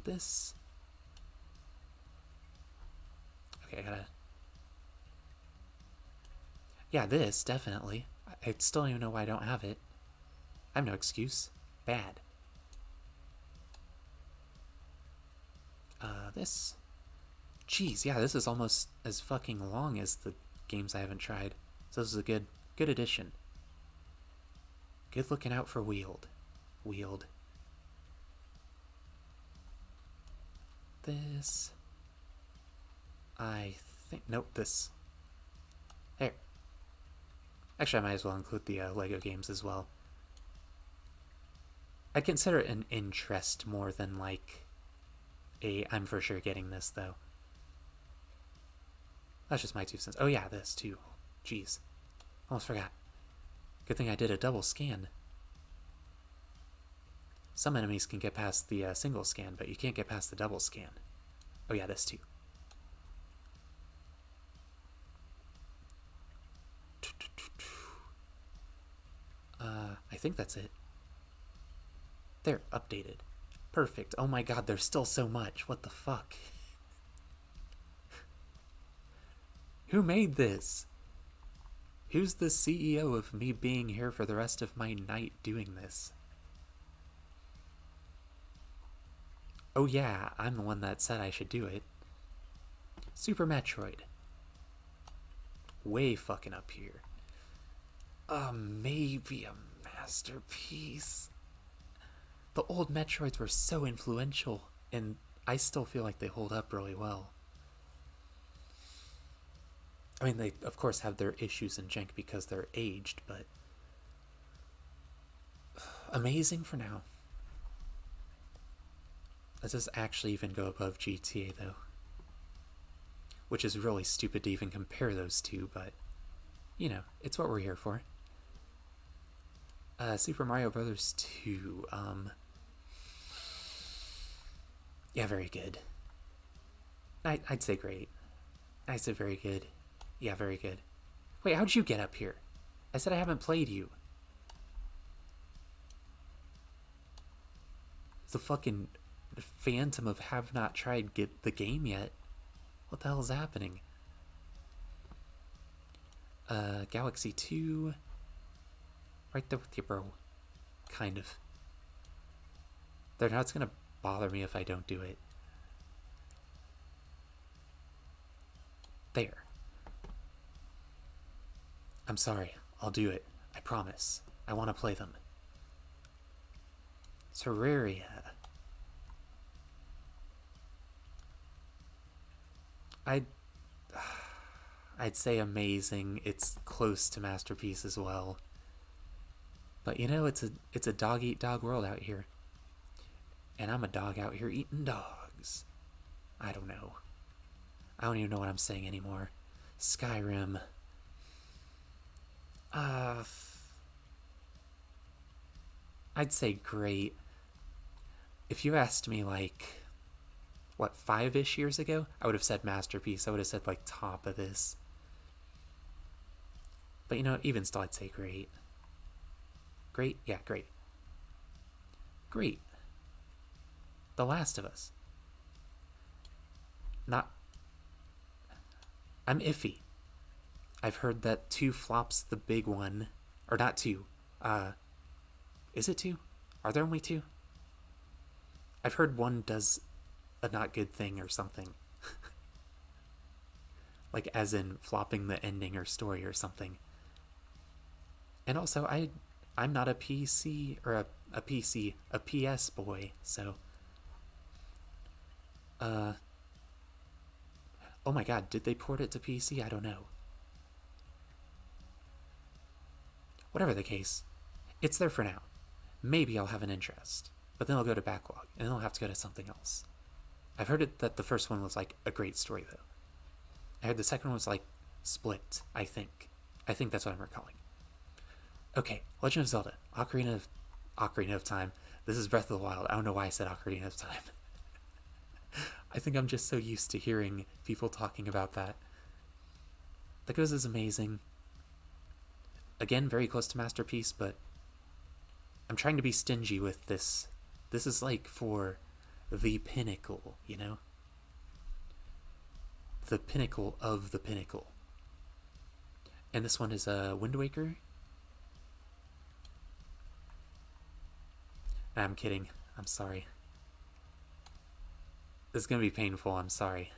this. Okay, I gotta. Yeah, this definitely. I still don't even know why I don't have it. I have no excuse. Bad. This. Jeez, yeah, this is almost as fucking long as the games I haven't tried. So this is a good addition. Good looking out for Weald. This. I think... Nope, this. There. Actually, I might as well include the Lego games as well. I consider it an interest more than like a I'm for sure getting this, though. That's just my 2 cents. Oh yeah, this too. Jeez. Almost forgot. Good thing I did a double scan. Some enemies can get past the single scan, but you can't get past the double scan. Oh yeah, this too. I think that's it. There, updated. Perfect. Oh my god, there's still so much. What the fuck? Who made this? Who's the CEO of me being here for the rest of my night doing this? Oh yeah, I'm the one that said I should do it. Super Metroid. Way fucking up here. Maybe a masterpiece. The old Metroids were so influential, and I still feel like they hold up really well. I mean, they of course have their issues and jank because they're aged, but amazing for now. Does this actually even go above GTA though? Which is really stupid to even compare those two, but you know, it's what we're here for. Super Mario Brothers 2. Yeah, very good. I'd say great. I'd say very good. Yeah, very good. Wait, how'd you get up here? I said I haven't played you. The fucking phantom of have not tried get the game yet. What the hell is happening? Galaxy 2. Right there with you, bro. Kind of. They're not gonna bother me if I don't do it. There. I'm sorry. I'll do it. I promise. I want to play them. Terraria. I'd say amazing. It's close to masterpiece as well. But you know, it's a dog eat dog world out here. And I'm a dog out here eating dogs. I don't know. I don't even know what I'm saying anymore. Skyrim. I'd say great. If you asked me like, what, 5-ish years ago, I would have said masterpiece. I would have said like top of this. But you know, even still, I'd say great. Great? Yeah, great. Great. The Last of Us. Not. I'm iffy. I've heard that 2 flops the big one. Or not 2. Is it 2? Are there only 2? I've heard 1 does a not good thing or something. Like as in flopping the ending or story or something. And also I'm not a PC or a PS boy, so oh my god, did they port it to PC? I don't know. Whatever the case, it's there for now. Maybe I'll have an interest, but then I'll go to backlog, and then I'll have to go to something else. I've heard that the first one was like a great story though. I heard the second one was like split, I think. I think that's what I'm recalling. Okay, Legend of Zelda, Ocarina of Time. This is Breath of the Wild. I don't know why I said Ocarina of Time. I think I'm just so used to hearing people talking about that. The Goes is amazing. Again, very close to masterpiece, but I'm trying to be stingy with this. This is like for the pinnacle, you know? The pinnacle of the pinnacle. And this one is Wind Waker. I'm kidding. I'm sorry. This is going to be painful. I'm sorry.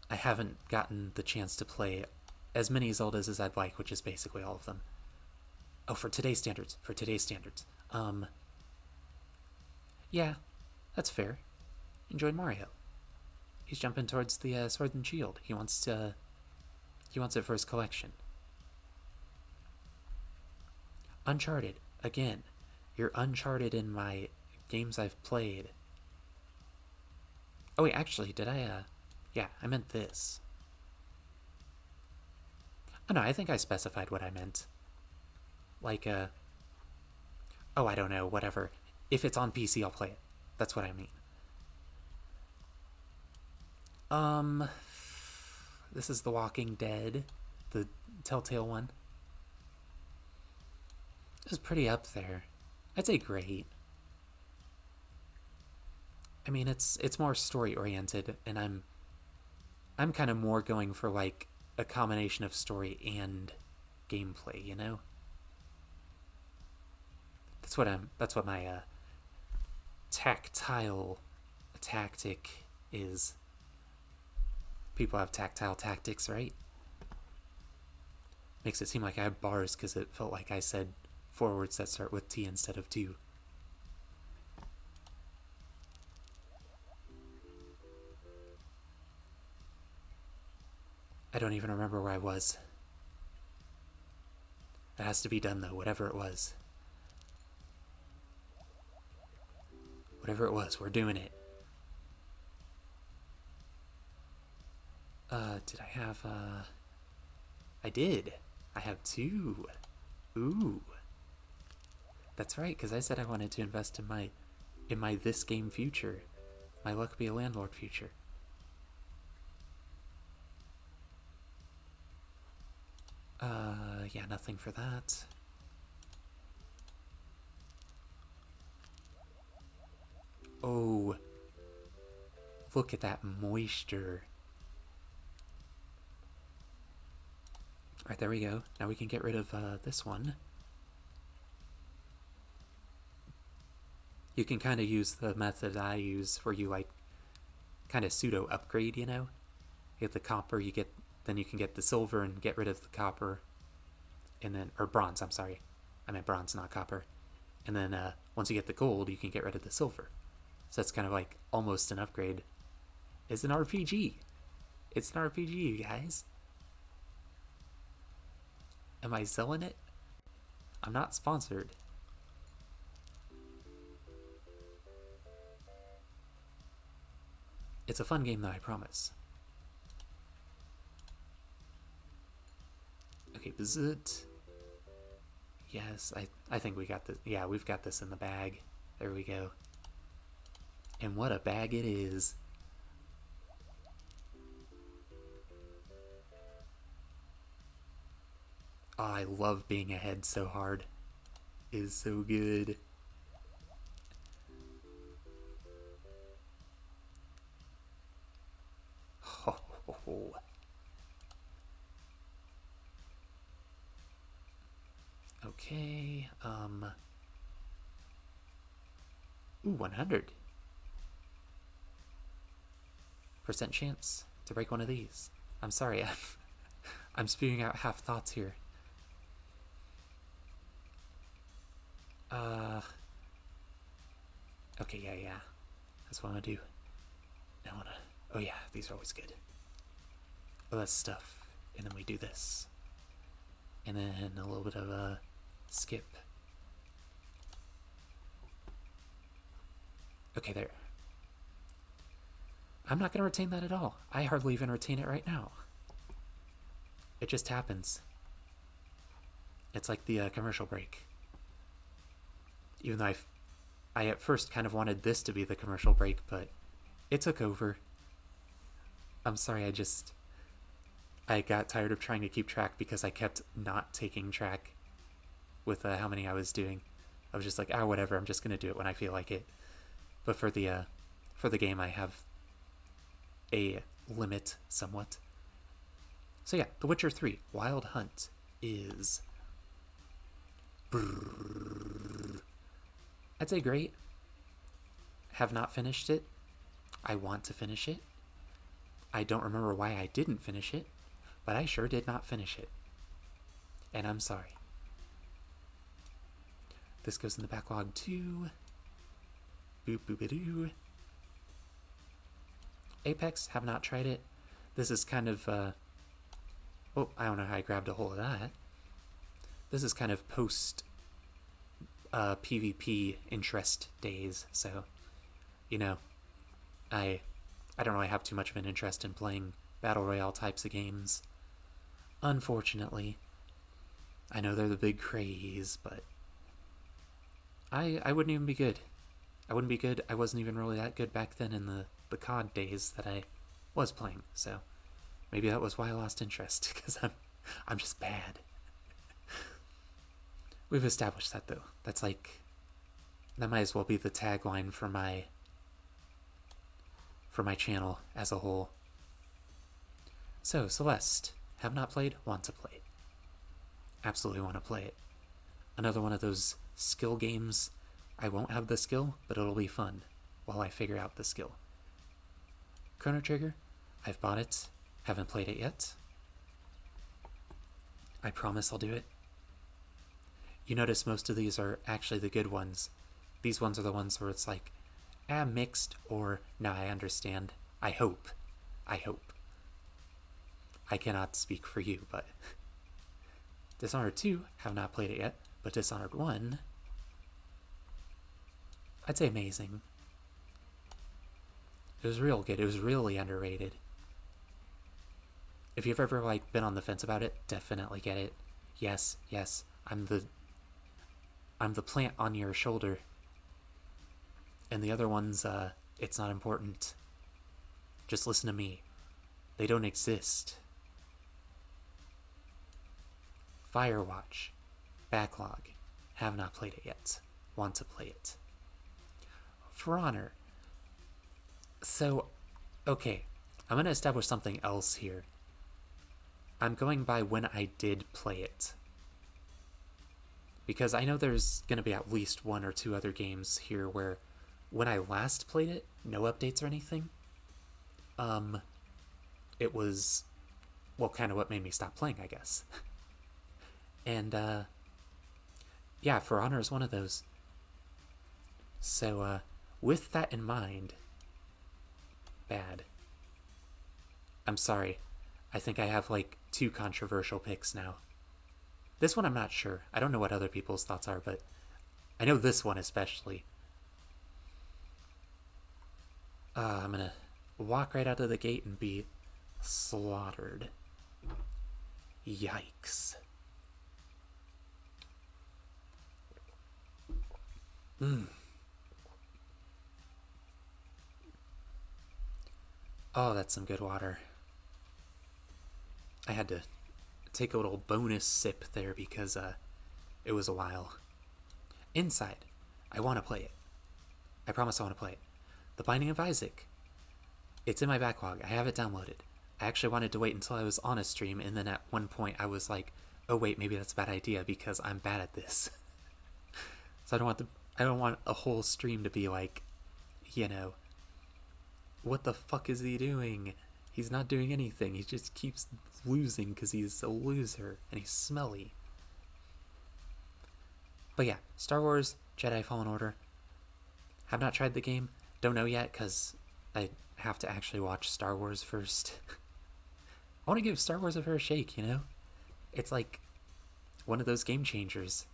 I haven't gotten the chance to play as many Zeldas as I'd like, which is basically all of them. Oh, for today's standards. Yeah, that's fair. Enjoyed Mario. He's jumping towards the Sword and Shield. He wants it for his collection. Uncharted. Again, you're Uncharted in my games I've played. Oh wait, actually, did I, yeah, I meant this. Oh no, I think I specified what I meant. Like, oh, I don't know, whatever. If it's on PC, I'll play it. That's what I mean. This is The Walking Dead, the Telltale one. It was pretty up there. I'd say great. I mean, it's more story oriented, and I'm kind of more going for like a combination of story and gameplay. You know, That's what my tactile tactic is. People have tactile tactics, right? Makes it seem like I have bars because it felt like I said 4 words that start with T instead of 2. I don't even remember where I was. It has to be done though, whatever it was. Whatever it was, we're doing it. Did I have, I did. I have 2. Ooh. That's right, because I said I wanted to invest in my this game future. My luck be a landlord future. Yeah, nothing for that. Oh, look at that moisture. Alright, there we go. Now we can get rid of this one. You can kind of use the method I use where you like kind of pseudo upgrade, you know? You get the copper, then you can get the silver and get rid of the copper. And then, or bronze, I'm sorry. I meant bronze, not copper. And then once you get the gold, you can get rid of the silver. So that's kind of like almost an upgrade. It's an RPG. It's an RPG, you guys. Am I selling it? I'm not sponsored. It's a fun game though, I promise. Okay, bzzzt. Yes, I think we got this. Yeah, we've got this in the bag. There we go. And what a bag it is. Oh, I love being ahead so hard. It is so good. Oh. Okay, ooh, 100% chance to break one of these. I'm sorry, I'm spewing out half thoughts here. Okay, yeah. That's what I want to do. I want to. Oh yeah, these are always good. Oh, that's stuff. And then we do this. And then a little bit of a skip. Okay, there. I'm not going to retain that at all. I hardly even retain it right now. It just happens. It's like the commercial break. Even though I at first kind of wanted this to be the commercial break, but it took over. I'm sorry, I got tired of trying to keep track because I kept not taking track with how many I was doing. I was just like, whatever, I'm just going to do it when I feel like it. But for the game, I have a limit somewhat. So yeah, The Witcher 3 Wild Hunt is... I'd say great. Have not finished it. I want to finish it. I don't remember why I didn't finish it, but I sure did not finish it. And I'm sorry. This goes in the backlog too. Boop boop doo. Apex, have not tried it. This is kind of oh, I don't know how I grabbed a hold of that. This is kind of post PvP interest days, so you know, I don't really have too much of an interest in playing battle royale types of games. Unfortunately, I know they're the big craze, but I wouldn't even be good. I wouldn't be good. I wasn't even really that good back then in the COD days that I was playing. So maybe that was why I lost interest, because I'm just bad. We've established that though. That's like, that might as well be the tagline for my channel as a whole. So, Celeste, have not played, want to play. Absolutely want to play it. Another one of those skill games. I won't have the skill, but it'll be fun while I figure out the skill. Chrono Trigger, I've bought it, haven't played it yet. I promise I'll do it. You notice most of these are actually the good ones. These ones are the ones where it's like, mixed, or, no, I understand. I hope. I cannot speak for you, but Dishonored 2, have not played it yet, but Dishonored 1, I'd say amazing. It was real good. It was really underrated. If you've ever like been on the fence about it, definitely get it. Yes, I'm the plant on your shoulder. And the other ones, it's not important. Just listen to me. They don't exist. Firewatch. Backlog. Have not played it yet. Want to play it. For Honor. So, okay. I'm going to establish something else here. I'm going by when I did play it. Because I know there's going to be at least one or two other games here where when I last played it, no updates or anything, it was, well, kind of what made me stop playing, I guess. And, yeah, For Honor is one of those. So, with that in mind, bad. I'm sorry. I think I have, like, 2 controversial picks now. This one I'm not sure. I don't know what other people's thoughts are, but I know this one especially. I'm gonna walk right out of the gate and be slaughtered. Yikes. Oh, that's some good water. I had to take a little bonus sip there because it was a while. Inside. I want to play it. I promise I want to play it. The Binding of Isaac. It's in my backlog. I have it downloaded. I actually wanted to wait until I was on a stream, and then at one point I was like, oh wait, maybe that's a bad idea because I'm bad at this. So I don't want a whole stream to be like, you know, what the fuck is he doing? He's not doing anything. He just keeps losing because he's a loser and he's smelly. But yeah, Star Wars Jedi Fallen Order. Have not tried the game. Don't know yet because I have to actually watch Star Wars first. I want to give Star Wars a fair shake, you know? It's like one of those game changers.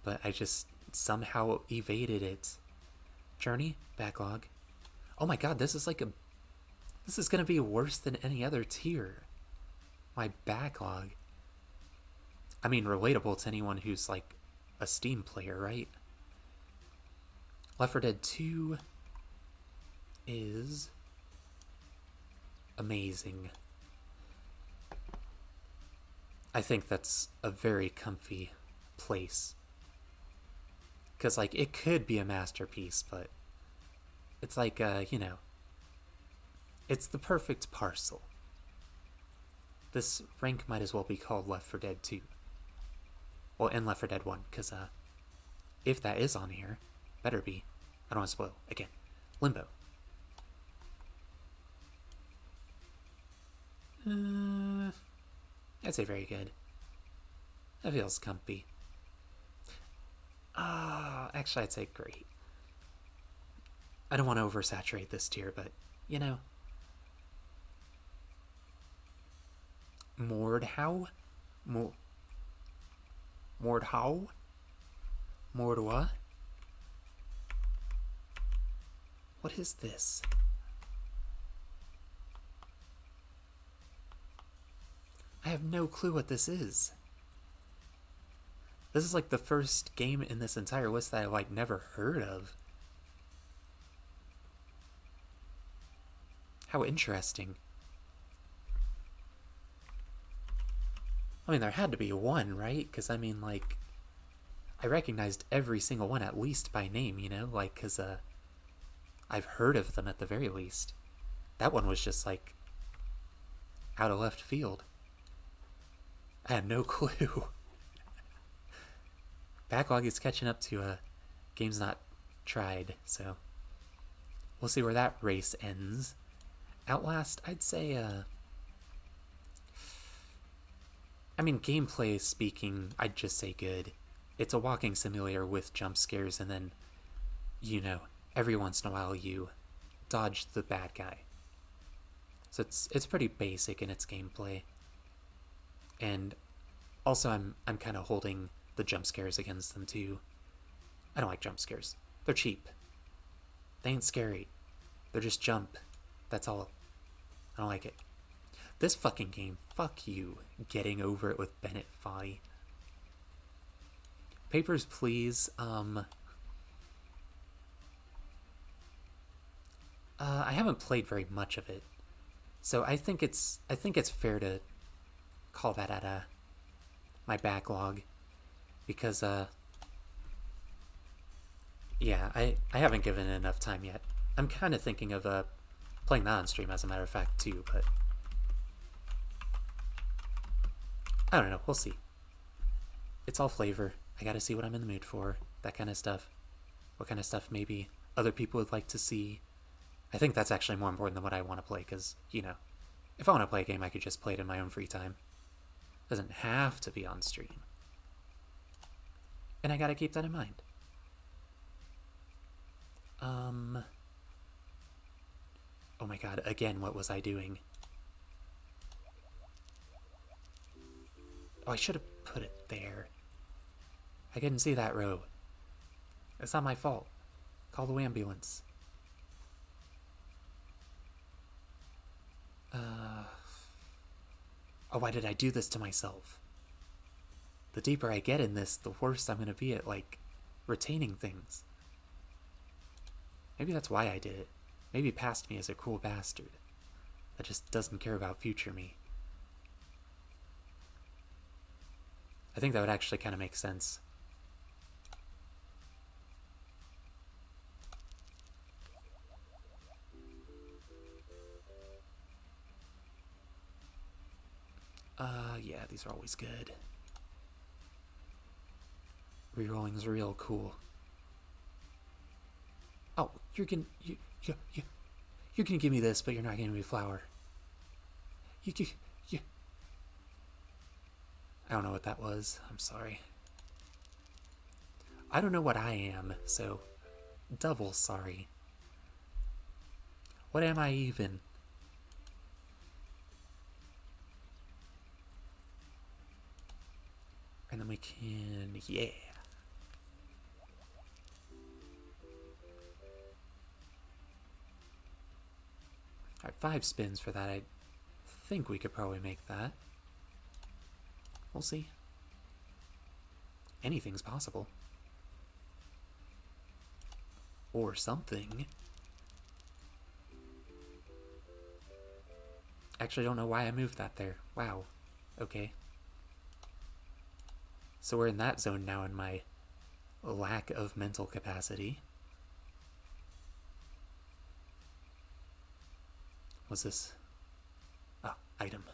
But I just somehow evaded it. Journey, backlog. Oh my god, this is gonna be worse than any other tier. My backlog. I mean, relatable to anyone who's like a Steam player, right? Left 4 Dead 2 is amazing. I think that's a very comfy place. Because, like, it could be a masterpiece, but it's like, you know, it's the perfect parcel. This rank might as well be called Left 4 Dead 2. Well, and Left 4 Dead 1, because, if that is on here, better be. I don't want to spoil. Again, Limbo. I'd say very good. That feels comfy. Actually, I'd say great. I don't want to oversaturate this tier, but, you know. Mordhau? Mordhau? Mordwa? What is this? I have no clue what this is. This is like the first game in this entire list that I've like never heard of. How interesting. I mean, there had to be one, right? Because I mean, like, I recognized every single one at least by name, you know, like, because I've heard of them at the very least. That one was just like out of left field. I had no clue. Backlog is catching up to games not tried, so we'll see where that race ends. Outlast, I'd say, I mean, gameplay speaking, I'd just say good. It's a walking simulator with jump scares, and then, you know, every once in a while you dodge the bad guy. So it's pretty basic in its gameplay. And also I'm kind of holding the jump scares against them too. I don't like jump scares. They're cheap. They ain't scary. They're just jump. That's all. I don't like it. This fucking game, fuck you. Getting over it with Bennett Foddy. Papers, Please. I haven't played very much of it, so I think it's fair to call that at my backlog, because yeah, I haven't given it enough time yet. I'm kind of thinking of playing that on stream, as a matter of fact, too, but I don't know. We'll see. It's all flavor. I gotta see what I'm in the mood for. That kind of stuff. What kind of stuff maybe other people would like to see. I think that's actually more important than what I want to play, because, you know, if I want to play a game, I could just play it in my own free time. It doesn't have to be on stream. And I gotta keep that in mind. Oh my god, again, what was I doing? Oh, I should have put it there. I couldn't see that row. It's not my fault. Call the ambulance. Oh, why did I do this to myself? The deeper I get in this, the worse I'm gonna be at, like, retaining things. Maybe that's why I did it. Maybe past me is a cruel bastard that just doesn't care about future me. I think that would actually kind of make sense. Yeah, these are always good. Rerolling's real cool. Oh, you're gonna give me this, but you're not giving me flour. You. I don't know what that was. I'm sorry. I don't know what I am, so double sorry. What am I even? And then we can, yeah. Alright, 5 spins for that. I think we could probably make that. We'll see. Anything's possible. Or something. Actually, I don't know why I moved that there. Wow. Okay. So we're in that zone now in my lack of mental capacity. What's this? Oh, item.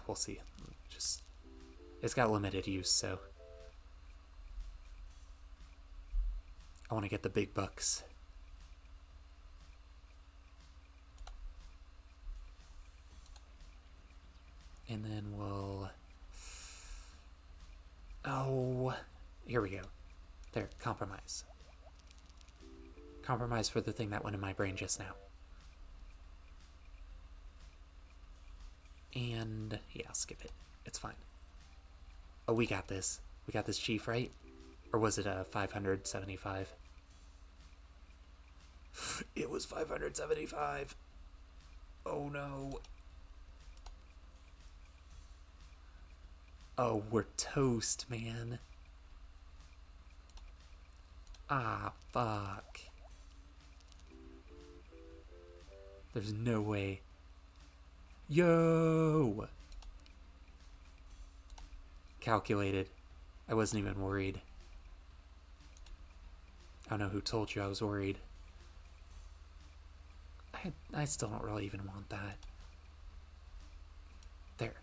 We'll see. Just, it's got limited use, so I want to get the big bucks. And then we'll... Oh, here we go. There, compromise. Compromise for the thing that went in my brain just now. And yeah, I'll skip it. It's fine. Oh, we got this. We got this, Chief, right? Or was it a 575? It was 575. Oh no. Oh, we're toast, man. Ah, fuck. There's no way. Yo! calculated. I wasn't even worried. I don't know who told you I was worried. I still don't really even want that. There.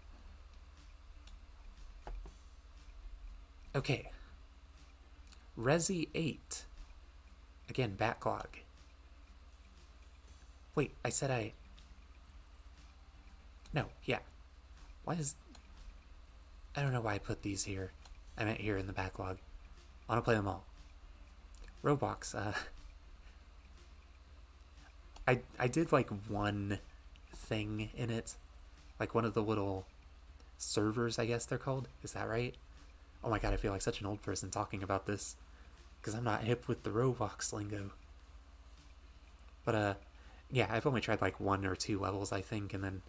Okay. Resi 8. Again, backlog. Wait, I said I... No, yeah. Why is... I don't know why I put these here. I meant here in the backlog. I want to play them all. Roblox, I did like one thing in it. Like one of the little servers, I guess they're called. Is that right? Oh my god, I feel like such an old person talking about this. Because I'm not hip with the Roblox lingo. But, yeah, I've only tried like 1 or 2 levels, I think, and then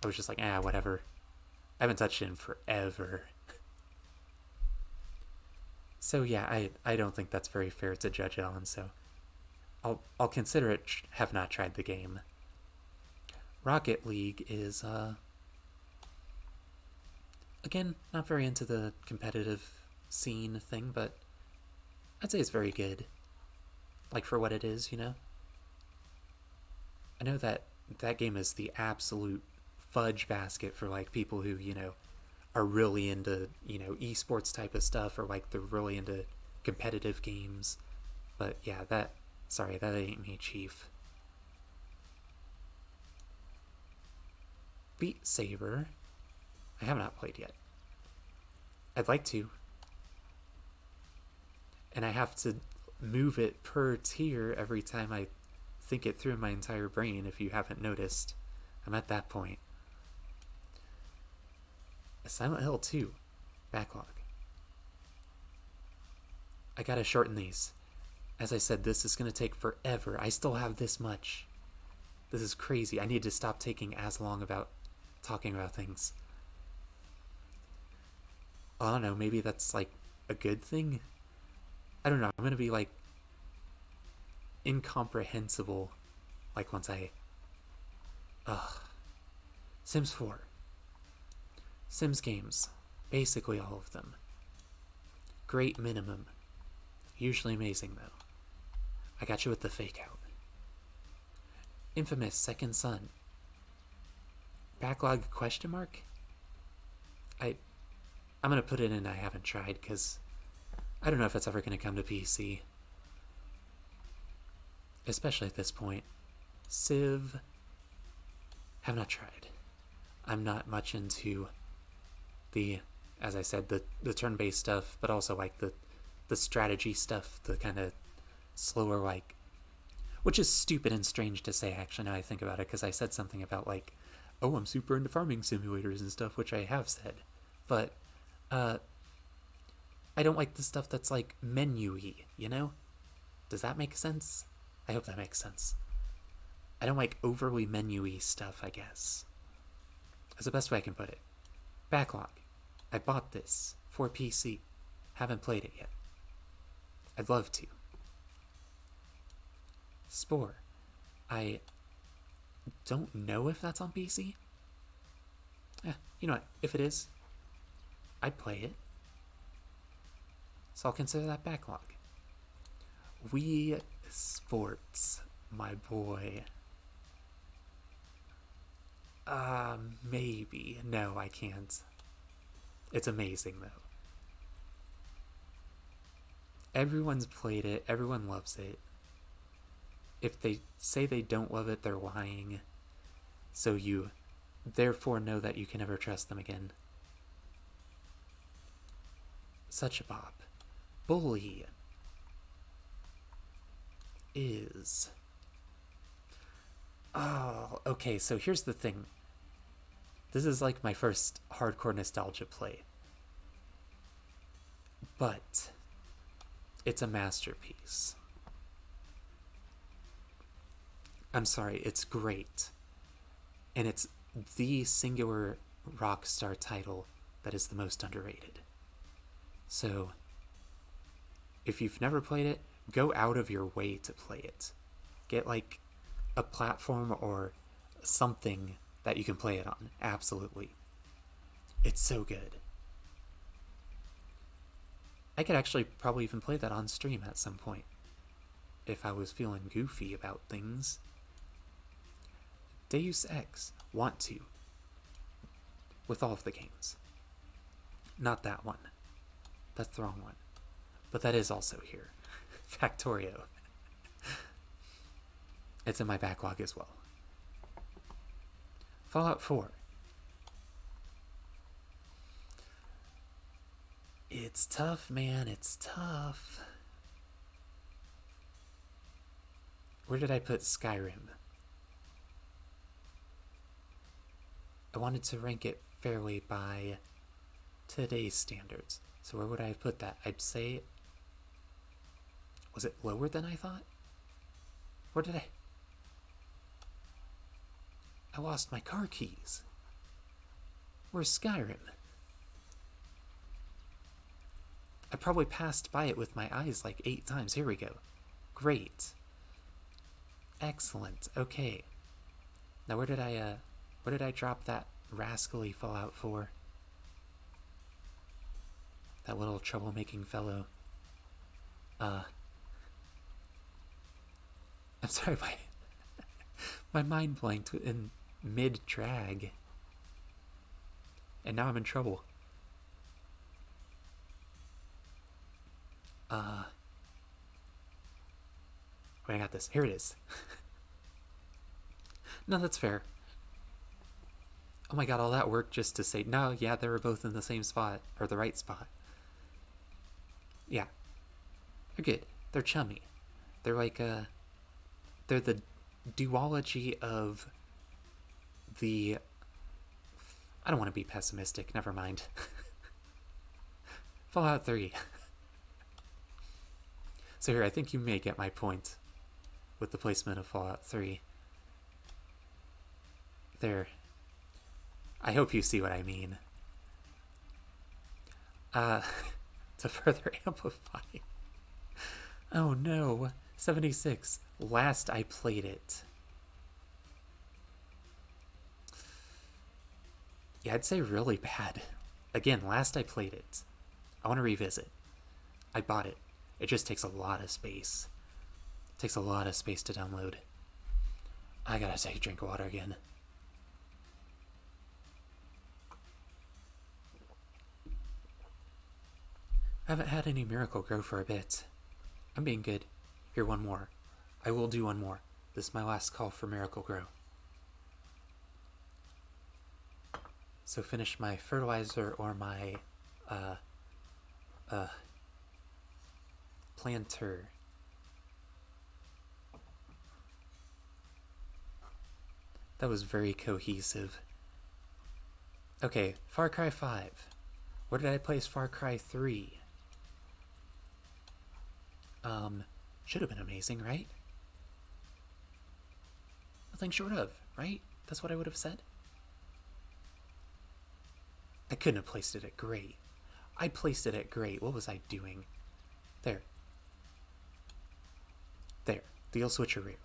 I was just like, whatever. I haven't touched it in forever. So yeah, I don't think that's very fair to judge it on, so I'll consider it have not tried the game. Rocket League is, again, not very into the competitive scene thing, but I'd say it's very good. Like, for what it is, you know? I know that game is the absolute fudge basket for, like, people who, you know, are really into, you know, esports type of stuff, or, like, they're really into competitive games. But, yeah, that ain't me, Chief. Beat Saber. I have not played yet. I'd like to. And I have to move it per tier every time I think it through in my entire brain, if you haven't noticed. I'm at that point. Silent Hill 2. Backlog. I gotta shorten these. As I said, this is gonna take forever. I still have this much. This is crazy. I need to stop taking as long about talking about things. I don't know, maybe that's like a good thing? I don't know, I'm gonna be like incomprehensible like once I... Sims 4. Sims games. Basically all of them. Great minimum. Usually amazing though. I got you with the fake out. Infamous Second Son. Backlog question mark? I'm gonna put it in I haven't tried, because I don't know if it's ever gonna come to PC. Especially at this point. Civ. Have not tried. I'm not much into the, as I said, the turn-based stuff, but also like the strategy stuff, the kind of slower, like, which is stupid and strange to say actually now I think about it, because I said something about like, oh, I'm super into farming simulators and stuff, which I have said, but I don't like the stuff that's like menu-y, you know? Does that make sense? I hope that makes sense. I don't like overly menu-y stuff, I guess. That's the best way I can put it. Backlog. I bought this for PC. Haven't played it yet. I'd love to. Spore. I don't know if that's on PC. You know what? If it is, I'd play it. So I'll consider that backlog. Wii Sports, my boy. Maybe. No, I can't. It's amazing, though. Everyone's played it. Everyone loves it. If they say they don't love it, they're lying. So you, therefore, know that you can never trust them again. Such a bop. Bully is... Oh, okay, so here's the thing. This is like my first hardcore nostalgia play. But it's a masterpiece. I'm sorry, it's great. And it's the singular Rockstar title that is the most underrated. So, if you've never played it, go out of your way to play it. Get like a platform or something that you can play it on. Absolutely. It's so good. I could actually probably even play that on stream at some point if I was feeling goofy about things. Deus Ex, want to, with all of the games. Not that one. That's the wrong one. But that is also here. Factorio. It's in my backlog as well. Fallout 4. It's tough, man. It's tough. Where did I put Skyrim? I wanted to rank it fairly by today's standards. So where would I have put that? I'd say... Was it lower than I thought? Where did I lost my car keys. Where's Skyrim? I probably passed by it with my eyes like 8 times. Here we go. Great. Excellent. Okay. Now where did I drop that rascally Fallout 4? That little troublemaking fellow. I'm sorry, my mind blanked in mid-drag. And now I'm in trouble. Wait, I got this. Here it is. No, that's fair. Oh my god, all that work just to say, no, yeah, they were both in the same spot, or the right spot. Yeah. They're good. They're chummy. They're like, they're the duology of the... I don't want to be pessimistic, never mind. Fallout 3. So here, I think you may get my point with the placement of Fallout 3. There. I hope you see what I mean. To further amplify. Oh no. 76. Last I played it. Yeah, I'd say really bad. Again, last I played it. I want to revisit. I bought it. It just takes a lot of space. It takes a lot of space to download. I gotta take a drink of water again. I haven't had any Miracle Grow for a bit. I'm being good. Here, one more. I will do one more. This is my last call for Miracle Grow. So finish my fertilizer or my planter. That was very cohesive. Okay, Far Cry 5. Where did I place Far Cry 3? Should have been amazing, right? Nothing short of, right? That's what I would have said. I couldn't have placed it at great. I placed it at great. What was I doing? There. There. The old switcheroo.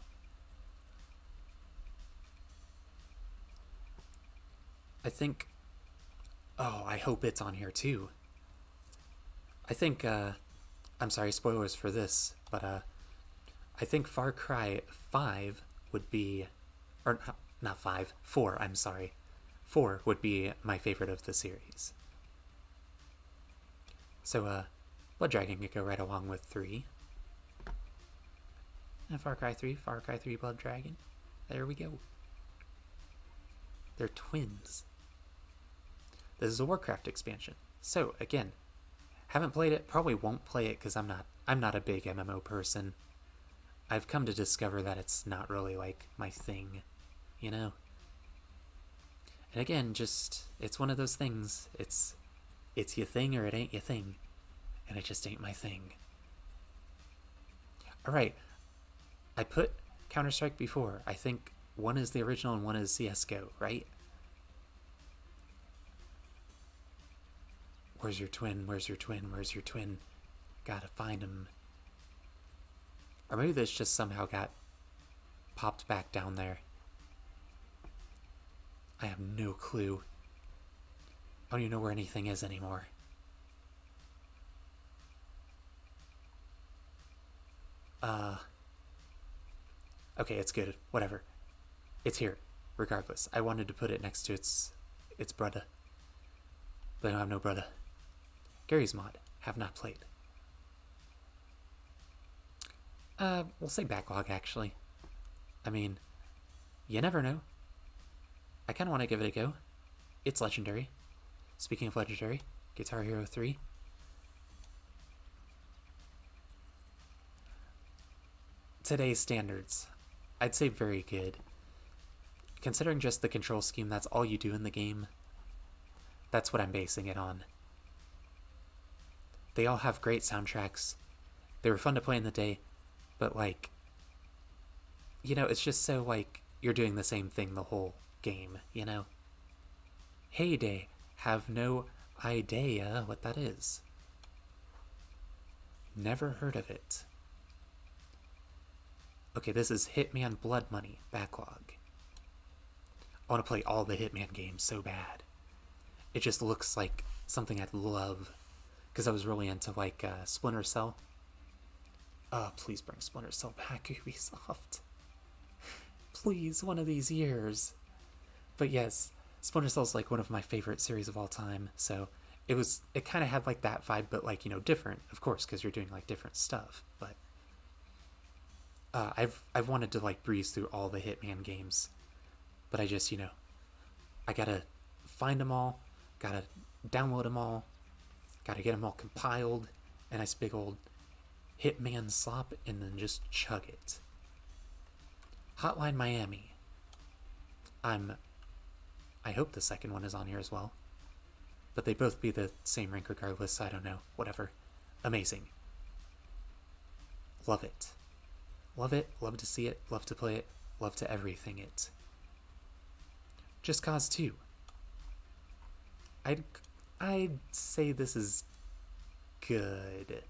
I think... Oh, I hope it's on here too. I think, I'm sorry, spoilers for this, but, I think Far Cry 5 would be... Or, not 5. 4, I'm sorry. 4 would be my favorite of the series. So, Blood Dragon could go right along with 3. And Far Cry 3, Far Cry 3 Blood Dragon. There we go. They're twins. This is a Warcraft expansion. So, again, haven't played it, probably won't play it because I'm not a big MMO person. I've come to discover that it's not really like my thing, you know? And again, just, it's one of those things. It's your thing or it ain't your thing. And it just ain't my thing. Alright, I put Counter-Strike before. I think one is the original and one is CSGO, right? Where's your twin? Where's your twin? Where's your twin? Gotta find him. Or maybe this just somehow got popped back down there. I have no clue. I don't even know where anything is anymore. Uh, okay, it's good. Whatever. It's here. Regardless, I wanted to put it next to its brother, but I don't have no brother. Gary's mod. Have not played. We'll say backlog actually. I mean, you never know. I kind of want to give it a go. It's legendary. Speaking of legendary, Guitar Hero 3. Today's standards, I'd say very good. Considering just the control scheme, that's all you do in the game. That's what I'm basing it on. They all have great soundtracks. They were fun to play in the day, but like, you know, it's just so like you're doing the same thing the whole game, you know? Heyday, have no idea what that is. Never heard of it. Okay, this is Hitman Blood Money backlog. I want to play all the Hitman games so bad. It just looks like something I'd love. Because I was really into like Splinter Cell. Please bring Splinter Cell back, Ubisoft. Please, one of these years. But yes, Splinter Cell's like one of my favorite series of all time. So it kind of had like that vibe, but like, you know, different, of course, because you're doing like different stuff. But I've wanted to like breeze through all the Hitman games, but I just, you know, I gotta find them all, gotta download them all, gotta get them all compiled, and nice big old Hitman slop, and then just chug it. Hotline Miami. I hope the second one is on here as well, but they both be the same rank regardless. I don't know. Whatever. Amazing. Love it. Love it. Love to see it. Love to play it. Love to everything it. Just Cause 2. I'd say this is good.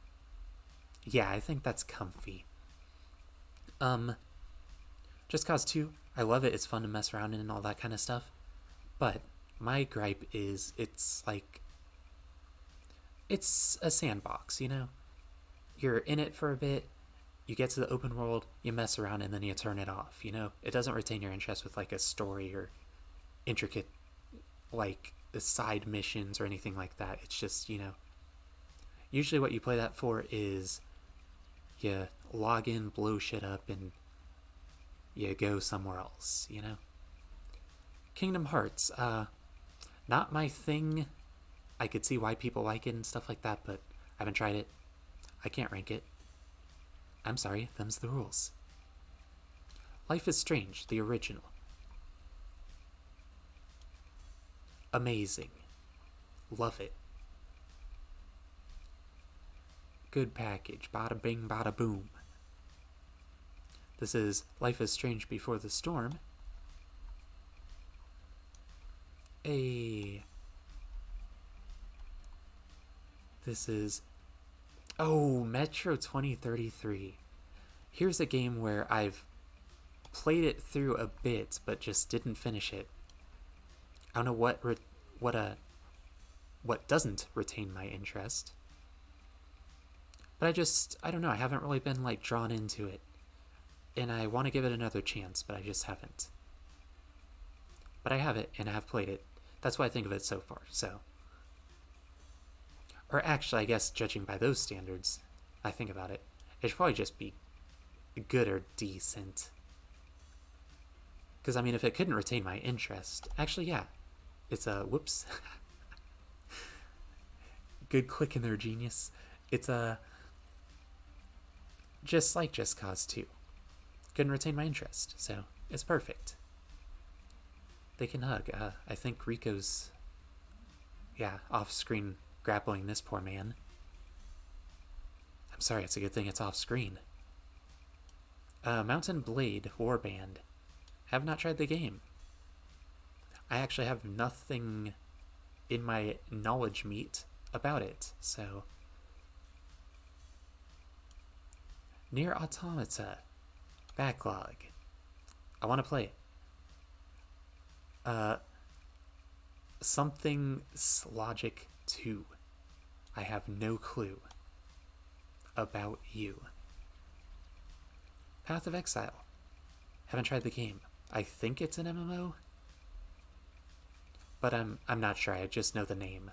Yeah, I think that's comfy. Just Cause 2, I love it. It's fun to mess around in and all that kind of stuff. But my gripe is it's like, it's a sandbox, you know? You're in it for a bit, you get to the open world, you mess around, and then you turn it off, you know? It doesn't retain your interest with like a story or intricate, like, side missions or anything like that. It's just, you know, usually what you play that for is you log in, blow shit up, and you go somewhere else, you know? Kingdom Hearts, not my thing. I could see why people like it and stuff like that, but I haven't tried it. I can't rank it. I'm sorry, them's the rules. Life is Strange, the original. Amazing. Love it. Good package. Bada bing, bada boom. This is Life is Strange Before the Storm. This is... Oh, Metro 2033. Here's a game where I've played it through a bit, but just didn't finish it. I don't know what doesn't retain my interest. But I don't know, I haven't really been like drawn into it. And I want to give it another chance, but I just haven't. But I have it, and I have played it. That's what I think of it so far, so. Or actually, I guess, judging by those standards, I think about it, it should probably just be good or decent. Because, I mean, if it couldn't retain my interest... Actually, yeah. It's a... Whoops. Good click in their genius. It's a... Just like Just Cause 2. Couldn't retain my interest, so it's perfect. They can hug. I think Rico's... Yeah, off-screen grappling this poor man. I'm sorry, it's a good thing it's off-screen. Mountain Blade Warband. Have not tried the game. I actually have nothing in my knowledge meat about it, so... Nier Automata. Backlog. I want to play it. Something Logic 2. I have no clue about you. Path of Exile. Haven't tried the game. I think it's an MMO, but I'm not sure. I just know the name.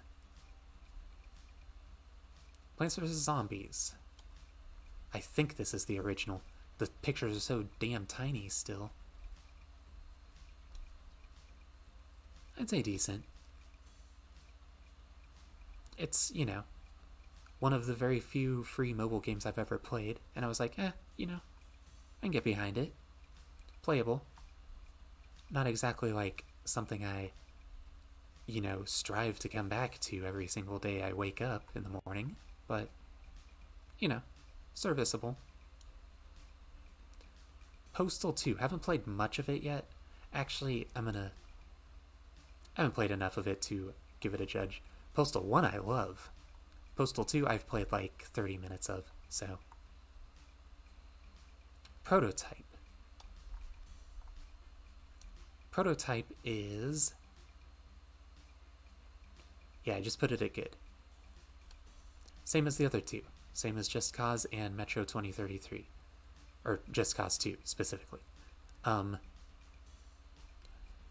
Plants vs. Zombies. I think this is the original. The pictures are so damn tiny still. I'd say decent. It's, one of the very few free mobile games I've ever played, and I was like, I can get behind it. Playable. Not exactly like something I, strive to come back to every single day I wake up in the morning, but, serviceable. Postal 2. Haven't played much of it yet. Actually, I haven't played enough of it to give it a judge. Postal 1 I love. Postal 2 I've played like 30 minutes of, so. Prototype. Prototype is... Yeah, I just put it at good. Same as the other two. Same as Just Cause and Metro 2033. Or Just Cause 2, specifically.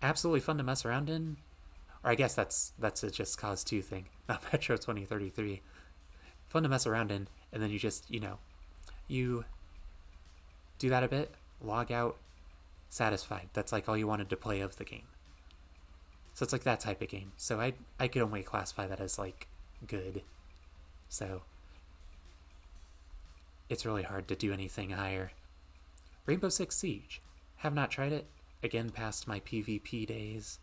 Absolutely fun to mess around in. Or I guess that's a Just Cause 2 thing, not Metro 2033. Fun to mess around in, and then you just, you do that a bit, log out, satisfied. That's like all you wanted to play of the game. So it's like that type of game. So I could only classify that as like good. So it's really hard to do anything higher. Rainbow Six Siege. Have not tried it. Again, past my PvP days.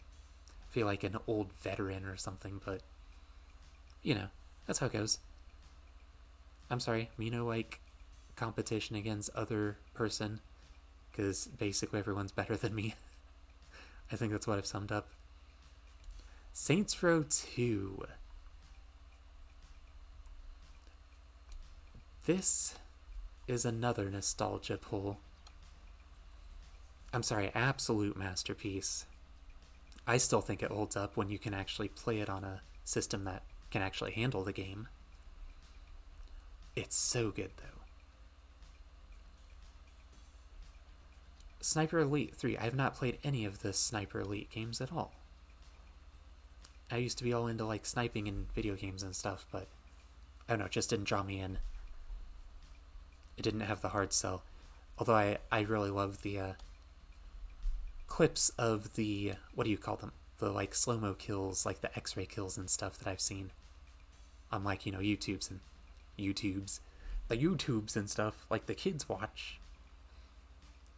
Feel like an old veteran or something, but that's how it goes. I'm sorry, like competition against other person, because basically everyone's better than me. I think that's what I've summed up. Saints Row 2. This is another nostalgia pull. I'm sorry, absolute masterpiece. I still think it holds up when you can actually play it on a system that can actually handle the game. It's so good, though. Sniper Elite 3. I have not played any of the Sniper Elite games at all. I used to be all into like sniping in video games and stuff, but I don't know, it just didn't draw me in. It didn't have the hard sell. Although I really love the clips of the, what do you call them? The like slow-mo kills, like the X-ray kills and stuff that I've seen on like, the YouTubes and stuff like the kids watch.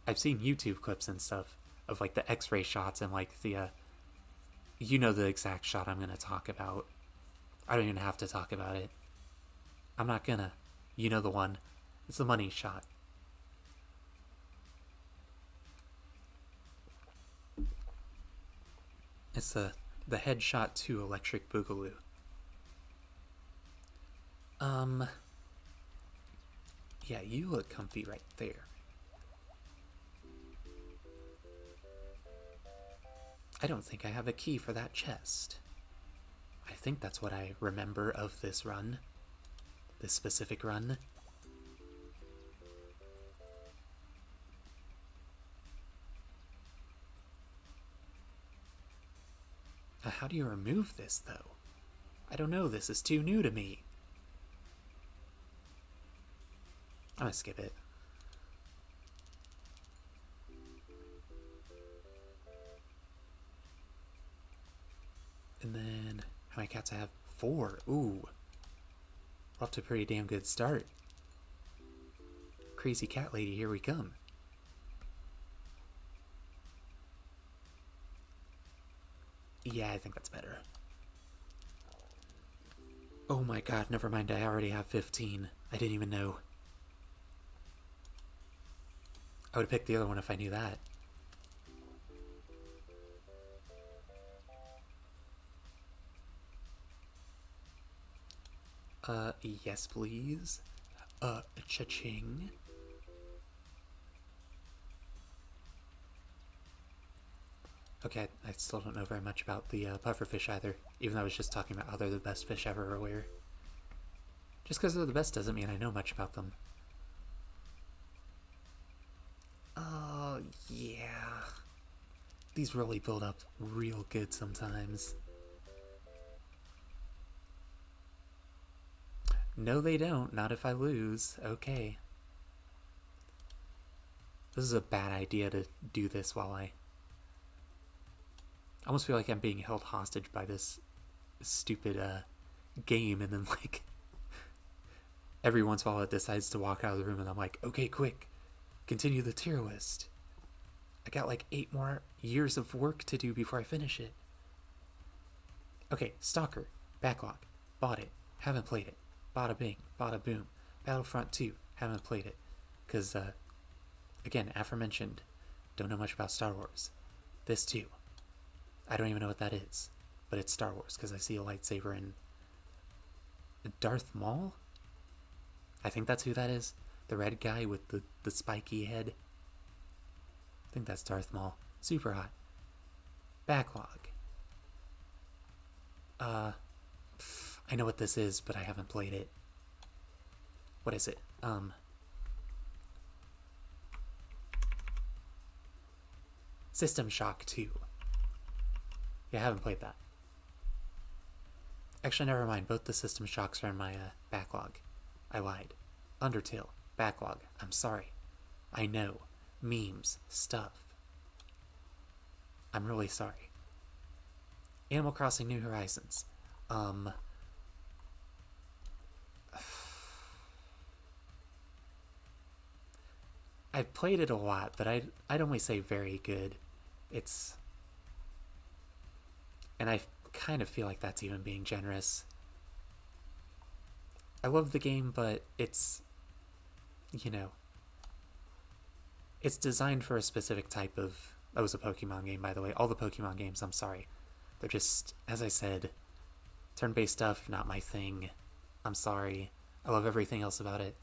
I've seen YouTube clips and stuff of like the X-ray shots and like the the exact shot I'm gonna talk about. I don't even have to talk about it. I'm not gonna. You know the one. It's the money shot. It's the headshot to Electric Boogaloo. Yeah, you look comfy right there. I don't think I have a key for that chest. I think that's what I remember of this run. This specific run. How do you remove this, though? I don't know, this is too new to me. I'm gonna skip it. And then, how many cats I have? 4. Ooh. We're off to a pretty damn good start. Crazy cat lady, here we come. Yeah, I think that's better. Oh my god, never mind, I already have 15. I didn't even know. I would have picked the other one if I knew that. Yes please. Cha-ching. Okay, I still don't know very much about the pufferfish either, even though I was just talking about how they're the best fish ever earlier. Just because they're the best doesn't mean I know much about them. Oh, yeah. These really build up real good sometimes. No, they don't. Not if I lose. Okay. This is a bad idea to do this while I almost feel like I'm being held hostage by this stupid game, and then like every once in a while it decides to walk out of the room, and I'm like, okay, quick, continue the tier list. I got like 8 more years of work to do before I finish it. Okay, Stalker, backlog, bought it, haven't played it. Bada bing, bada boom. Battlefront 2, haven't played it. Because, again, aforementioned, don't know much about Star Wars. This too. I don't even know what that is. But it's Star Wars, because I see a lightsaber in Darth Maul? I think that's who that is. The red guy with the spiky head. I think that's Darth Maul. Super hot. Backlog. I know what this is, but I haven't played it. What is it? System Shock 2. Yeah, I haven't played that. Actually, never mind. Both the System Shocks are in my backlog. I lied. Undertale. Backlog. I'm sorry. I know. Memes. Stuff. I'm really sorry. Animal Crossing New Horizons. I've played it a lot, but I'd only say very good. It's... And I kind of feel like that's even being generous. I love the game, but it's... You know... It's designed for a specific type of... That was a Pokemon game, by the way. All the Pokemon games, I'm sorry. They're just, as I said, turn-based stuff, not my thing. I'm sorry. I love everything else about it.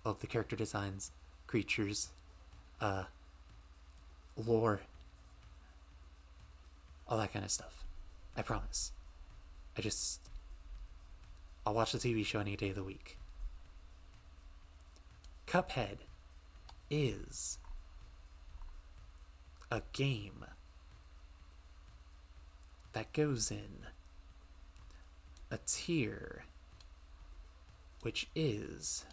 I love the character designs, creatures, lore, all that kind of stuff. I promise. I'll watch the TV show any day of the week. Cuphead is a game that goes in a tier which is,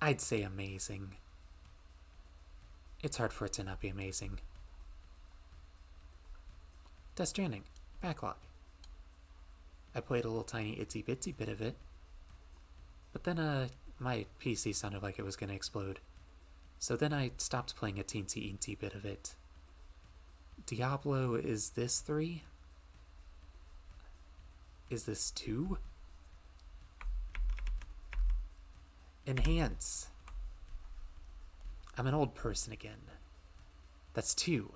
I'd say, amazing. It's hard for it to not be amazing. Death Stranding, backlog. I played a little tiny itsy bitsy bit of it, but then my PC sounded like it was gonna explode. So then I stopped playing a teensy bit of it. Diablo, is this 3? Is this 2? Enhance. I'm an old person again. That's 2.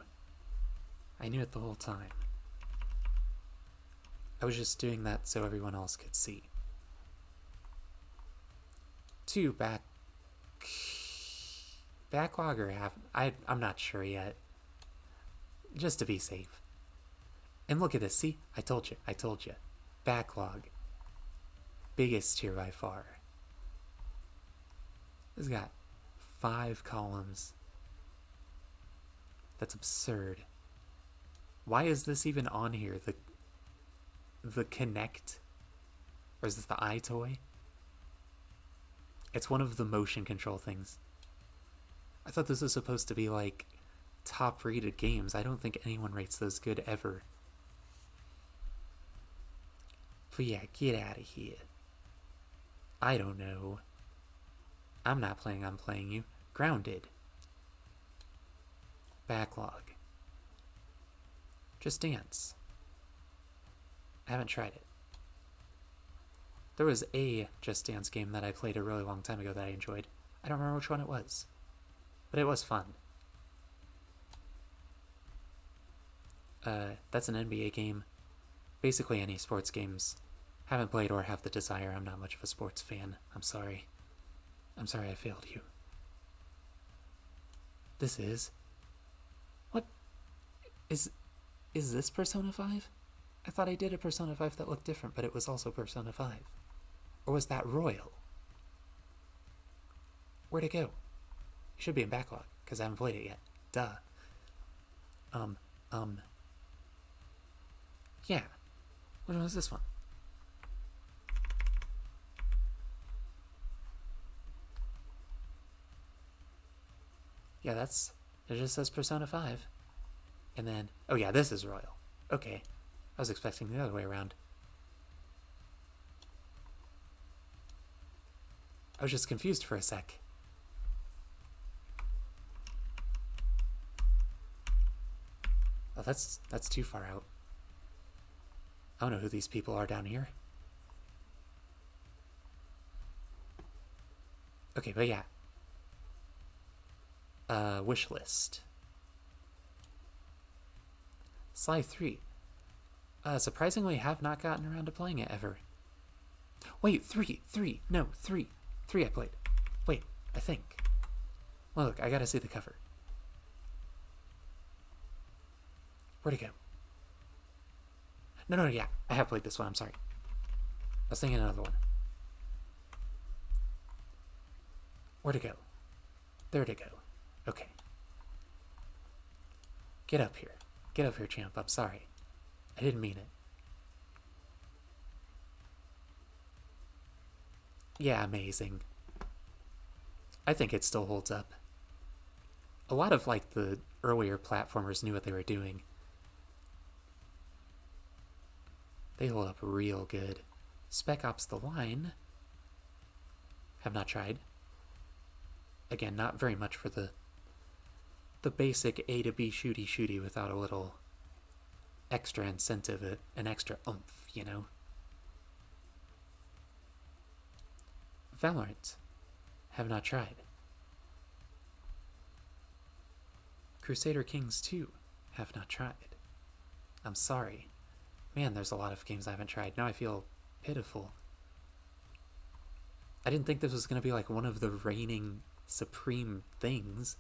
I knew it the whole time. I was just doing that so everyone else could see. 2 backlog or half. I'm not sure yet. Just to be safe. And look at this. See? I told you. Backlog. Biggest tier by far. This has got 5 columns. That's absurd. Why is this even on here? The Kinect? Or is this the iToy? It's one of the motion control things. I thought this was supposed to be like top rated games. I don't think anyone rates those good ever. But yeah, get out of here. I don't know. I'm not playing, I'm playing you. Grounded. Backlog. Just Dance. I haven't tried it. There was a Just Dance game that I played a really long time ago that I enjoyed. I don't remember which one it was, but it was fun. That's an NBA game. Basically any sports games. Haven't played or have the desire. I'm not much of a sports fan. I'm sorry. I'm sorry I failed you. This is... What? Is this Persona 5? I thought I did a Persona 5 that looked different, but it was also Persona 5. Or was that Royal? Where'd it go? It should be in backlog, because I haven't played it yet. Duh. Um, um. Yeah. Which one was this one? Yeah, that's... It just says Persona 5. And then... Oh yeah, this is Royal. Okay. I was expecting the other way around. I was just confused for a sec. Oh, that's too far out. I don't know who these people are down here. Okay, but yeah. Wish list. Sly 3. Surprisingly, have not gotten around to playing it ever. Wait, 3. No, 3 I played. Wait, I think. Well, look, I gotta see the cover. Where'd it go? No, yeah, I have played this one, I'm sorry. I was thinking another one. Where'd it go? There'd it go. Okay. Get up here. Get up here, champ. I'm sorry. I didn't mean it. Yeah, amazing. I think it still holds up. A lot of, like, the earlier platformers knew what they were doing. They hold up real good. Spec Ops The Line. Have not tried. Again, not very much for the basic A to B shooty without a little extra incentive, an extra oomph, you know? Valorant. Have not tried. Crusader Kings 2. Have not tried. I'm sorry. Man, there's a lot of games I haven't tried. Now I feel pitiful. I didn't think this was going to be like one of the reigning supreme things.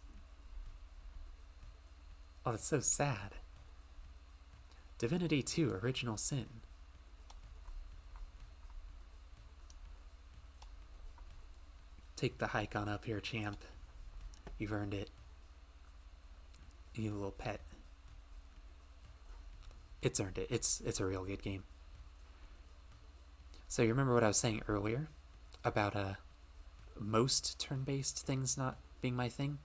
Oh, that's so sad. Divinity 2, Original Sin. Take the hike on up here, champ. You've earned it. You little pet. It's earned it. It's a real good game. So you remember what I was saying earlier about most turn-based things not being my thing?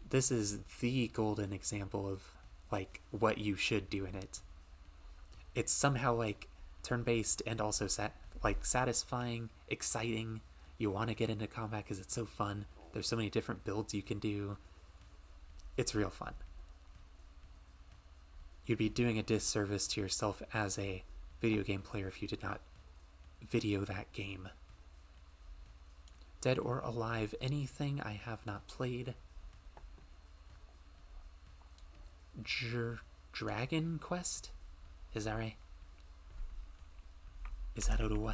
This is the golden example of like what you should do in it. It's somehow like turn-based and also satisfying, exciting. You want to get into combat because it's so fun. There's so many different builds you can do. It's real fun. You'd be doing a disservice to yourself as a video game player if you did not video that game. Dead or Alive, anything I have not played. Dragon Quest? Is that right? Is that Ottawa?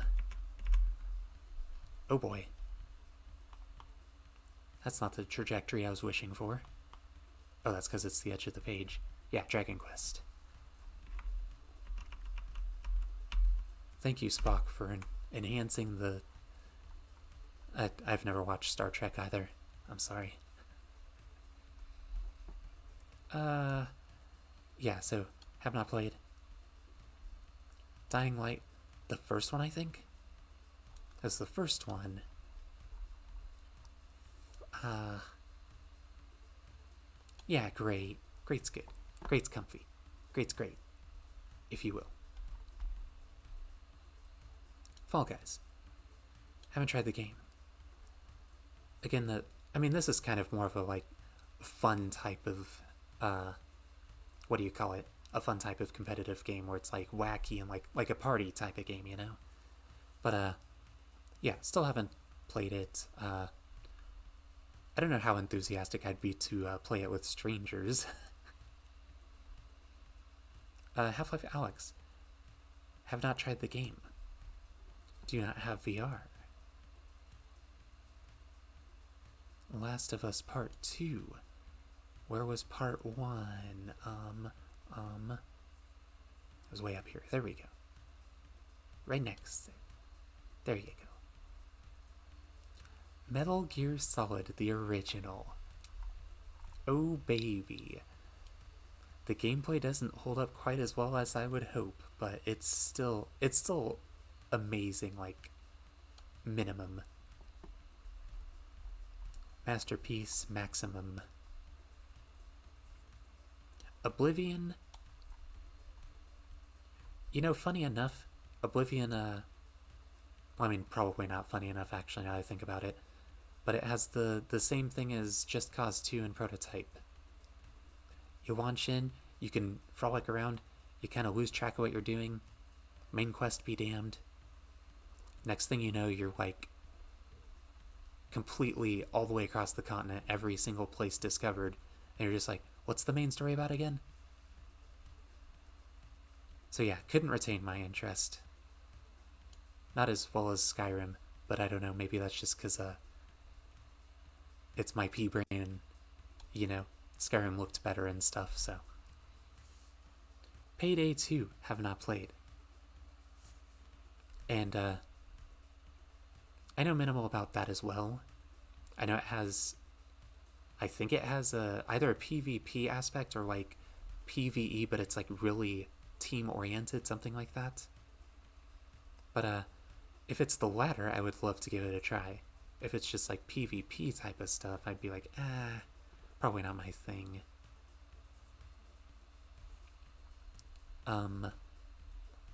Oh boy. That's not the trajectory I was wishing for. Oh, that's because it's the edge of the page. Yeah, Dragon Quest. Thank you, Spock, for enhancing the... I've never watched Star Trek either. I'm sorry. Yeah, so, have not played. Dying Light, the first one, I think? That's the first one. Yeah, great. Great's good. Great's comfy. Great's great. If you will. Fall Guys. Haven't tried the game. Again, this is kind of more of a, like, fun type of, what do you call it? A fun type of competitive game where it's, like, wacky and, like a party type of game, you know? But, yeah, still haven't played it. I don't know how enthusiastic I'd be to play it with strangers. Half-Life Alyx. Have not tried the game. Do not have VR. Last of Us Part 2. Where was Part 1? It was way up here. There we go. Right next. There you go. Metal Gear Solid, the original. Oh baby. The gameplay doesn't hold up quite as well as I would hope, but it's still amazing, like minimum. Masterpiece maximum. Oblivion, funny enough, Oblivion, well, I mean, probably not funny enough actually now that I think about it, but it has the same thing as Just Cause 2 and Prototype. You launch in, you can frolic around, you kind of lose track of what you're doing, main quest be damned. Next thing you know, you're like completely all the way across the continent, every single place discovered, and you're just like, what's the main story about again? So yeah, couldn't retain my interest. Not as well as Skyrim, but I don't know, maybe that's just because it's my pea brain and, Skyrim looked better and stuff, so. Payday 2, have not played. And I know minimal about that as well. I know I think it has either a PvP aspect or like PvE, but it's like really team oriented, something like that. But if it's the latter, I would love to give it a try. If it's just like PvP type of stuff, I'd be like, probably not my thing. I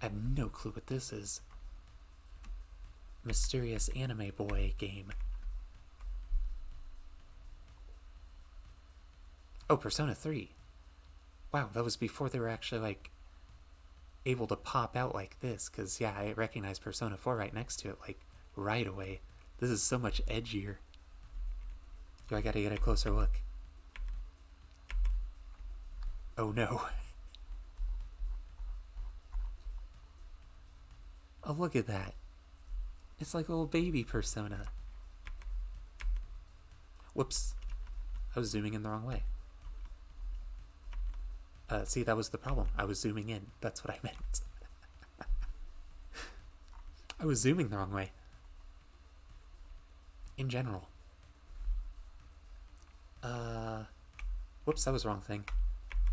have no clue what this is. Mysterious anime boy game. Oh, Persona 3. Wow, that was before they were actually like able to pop out like this, because yeah, I recognize Persona 4 right next to it like right away. This is so much edgier. Yo, I gotta get a closer look. Oh no. Oh, look at that. It's like a little baby Persona. Whoops. I was zooming in the wrong way. See, that was the problem. I was zooming in. That's what I meant. I was zooming the wrong way. In general. Whoops, that was the wrong thing.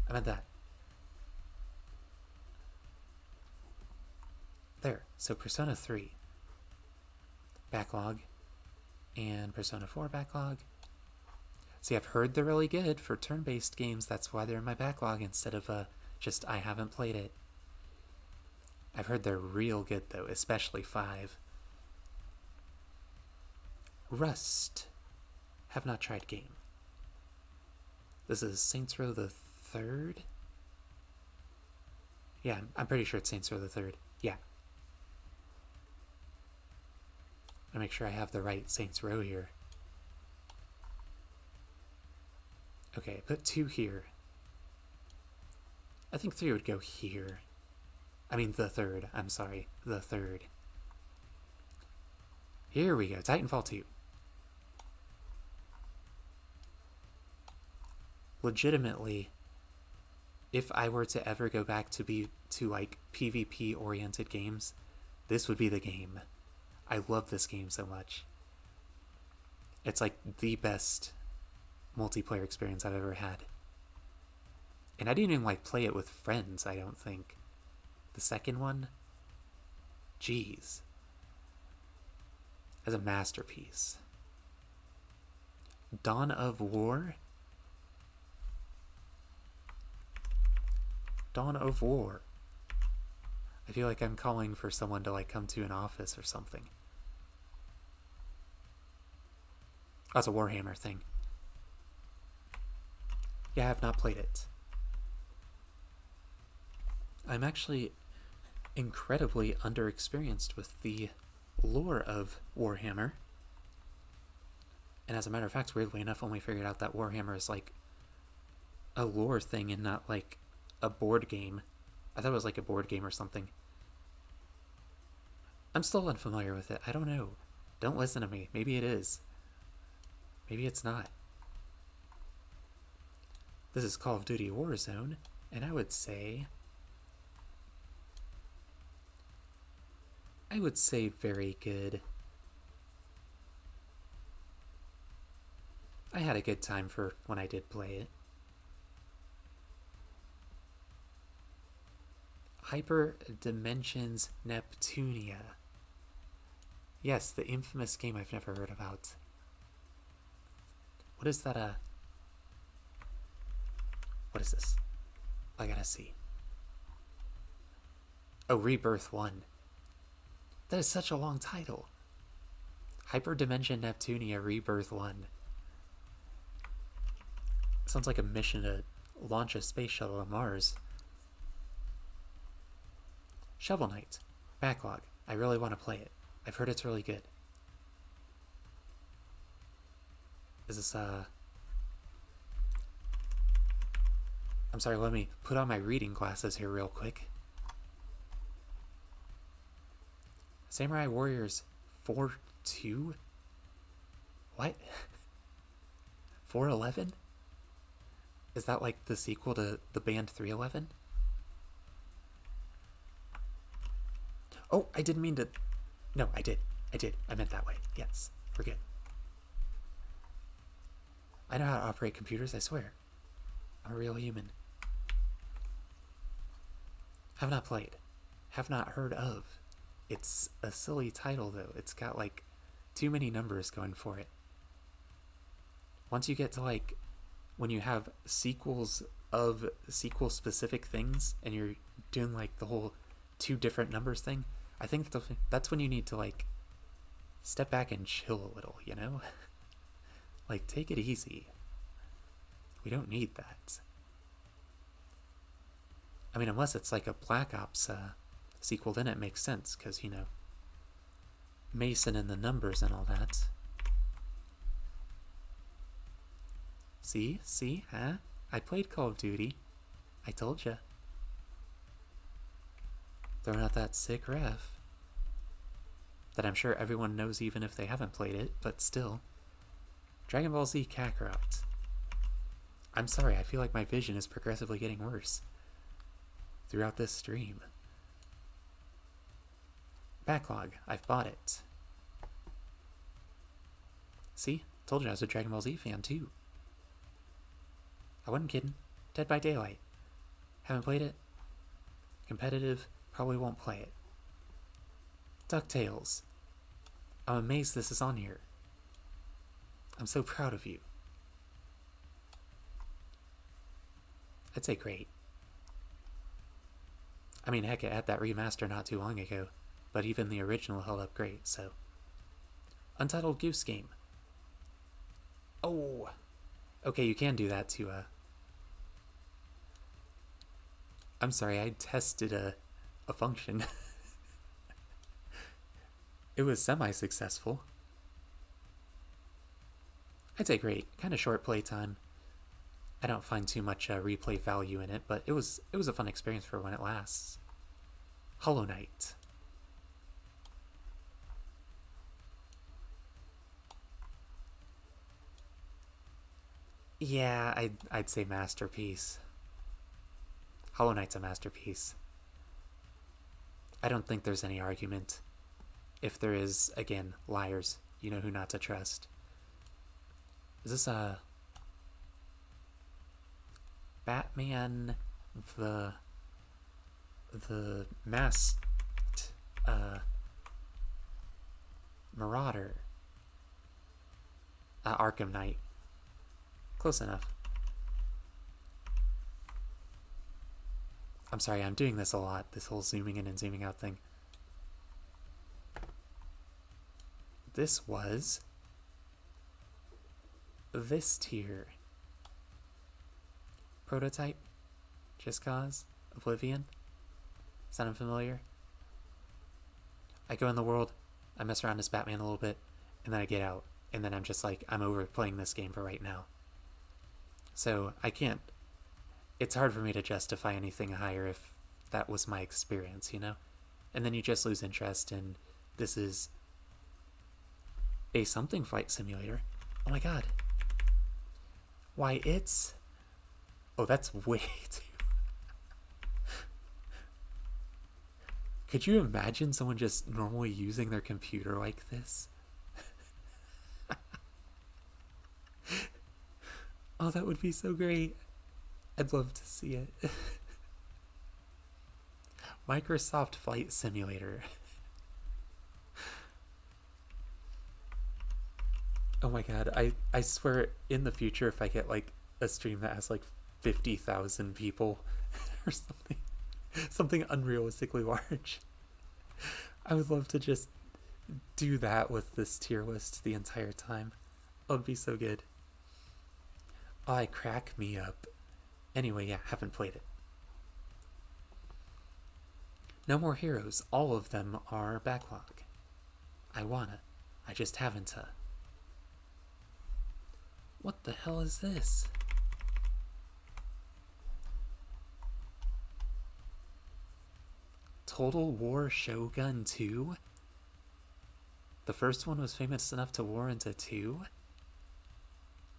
I meant that. There. So Persona 3. Backlog. And Persona 4 backlog. See, I've heard they're really good for turn-based games. That's why they're in my backlog instead of just I haven't played it. I've heard they're real good, though, especially 5. Rust. Have not tried game. This is Saints Row the 3rd? Yeah, I'm pretty sure it's Saints Row the 3rd. Yeah. I'll make sure I have the right Saints Row here. Okay, put 2 here. I think 3 would go here. I mean the 3rd, I'm sorry. The 3rd. Here we go, Titanfall 2. Legitimately, if I were to ever go back to like PvP oriented games, this would be the game. I love this game so much. It's like the best multiplayer experience I've ever had. And I didn't even like play it with friends, I don't think. The second one? Jeez. As a masterpiece. Dawn of War? Dawn of War. I feel like I'm calling for someone to like come to an office or something. Oh, it's a Warhammer thing. Yeah, I have not played it. I'm actually incredibly underexperienced with the lore of Warhammer. And as a matter of fact, weirdly enough, only figured out that Warhammer is like a lore thing and not like a board game. I thought it was like a board game or something. I'm still unfamiliar with it. I don't know. Don't listen to me. Maybe it is. Maybe it's not. This is Call of Duty Warzone, and I would say very good. I had a good time for when I did play it. Hyper Dimensions Neptunia. Yes, the infamous game I've never heard about. What is that, what is this? I gotta see. Oh, Rebirth 1. That is such a long title. Hyperdimension Neptunia Rebirth 1. Sounds like a mission to launch a space shuttle to Mars. Shovel Knight. Backlog. I really want to play it. I've heard it's really good. Is this, I'm sorry, let me put on my reading glasses here real quick. Samurai Warriors 4-2? What? 411? Is that like the sequel to the band 311? Oh, I didn't mean to... No, I did. I meant that way. Yes, we're good. I know how to operate computers, I swear. I'm a real human. Have not played. Have not heard of. It's a silly title, though. It's got, like, too many numbers going for it. Once you get to, like, when you have sequels of sequel-specific things, and you're doing, like, the whole 2 different numbers thing, I think that's when you need to, like, step back and chill a little, you know? Like, take it easy. We don't need that. I mean, unless it's like a Black Ops sequel, then it makes sense, because, you know, Mason and the numbers and all that. See? Huh? I played Call of Duty. I told ya. Throwing out that sick ref. That I'm sure everyone knows even if they haven't played it, but still. Dragon Ball Z Kakarot. I'm sorry, I feel like my vision is progressively getting worse throughout this stream. Backlog. I've bought it. See? Told you I was a Dragon Ball Z fan too. I wasn't kidding. Dead by Daylight. Haven't played it? Competitive. Probably won't play it. DuckTales. I'm amazed this is on here. I'm so proud of you. I'd say great. I mean, heck, it had that remaster not too long ago, but even the original held up great, so. Untitled Goose Game. Oh! Okay, you can do that to, I'm sorry, I tested a function. It was semi-successful. I'd say great. Kind of short playtime. I don't find too much replay value in it, but it was a fun experience for when it lasts. Hollow Knight. Yeah, I'd say masterpiece. Hollow Knight's a masterpiece. I don't think there's any argument. If there is, again, liars. You know who not to trust. Is this Batman the Masked Marauder? Arkham Knight. Close enough. I'm sorry, I'm doing this a lot, this whole zooming in and zooming out thing. This was this tier. Prototype? Just Cause? Oblivion? Sound familiar? I go in the world, I mess around as Batman a little bit, and then I get out. And then I'm just like, I'm over playing this game for right now. So I can't... It's hard for me to justify anything higher if that was my experience, you know? And then you just lose interest, and this is a something flight simulator. Oh my god. Why, it's... Oh, that's way too... Could you imagine someone just normally using their computer like this? Oh, that would be so great. I'd love to see it. Microsoft Flight Simulator. Oh my god, I swear in the future if I get like a stream that has like 50,000 people or something unrealistically large, I would love to just do that with this tier list the entire time. It would be so good. Oh, I crack me up. Anyway, yeah, haven't played it. No More Heroes. All of them are backlog. I wanna. I just haven't. What the hell is this? Total War Shogun 2? The first one was famous enough to war into 2?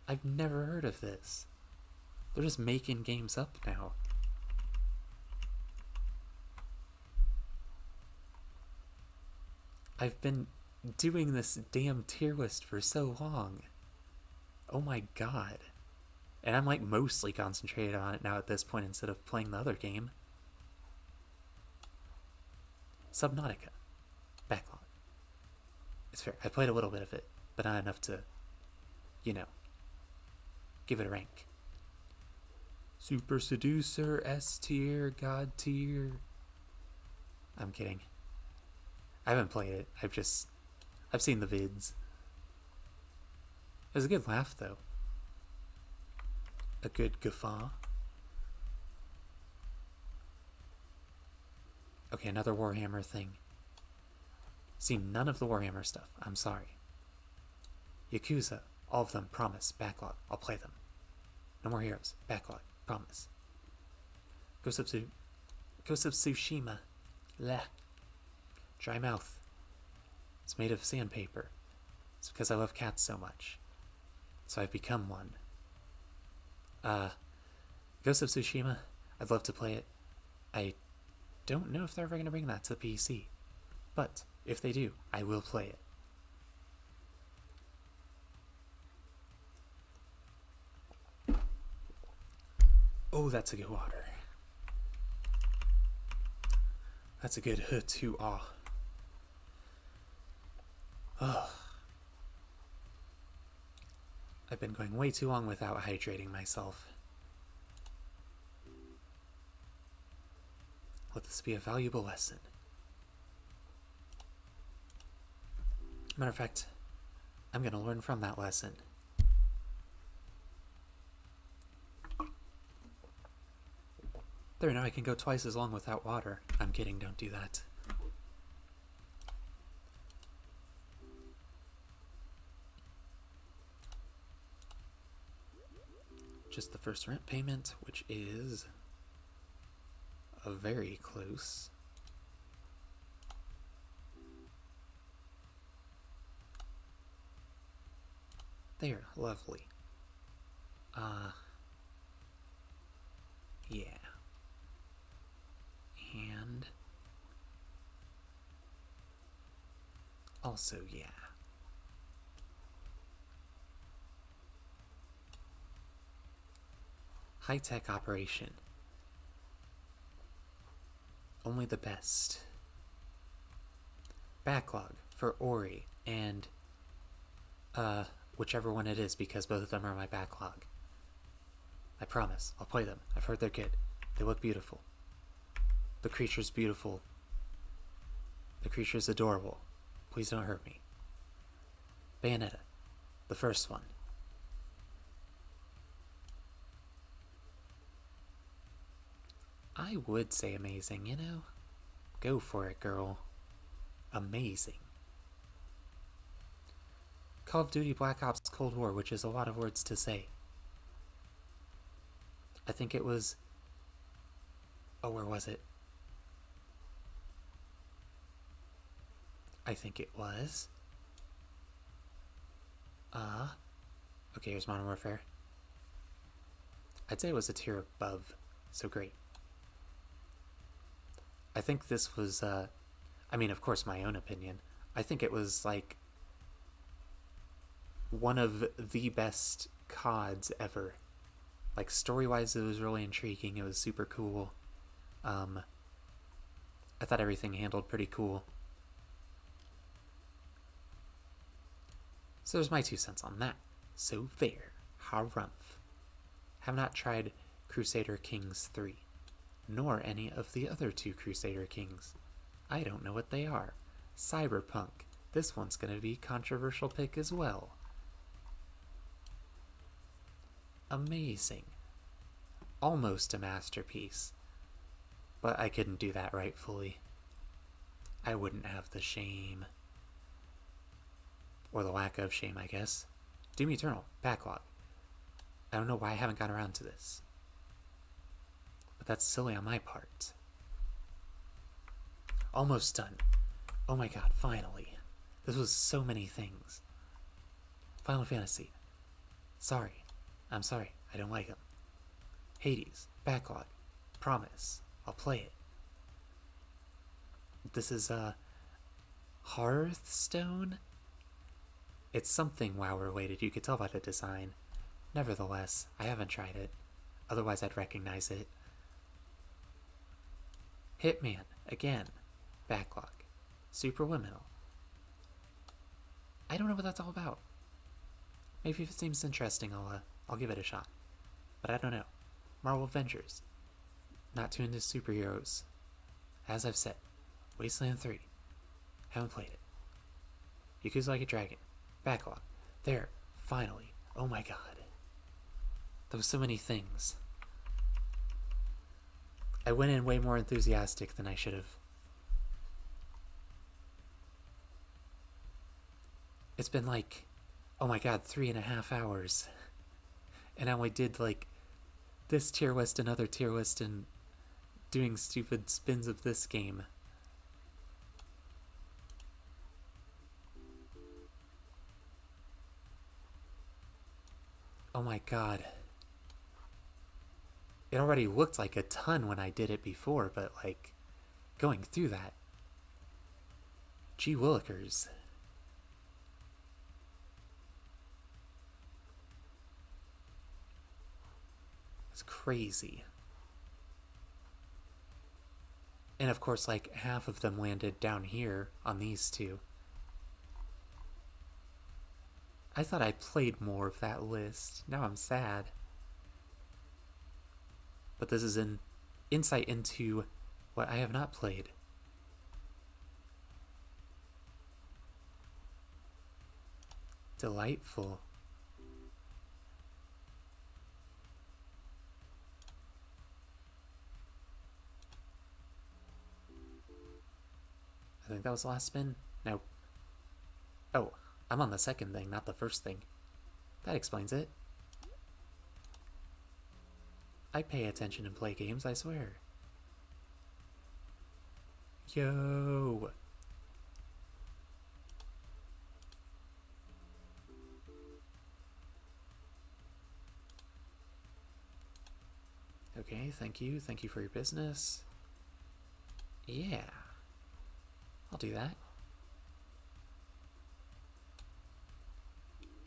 I've never heard of this. They're just making games up now. I've been doing this damn tier list for so long. Oh my god. And I'm like mostly concentrated on it now at this point instead of playing the other game. Subnautica. Backlog. It's fair. I played a little bit of it, but not enough to, give it a rank. Super Seducer, S tier, God tier. I'm kidding. I haven't played it. I've seen the vids. It was a good laugh, though. A good guffaw. Okay, another Warhammer thing. Seen none of the Warhammer stuff. I'm sorry. Yakuza. All of them. Promise. Backlog. I'll play them. No More Heroes. Backlog. Promise. Ghost of Tsushima. Leh. Dry mouth. It's made of sandpaper. It's because I love cats so much. So I've become one. Ghost of Tsushima. I'd love to play it. I don't know if they're ever going to bring that to PC. But if they do, I will play it. Oh, that's a good water. That's a good to-ah. Oh. I've been going way too long without hydrating myself. Let this be a valuable lesson. Matter of fact, I'm gonna learn from that lesson. There, now I can go twice as long without water. I'm kidding, don't do that. Just the first rent payment, which is very close. There, lovely. Yeah. And also, yeah. High-tech operation. Only the best. Backlog for Ori and whichever one it is, because both of them are my backlog. I promise, I'll play them. I've heard they're good. They look beautiful. The creature's beautiful. The creature's adorable. Please don't hurt me. Bayonetta. The first one. I would say amazing, you know? Go for it, girl. Amazing. Call of Duty Black Ops Cold War, which is a lot of words to say. I think it was... Oh, where was it? I think it was... Okay, here's Modern Warfare. I'd say it was a tier above, so great. I think this was, I mean, of course, my own opinion. I think it was, one of the best CODs ever. Like, story-wise, it was really intriguing. It was super cool. I thought everything handled pretty cool. So there's my 2 cents on that. So there. Harumph. Have not tried Crusader Kings 3, nor any of the other 2 Crusader Kings. I don't know what they are. Cyberpunk. This one's gonna be a controversial pick as well. Amazing. Almost a masterpiece. But I couldn't do that rightfully. I wouldn't have the shame. Or the lack of shame, I guess. Doom Eternal. Backlog. I don't know why I haven't got around to this. But that's silly on my part. Almost done. Oh my god, finally. This was so many things. Final Fantasy. Sorry. I'm sorry. I don't like them. Hades. Backlog. Promise. I'll play it. This is, Hearthstone? It's something WoW related, you could tell by the design. Nevertheless, I haven't tried it. Otherwise I'd recognize it. Hitman. Again. Backlog. Superliminal. I don't know what that's all about. Maybe if it seems interesting, I'll give it a shot. But I don't know. Marvel Avengers. Not too into superheroes. As I've said. Wasteland 3. Haven't played it. Yakuza Like a Dragon. Backlog. There. Finally. Oh my god. There was so many things. I went in way more enthusiastic than I should have. It's been like, oh my god, 3.5 hours. And I only did like this tier list, another tier list, and doing stupid spins of this game. Oh my god. It already looked like a ton when I did it before, but like, going through that. Gee willikers. It's crazy. And of course, like, half of them landed down here on these 2. I thought I played more of that list. Now I'm sad. But this is an insight into what I have not played. Delightful. I think that was the last spin. No. Oh, I'm on the second thing, not the first thing. That explains it. I pay attention and play games, I swear. Yo! Okay, thank you. Thank you for your business. Yeah. I'll do that.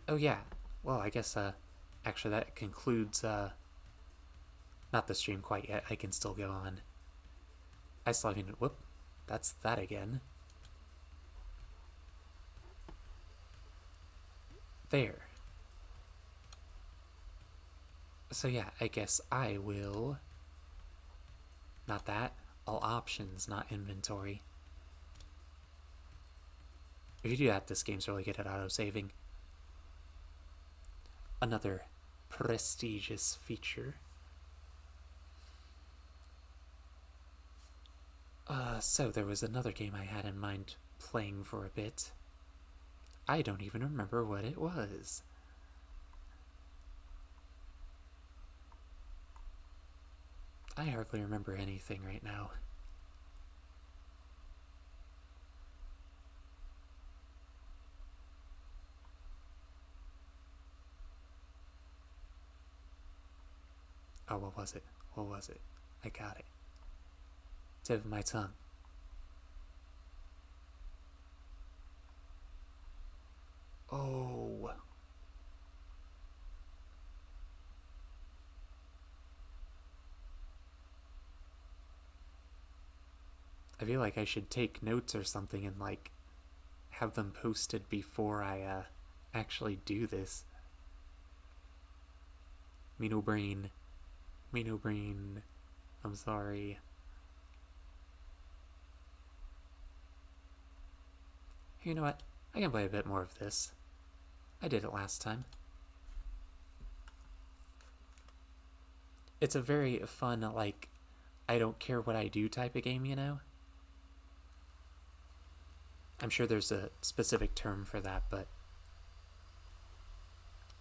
Oh yeah. Well, I guess, actually that concludes, not the stream quite yet. I can still go on. I still haven't, whoop. That's that again. There. So yeah, I guess I will... Not that. All options, not inventory. If you do that, this game's really good at auto-saving. Another prestigious feature. So there was another game I had in mind playing for a bit. I don't even remember what it was. I hardly remember anything right now. Oh, what was it? What was it? I got it. Tip of my tongue. Oh. I feel like I should take notes or something and like have them posted before I actually do this. Mino brain. Mino brain. I'm sorry. You know what? I can play a bit more of this. I did it last time. It's a very fun, like, I don't care what I do type of game, you know? I'm sure there's a specific term for that, but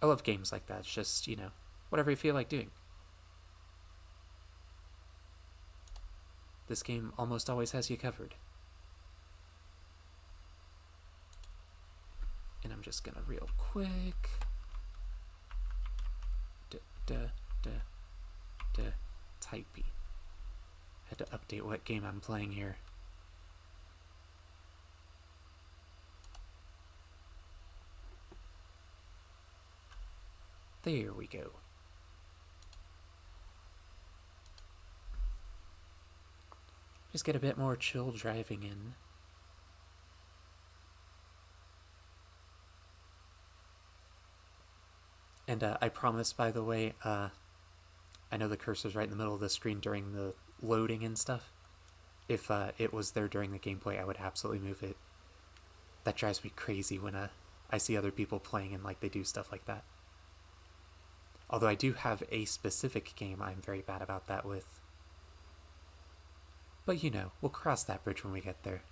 I love games like that. It's just, you know, whatever you feel like doing. This game almost always has you covered. And I'm just gonna real quick. Typey. Had to update what game I'm playing here. There we go. Just get a bit more chill driving in. And I promise, by the way, I know the cursor's right in the middle of the screen during the loading and stuff. If it was there during the gameplay, I would absolutely move it. That drives me crazy when I see other people playing and like they do stuff like that. Although I do have a specific game I'm very bad about that with. But you know, we'll cross that bridge when we get there.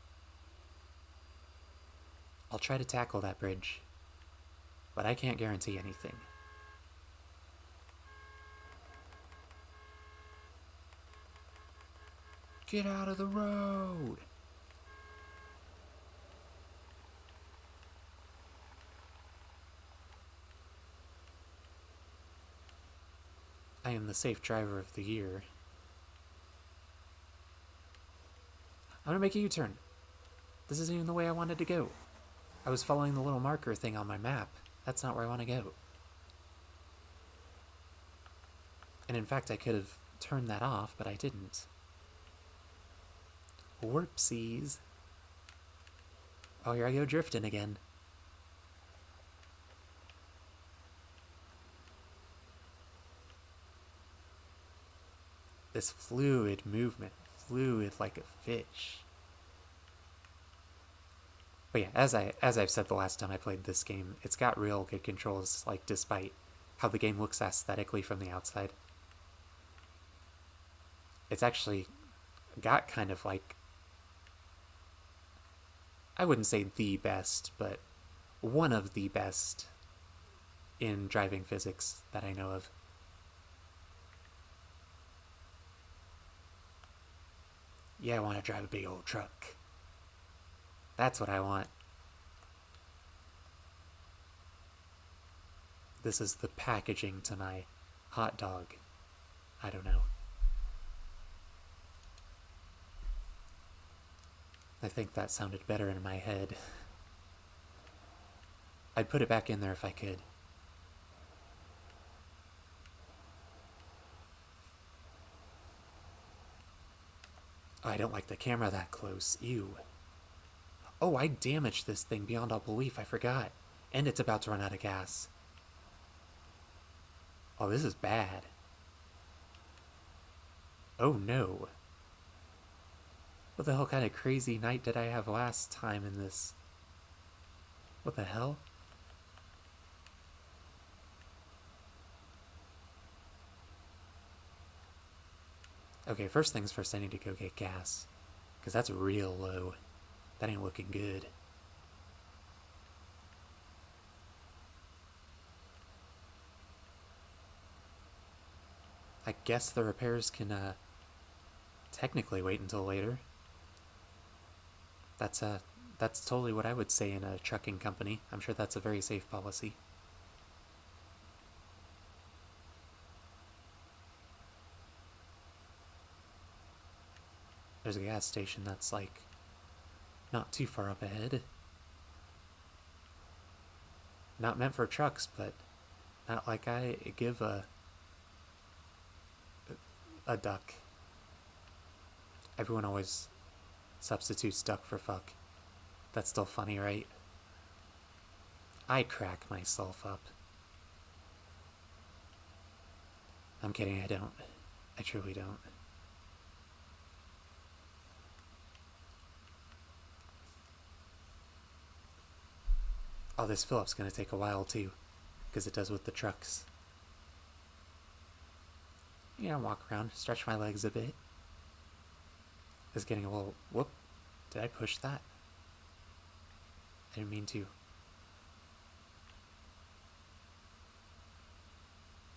I'll try to tackle that bridge, but I can't guarantee anything. Get out of the road! I am the safe driver of the year. I'm gonna make a U-turn. This isn't even the way I wanted to go. I was following the little marker thing on my map. That's not where I want to go. And in fact, I could have turned that off, but I didn't. Whoopsies. Oh, here I go drifting again. This fluid movement. Fluid like a fish. But yeah, as I've said the last time I played this game, it's got real good controls, like, despite how the game looks aesthetically from the outside. It's actually got kind of like, I wouldn't say the best, but one of the best in driving physics that I know of. Yeah, I want to drive a big old truck. That's what I want. This is the packaging to my hot dog. I don't know. I think that sounded better in my head. I'd put it back in there if I could. Oh, I don't like the camera that close. Ew. Oh, I damaged this thing beyond all belief. I forgot. And it's about to run out of gas. Oh, this is bad. Oh no. What the hell kind of crazy night did I have last time in this? What the hell? Okay, first things first, I need to go get gas. Because that's real low. That ain't looking good. I guess the repairs can, technically wait until later. That's totally what I would say in a trucking company. I'm sure that's a very safe policy. There's a gas station that's, like, not too far up ahead. Not meant for trucks, but not like I give a duck. Everyone always Substitute stuck for fuck. That's still funny, right? I crack myself up. I'm kidding, I don't. I truly don't. Oh, this fill-up's gonna take a while too, because it does with the trucks. You know, walk around, stretch my legs a bit. It's getting a little... Whoop. Did I push that? I didn't mean to.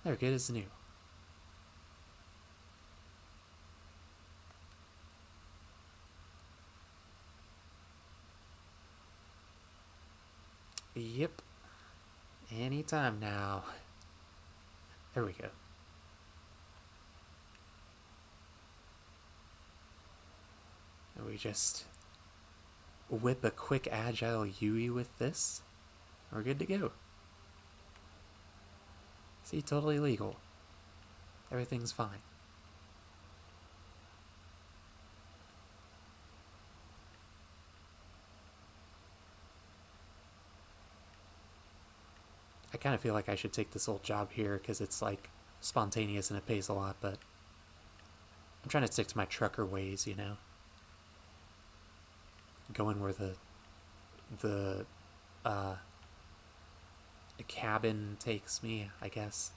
They're good as new. Yep. Anytime now. There we go. And we just whip a quick agile Yui with this. We're good to go. See, totally legal. Everything's fine. I kind of feel like I should take this old job here because it's like spontaneous and it pays a lot, but I'm trying to stick to my trucker ways, you know? Going where the cabin takes me, I guess.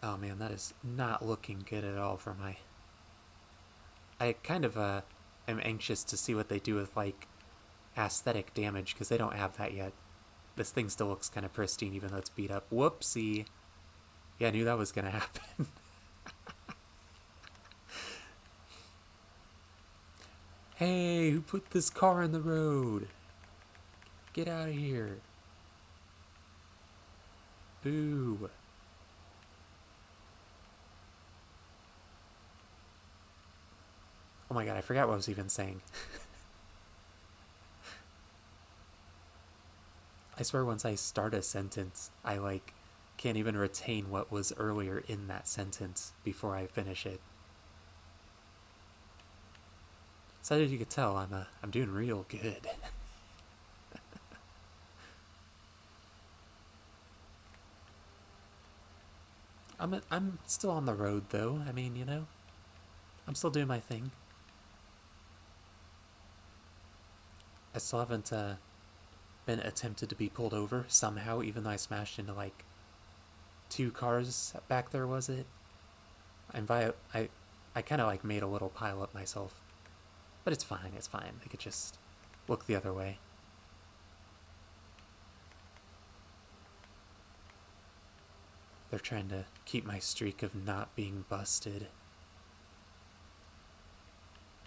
Oh man, that is not looking good at all for my... I kind of am anxious to see what they do with like aesthetic damage because they don't have that yet. This thing still looks kind of pristine even though it's beat up. Whoopsie. Yeah, I knew that was gonna happen. Hey, who put this car in the road? Get out of here. Boo. Oh my god, I forgot what I was even saying. I swear once I start a sentence, I like can't even retain what was earlier in that sentence before I finish it. So as you could tell, I'm doing real good. I'm still on the road though. I mean, you know, I'm still doing my thing. I still haven't been attempted to be pulled over somehow, even though I smashed into like 2 cars back there. Was it? I kind of like made a little pile up myself, but it's fine. It's fine. I could just look the other way. They're trying to keep my streak of not being busted,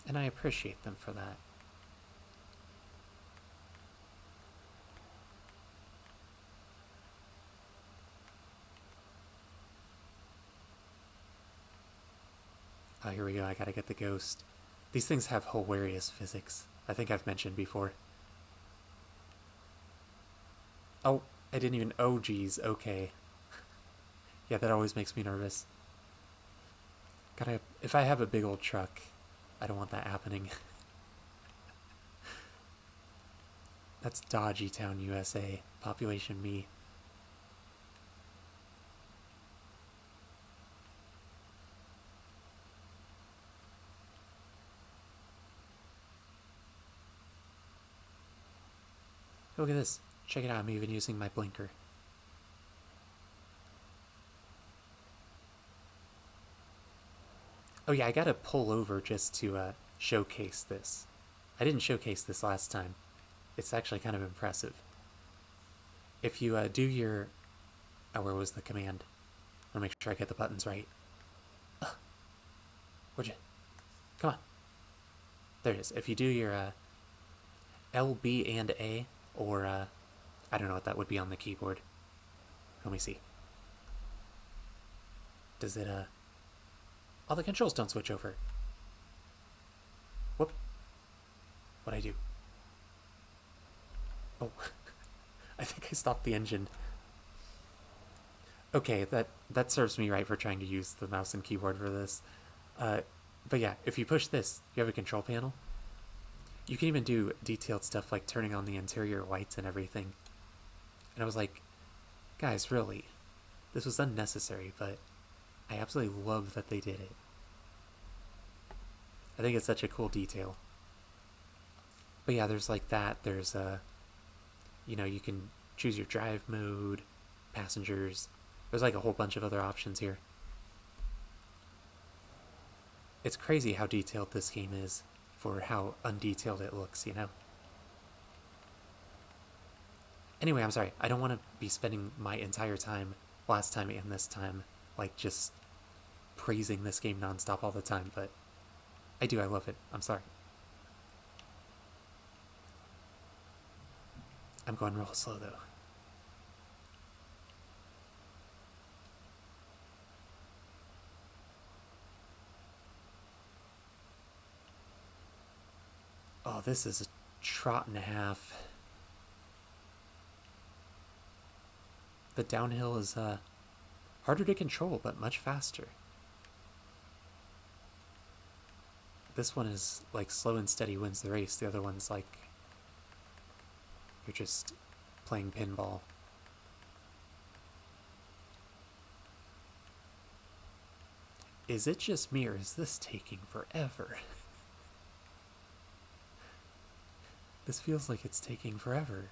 and I appreciate them for that. Oh, here we go. I gotta get the ghost. These things have hilarious physics. I think I've mentioned before. Oh, I didn't even... Oh, geez. Okay. Yeah, that always makes me nervous. Gotta... If I have a big old truck, I don't want that happening. That's Dodgy Town, USA. Population me. Look at this. Check it out. I'm even using my blinker. Oh yeah, I gotta pull over just to showcase this. I didn't showcase this last time. It's actually kind of impressive. If you do your... Oh, where was the command? I wanna make sure I get the buttons right. Where'd you... Come on. There it is. If you do your L, B, and A, or I don't know what that would be on the keyboard. Let me see. Does it all the controls don't switch over. Whoop. What'd I do? Oh. I think I stopped the engine. Okay, that serves me right for trying to use the mouse and keyboard for this. Uh, but yeah, if you push this, you have a control panel. You can even do detailed stuff like turning on the interior lights and everything. And I was like, guys, really, this was unnecessary, but I absolutely love that they did it. I think it's such a cool detail. But yeah, there's like that. There's you can choose your drive mode, passengers. There's like a whole bunch of other options here. It's crazy how detailed this game is for how undetailed it looks. Anyway, I'm sorry. I don't want to be spending my entire time, last time and this time, like just praising this game nonstop all the time, but I do. I love it. I'm sorry. I'm going real slow though. Oh, this is a trot and a half. The downhill is harder to control, but much faster. This one is like slow and steady wins the race. The other one's like you're just playing pinball. Is it just me or is this taking forever? This feels like it's taking forever.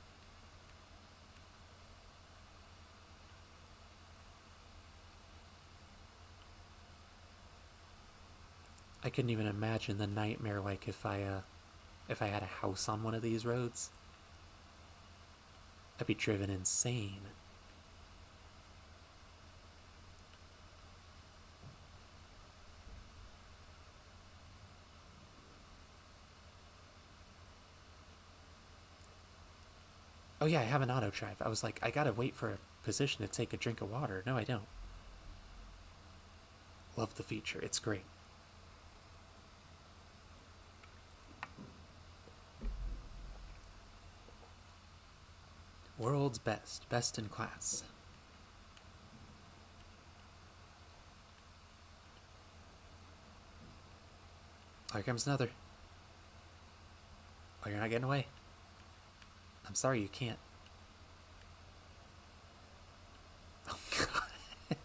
I couldn't even imagine the nightmare like if I had a house on one of these roads. I'd be driven insane. Oh yeah, I have an auto drive. I was like, I gotta wait for a position to take a drink of water. No, I don't. Love the feature. It's great. World's best. Best in class. Here comes another. Oh, you're not getting away? I'm sorry, you can't. Oh, God.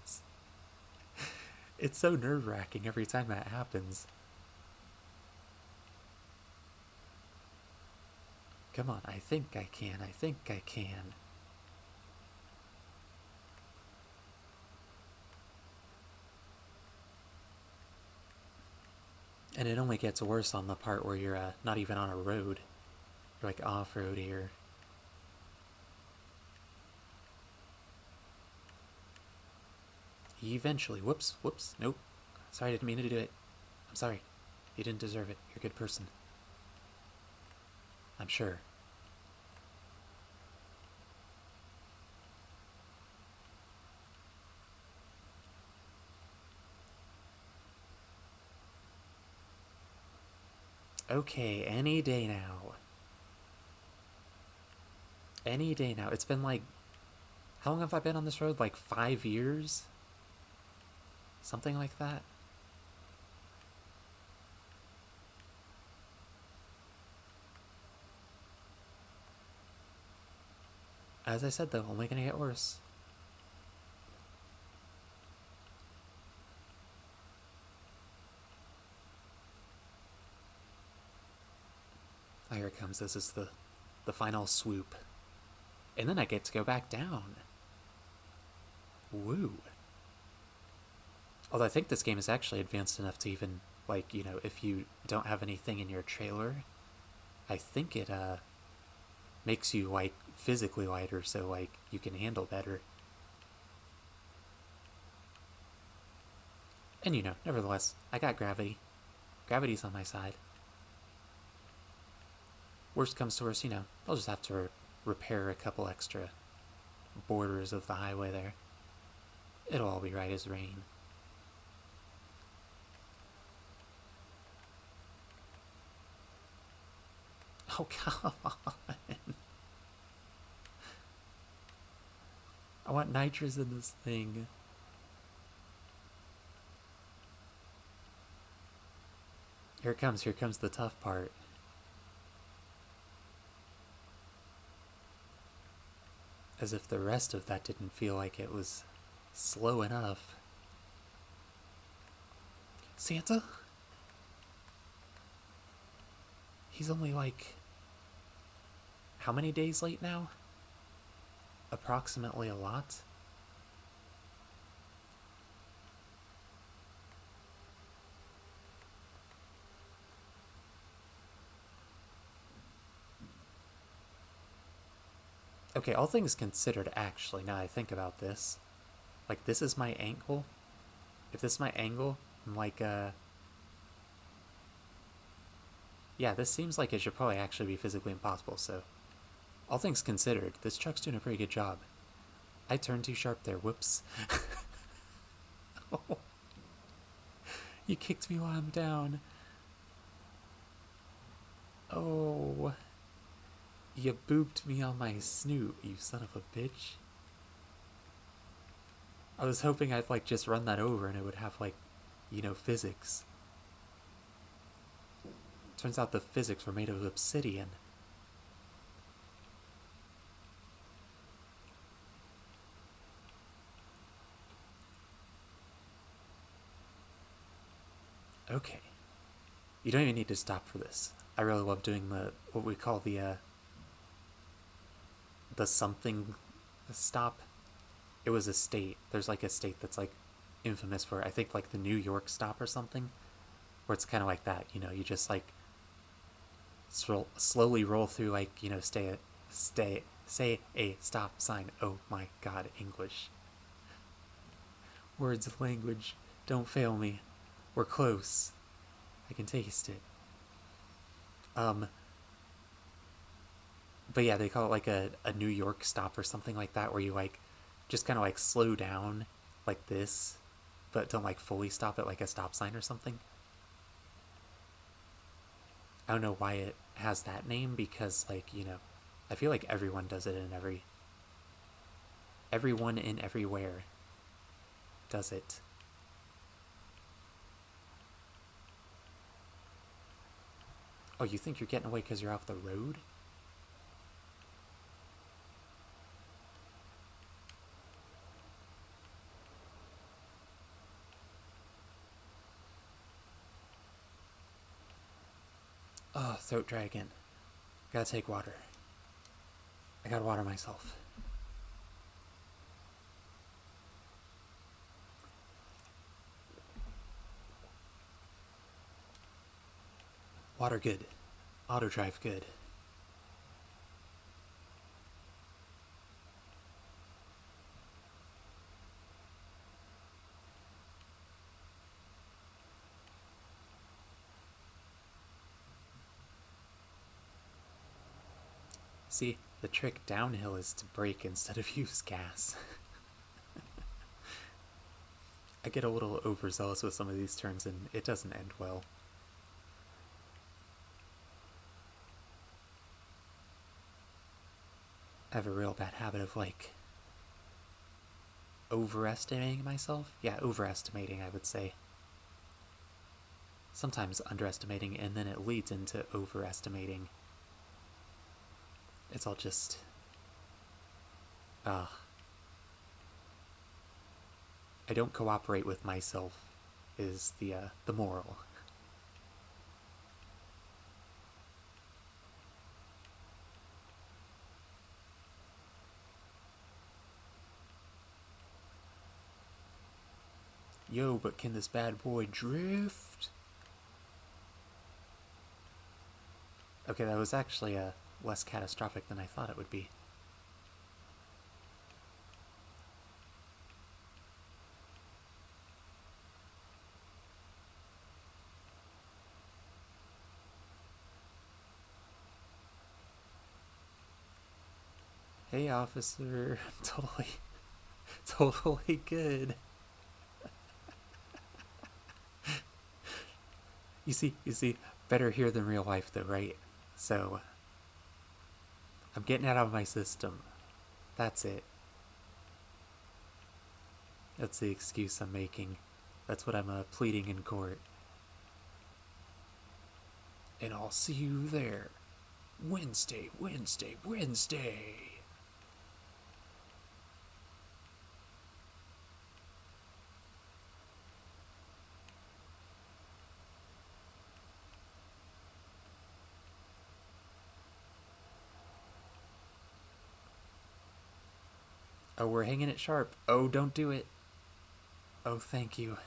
It's so nerve-wracking every time that happens. Come on, I think I can. I think I can. And it only gets worse on the part where you're not even on a road. You're like off-road here. Eventually. Whoops, whoops, nope. Sorry, I didn't mean to do it. I'm sorry. You didn't deserve it. You're a good person. I'm sure. Okay, any day now. Any day now. It's been like, how long have I been on this road? Like 5 years? Something like that? As I said though, only gonna get worse. Oh, here it comes. This is the final swoop. And then I get to go back down. Woo. Although I think this game is actually advanced enough to even, like, if you don't have anything in your trailer, I think it makes you, like, physically lighter so, like, you can handle better. And, nevertheless, I got gravity. Gravity's on my side. Worst comes to worst, I'll just have to repair a couple extra borders of the highway there. It'll all be right as rain. Oh, come on. I want nitrous in this thing. Here comes the tough part. As if the rest of that didn't feel like it was slow enough. Santa? He's only like... how many days late now? Approximately a lot? Okay, all things considered, actually, now I think about this. Like, this is my angle. If this is my angle, I'm like, yeah, this seems like it should probably actually be physically impossible, so... all things considered, this truck's doing a pretty good job. I turned too sharp there, whoops. Oh, you kicked me while I'm down. Oh... you booped me on my snoot, you son of a bitch. I was hoping I'd, like, just run that over and it would have, like, you know, physics. Turns out the physics were made of obsidian. Okay. You don't even need to stop for this. I really love doing what we call the something stop. It was a state. There's like a state that's like infamous for, I think, like the New York stop or something, where it's kind of like that. You know, you just like slowly roll through, like, you know, say a stop sign. Oh my God, English. Words of language, don't fail me. We're close. I can taste it. But yeah, they call it like a New York stop or something like that, where you like just kind of like slow down like this, but don't like fully stop at like a stop sign or something. I don't know why it has that name, because, like, you know, I feel like everyone does it in everyone in everywhere does it. Oh, you think you're getting away because you're off the road? Oh, throat dry again. Gotta take water. I gotta water myself. Water good. Auto drive good. See, the trick downhill is to brake instead of use gas. I get a little overzealous with some of these turns and it doesn't end well. I have a real bad habit of, like, overestimating myself. Yeah, overestimating, I would say. Sometimes underestimating, and then it leads into overestimating. It's all just... I don't cooperate with myself is the moral. Yo, but can this bad boy drift? Okay, that was actually less catastrophic than I thought it would be. Hey, officer. Totally good. You see, better here than real life though, right? So, I'm getting it out of my system. That's it. That's the excuse I'm making. That's what I'm pleading in court. And I'll see you there. Wednesday, Wednesday, Wednesday. Oh, we're hanging it sharp. Oh, don't do it. Oh, thank you.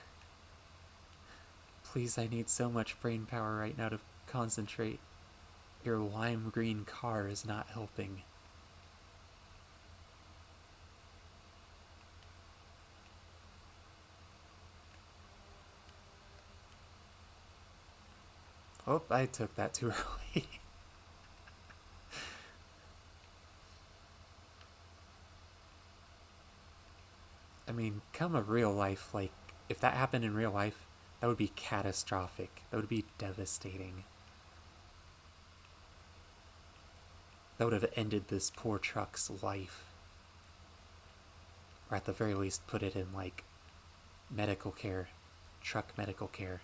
Please, I need so much brain power right now to concentrate. Your lime green car is not helping. Oh, I took that too early. I mean, come a real life, like, if that happened in real life, that would be catastrophic. That would be devastating. That would have ended this poor truck's life. Or at the very least, put it in, like, medical care. Truck medical care.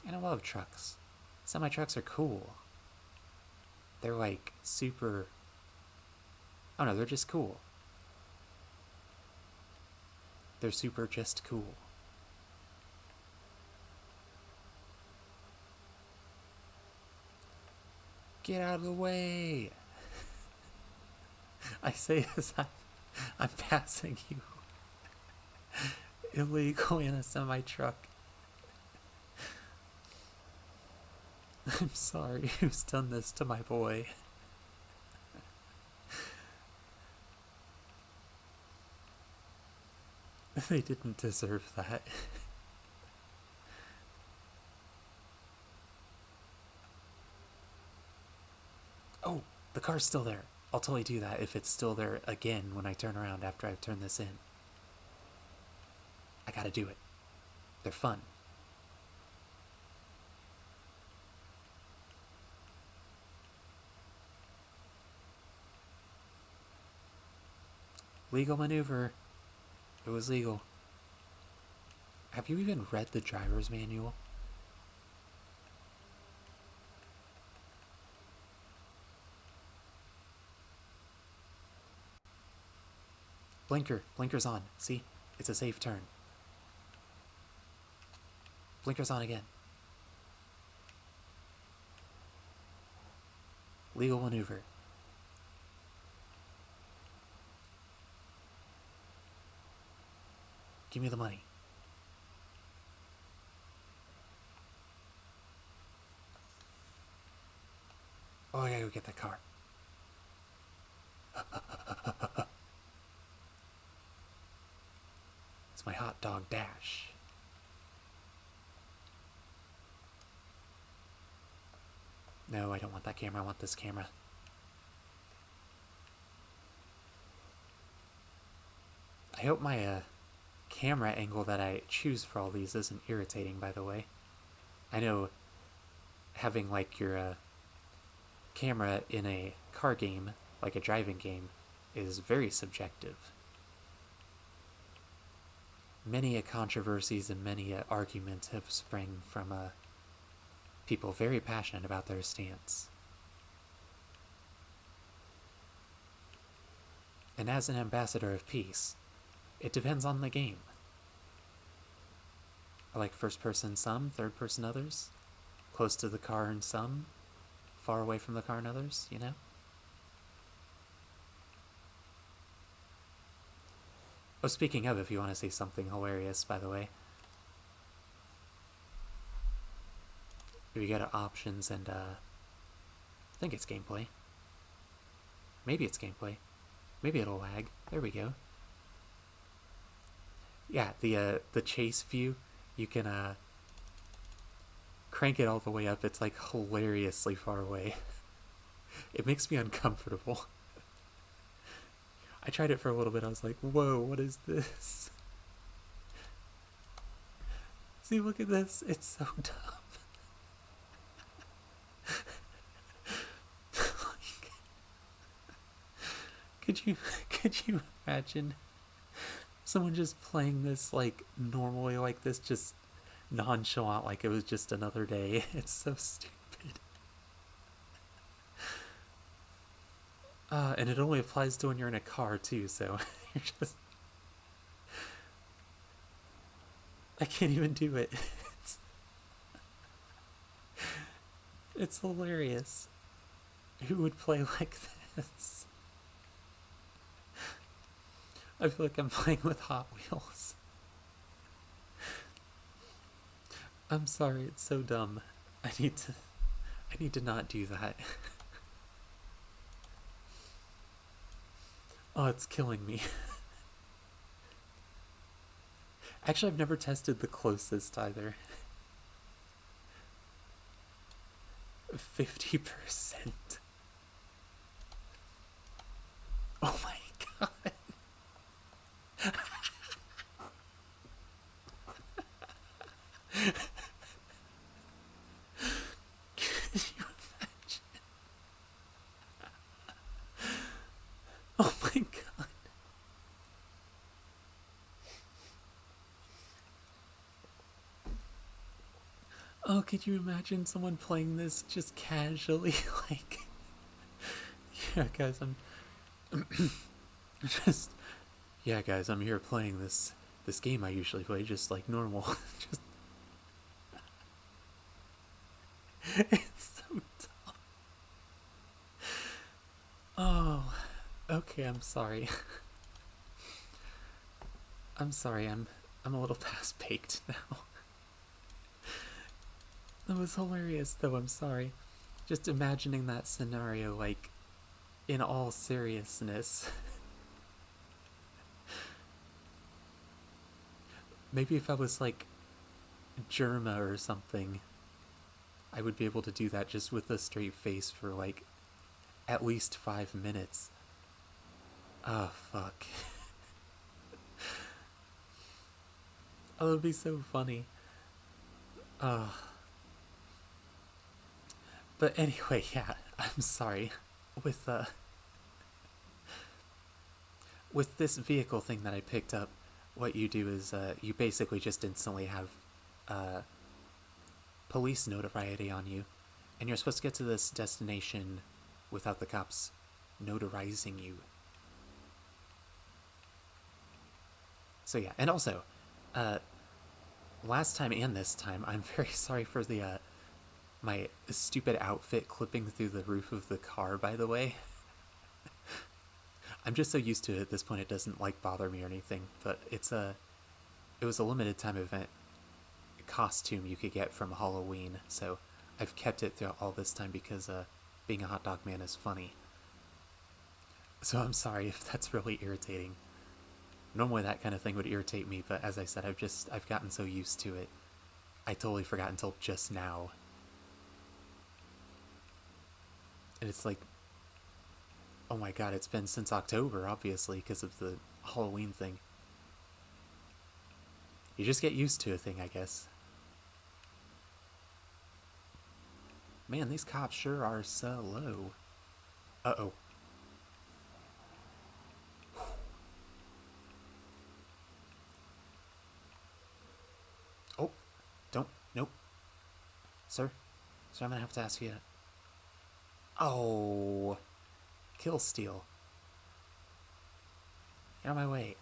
And I love trucks. Semi trucks are cool. They're like super. Oh no, they're just cool. They're super just cool. Get out of the way! I say as I'm passing you. Illegal in a semi truck. I'm sorry, who's done this to my boy? They didn't deserve that. Oh, the car's still there. I'll totally do that if it's still there again when I turn around after I've turned this in. I gotta do it. They're fun. Legal maneuver. It was legal. Have you even read the driver's manual? Blinker's on. See? It's a safe turn. Blinker's on again. Legal maneuver. Give me the money. Oh, I gotta go get that car. It's my hot dog dash. No, I don't want that camera. I want this camera. I hope my camera angle that I choose for all these isn't irritating, by the way. I know having like your camera in a car game, like a driving game, is very subjective. Many a controversies and many a argument have sprung from people very passionate about their stance. And as an ambassador of peace, it depends on the game. I like first person some, third person others, close to the car in some, far away from the car in others, you know? Oh, speaking of, if you want to say something hilarious, by the way, we go to options and I think it's gameplay. Maybe it's gameplay. Maybe it'll lag. There we go. Yeah, the chase view, you can crank it all the way up. It's like hilariously far away. It makes me uncomfortable. I tried it for a little bit. I was like, whoa, what is this? See, look at this. It's so dumb. could you imagine someone just playing this like normally like this, just nonchalant, like it was just another day? It's so stupid. And it only applies to when you're in a car too, so you're just I can't even do it. It's, it's hilarious. Who would play like this? I feel like I'm playing with Hot Wheels. I'm sorry, it's so dumb. I need to I need to not do that. Oh, it's killing me. Actually, I've never tested the closest either. 50%. Oh my god. Can you imagine? Oh my god. Oh, could you imagine someone playing this just casually? Like, yeah, guys, I'm just, yeah, guys, I'm here playing this game I usually play, just like normal. Just, it's so dumb. Oh, okay, I'm sorry. I'm sorry, I'm a little past baked now. That was hilarious, though. I'm sorry. Just imagining that scenario, like, in all seriousness. Maybe if I was like Germa or something, I would be able to do that just with a straight face for like at least 5 minutes. Oh, fuck. Oh, it would be so funny. Oh. But anyway, yeah, I'm sorry. With, uh, with this vehicle thing that I picked up, what you do is you basically just instantly have uh, police notoriety on you, and you're supposed to get to this destination without the cops notarizing you. So yeah, and also, uh, last time and this time, I'm very sorry for the my stupid outfit clipping through the roof of the car. By the way, I'm just so used to it at this point; it doesn't like bother me or anything. But it was a limited time event costume you could get from Halloween, so I've kept it throughout all this time because being a hot dog man is funny. So I'm sorry if that's really irritating. Normally that kind of thing would irritate me, but as I said, I've gotten so used to it. I totally forgot until just now. And it's like, oh my god, it's been since October, obviously, because of the Halloween thing. You just get used to a thing, I guess. Man, these cops sure are slow. Uh oh. Oh, don't. Nope. Sir? Sir, I'm gonna have to ask you. Oh. Kill steal. Get out of my way.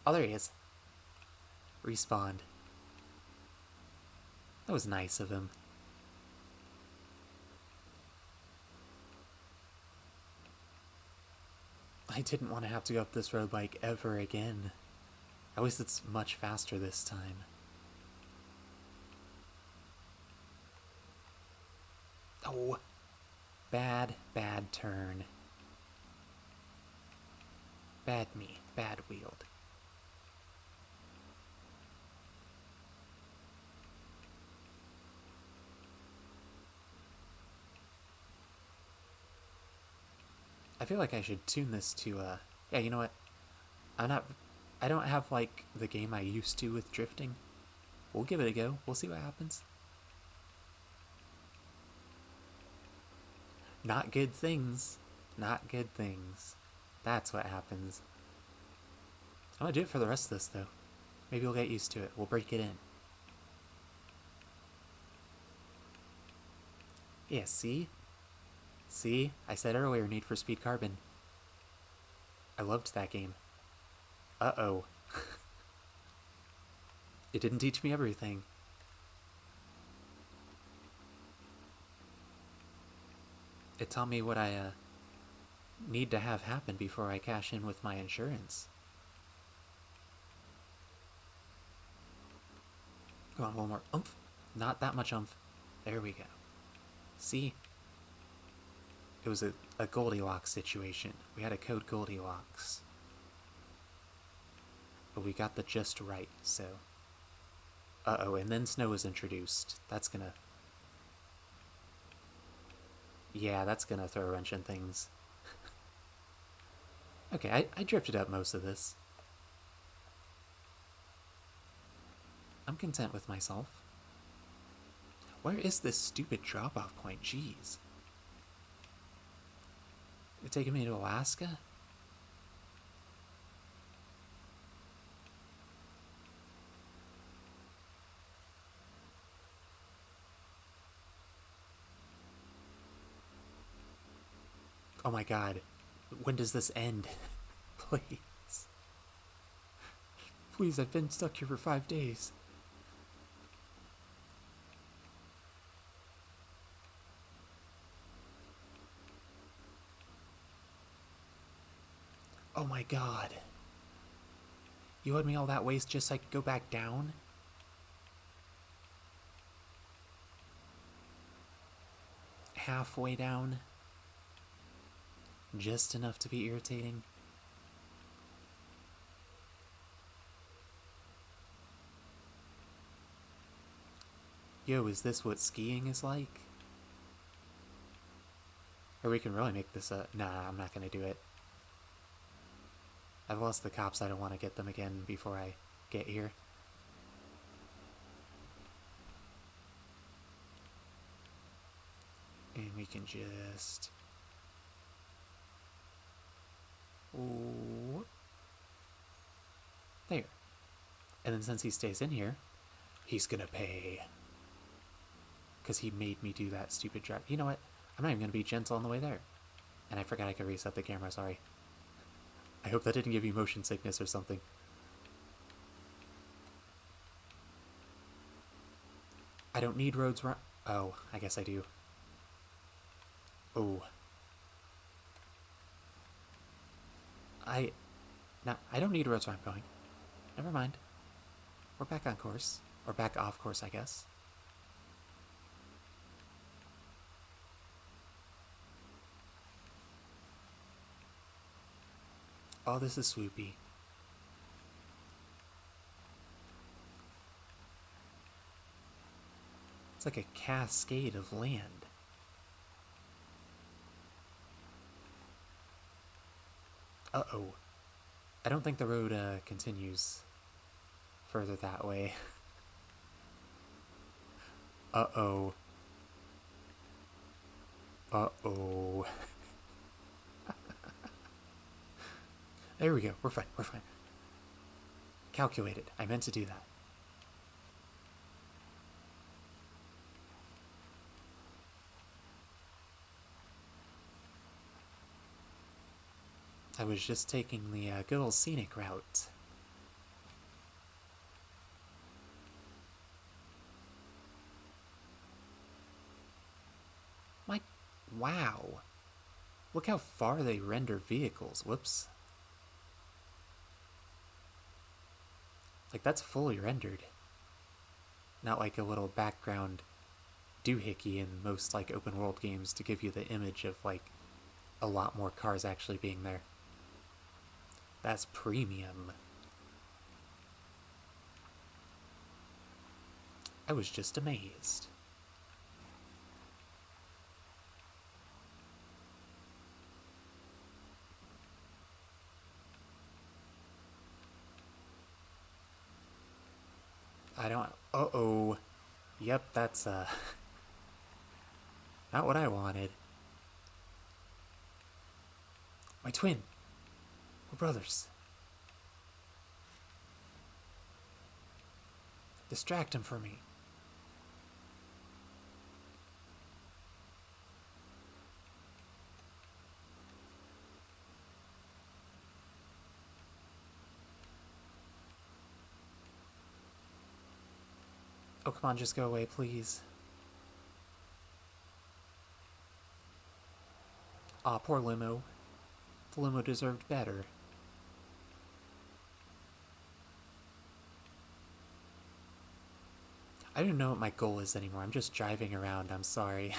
Oh, there he is. Respawned. That was nice of him. I didn't want to have to go up this road like ever again. At least it's much faster this time. Oh, bad turn. Bad me, bad wheeled. I feel like I should tune this to, yeah, you know what? I don't have, like, the game I used to with drifting. We'll give it a go. We'll see what happens. Not good things. Not good things. That's what happens. I'm gonna do it for the rest of this, though. Maybe we'll get used to it. We'll break it in. Yeah, see? See? I said earlier, Need for Speed Carbon. I loved that game. Uh-oh. It didn't teach me everything. It taught me what I need to have happen before I cash in with my insurance. Come on, one more oomph. Not that much oomph. There we go. See? It was a Goldilocks situation. We had a code Goldilocks. But we got the just right, so... Uh-oh, and then snow was introduced. That's gonna... Yeah, that's gonna throw a wrench in things. Okay, I drifted up most of this. I'm content with myself. Where is this stupid drop-off point? Jeez. You're taking me to Alaska? Oh my god. When does this end? Please. Please, I've been stuck here for 5 days. Oh my god. You owed me all that waste just so I could go back down? Halfway down? Just enough to be irritating? Yo, is this what skiing is like? Or we can really make this a... Nah, I'm not gonna do it. I've lost the cops, I don't want to get them again before I get here. And we can just... Ooh. There. And then since he stays in here, he's gonna pay. Because he made me do that stupid drive. You know what? I'm not even gonna be gentle on the way there. And I forgot I could reset the camera, sorry. I hope that didn't give you motion sickness or something. I don't need roads run... Oh, I guess I do. Oh. No, I don't need roads where I'm going. Never mind. We're back on course. Or back off course, I guess. Oh, this is swoopy. It's like a cascade of land. Uh-oh. I don't think the road continues further that way. Uh-oh. Uh-oh. There we go. We're fine. We're fine. Calculated. I meant to do that. I was just taking the good old scenic route. Wow. Look how far they render vehicles. Whoops. Like, that's fully rendered. Not like a little background doohickey in most, like, open world games to give you the image of, like, a lot more cars actually being there. That's premium. I was just amazed. I don't... Uh-oh. Yep, that's, not what I wanted. My twin. We're brothers. Distract him for me. Oh, come on, just go away, please. Aw, poor limo. The limo deserved better. I don't know what my goal is anymore. I'm just driving around. I'm sorry.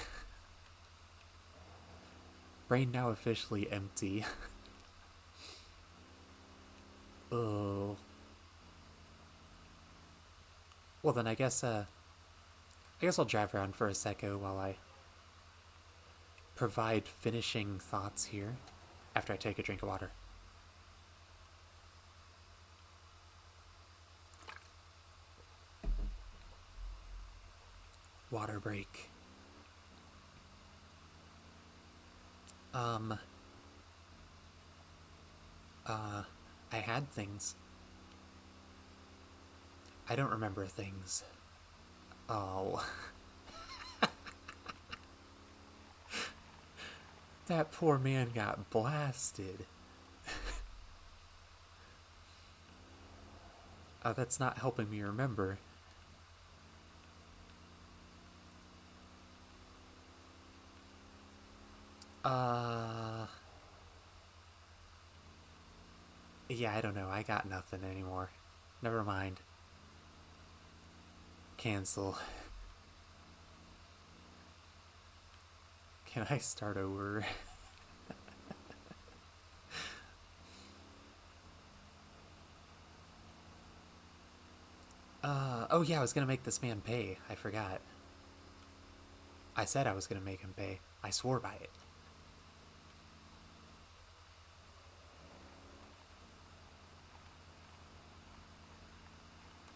Brain now officially empty. Oh. Well then, I guess I'll drive around for a second while I provide finishing thoughts here. After I take a drink of water. Water break. Um. I had things. I don't remember things. Oh. That poor man got blasted. That's not helping me remember. Uh. Yeah, I don't know. I got nothing anymore. Never mind. Cancel. Can I start over? Oh yeah, I was gonna make this man pay. I forgot. I said I was gonna make him pay. I swore by it.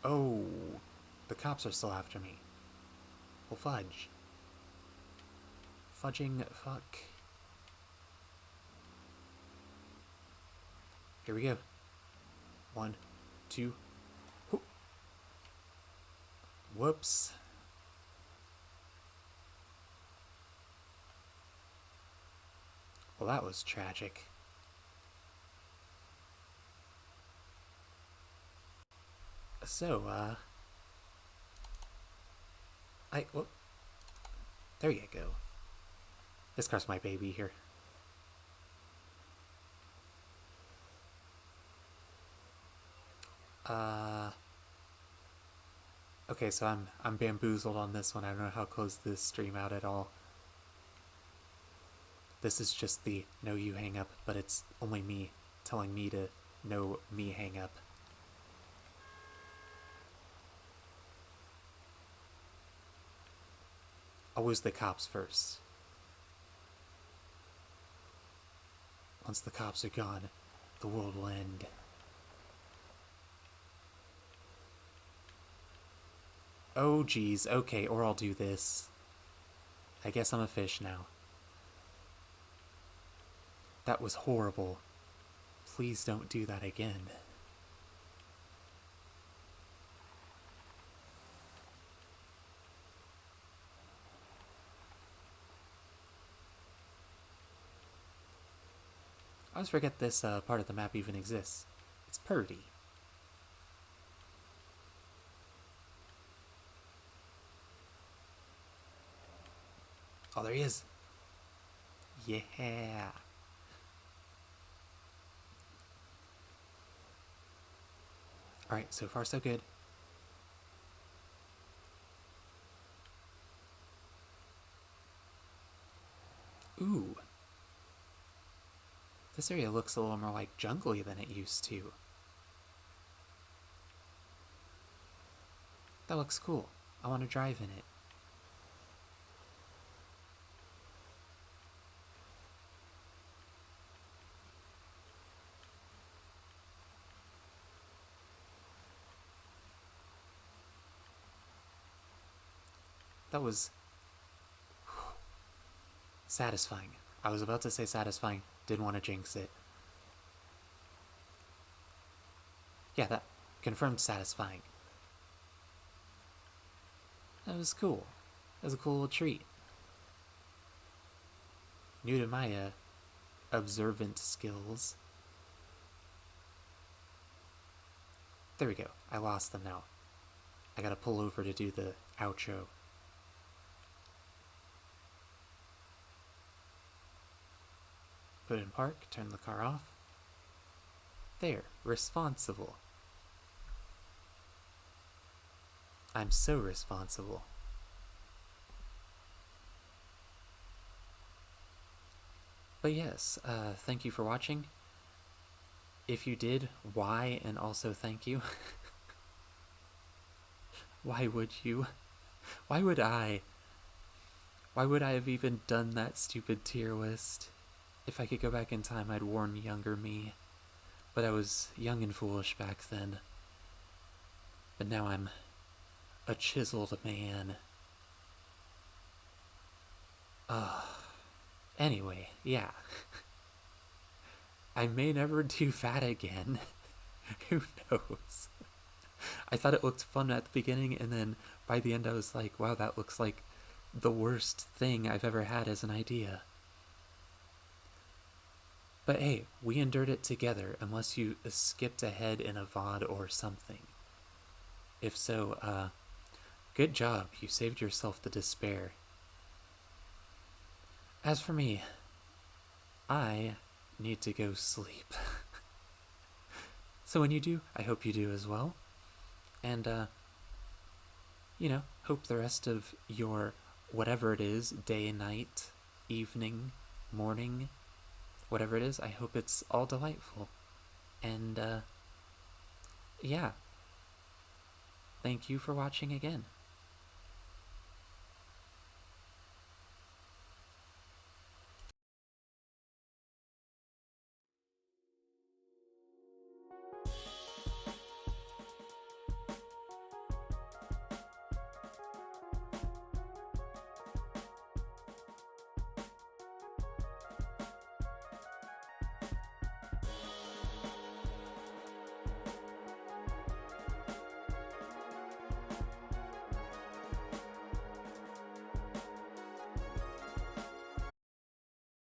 Oh, the cops are still after me. Well, fudge. Fudging fuck. Here we go. 1, 2. Whoops. Well, that was tragic. So, well, there you go. This car's my baby here. Okay, so I'm bamboozled on this one. I don't know how to close this stream out at all. This is just the no you hang up, but it's only me telling me to no me hang up. I'll lose the cops first. Once the cops are gone, the world will end. Oh geez, okay, or I'll do this. I guess I'm a fish now. That was horrible. Please don't do that again. I always forget this part of the map even exists. It's Purdy. Oh, there he is. Yeah. Alright, so far so good. Ooh. This area looks a little more like jungly than it used to. That looks cool. I want to drive in it. That was satisfying. I was about to say satisfying. Didn't want to jinx it. Yeah, that confirmed satisfying. That was cool. That was a cool little treat. New to my observant skills. There we go. I lost them now. I gotta pull over to do the outro. Put in park, turn the car off. There, responsible. I'm so responsible. But yes, thank you for watching. If you did, why, and also thank you. Why would you? Why would I? Why would I have even done that stupid tier list? If I could go back in time, I'd warn younger me. But I was young and foolish back then. But now I'm a chiseled man. Anyway, yeah. I may never do that again. Who knows? I thought it looked fun at the beginning, and then by the end I was like, wow, that looks like the worst thing I've ever had as an idea. But hey, we endured it together, unless you skipped ahead in a VOD or something. If so, good job, you saved yourself the despair. As for me, I need to go sleep. So when you do, I hope you do as well. And, hope the rest of your whatever it is, day, night, evening, morning, whatever it is, I hope it's all delightful. And, yeah. Thank you for watching again.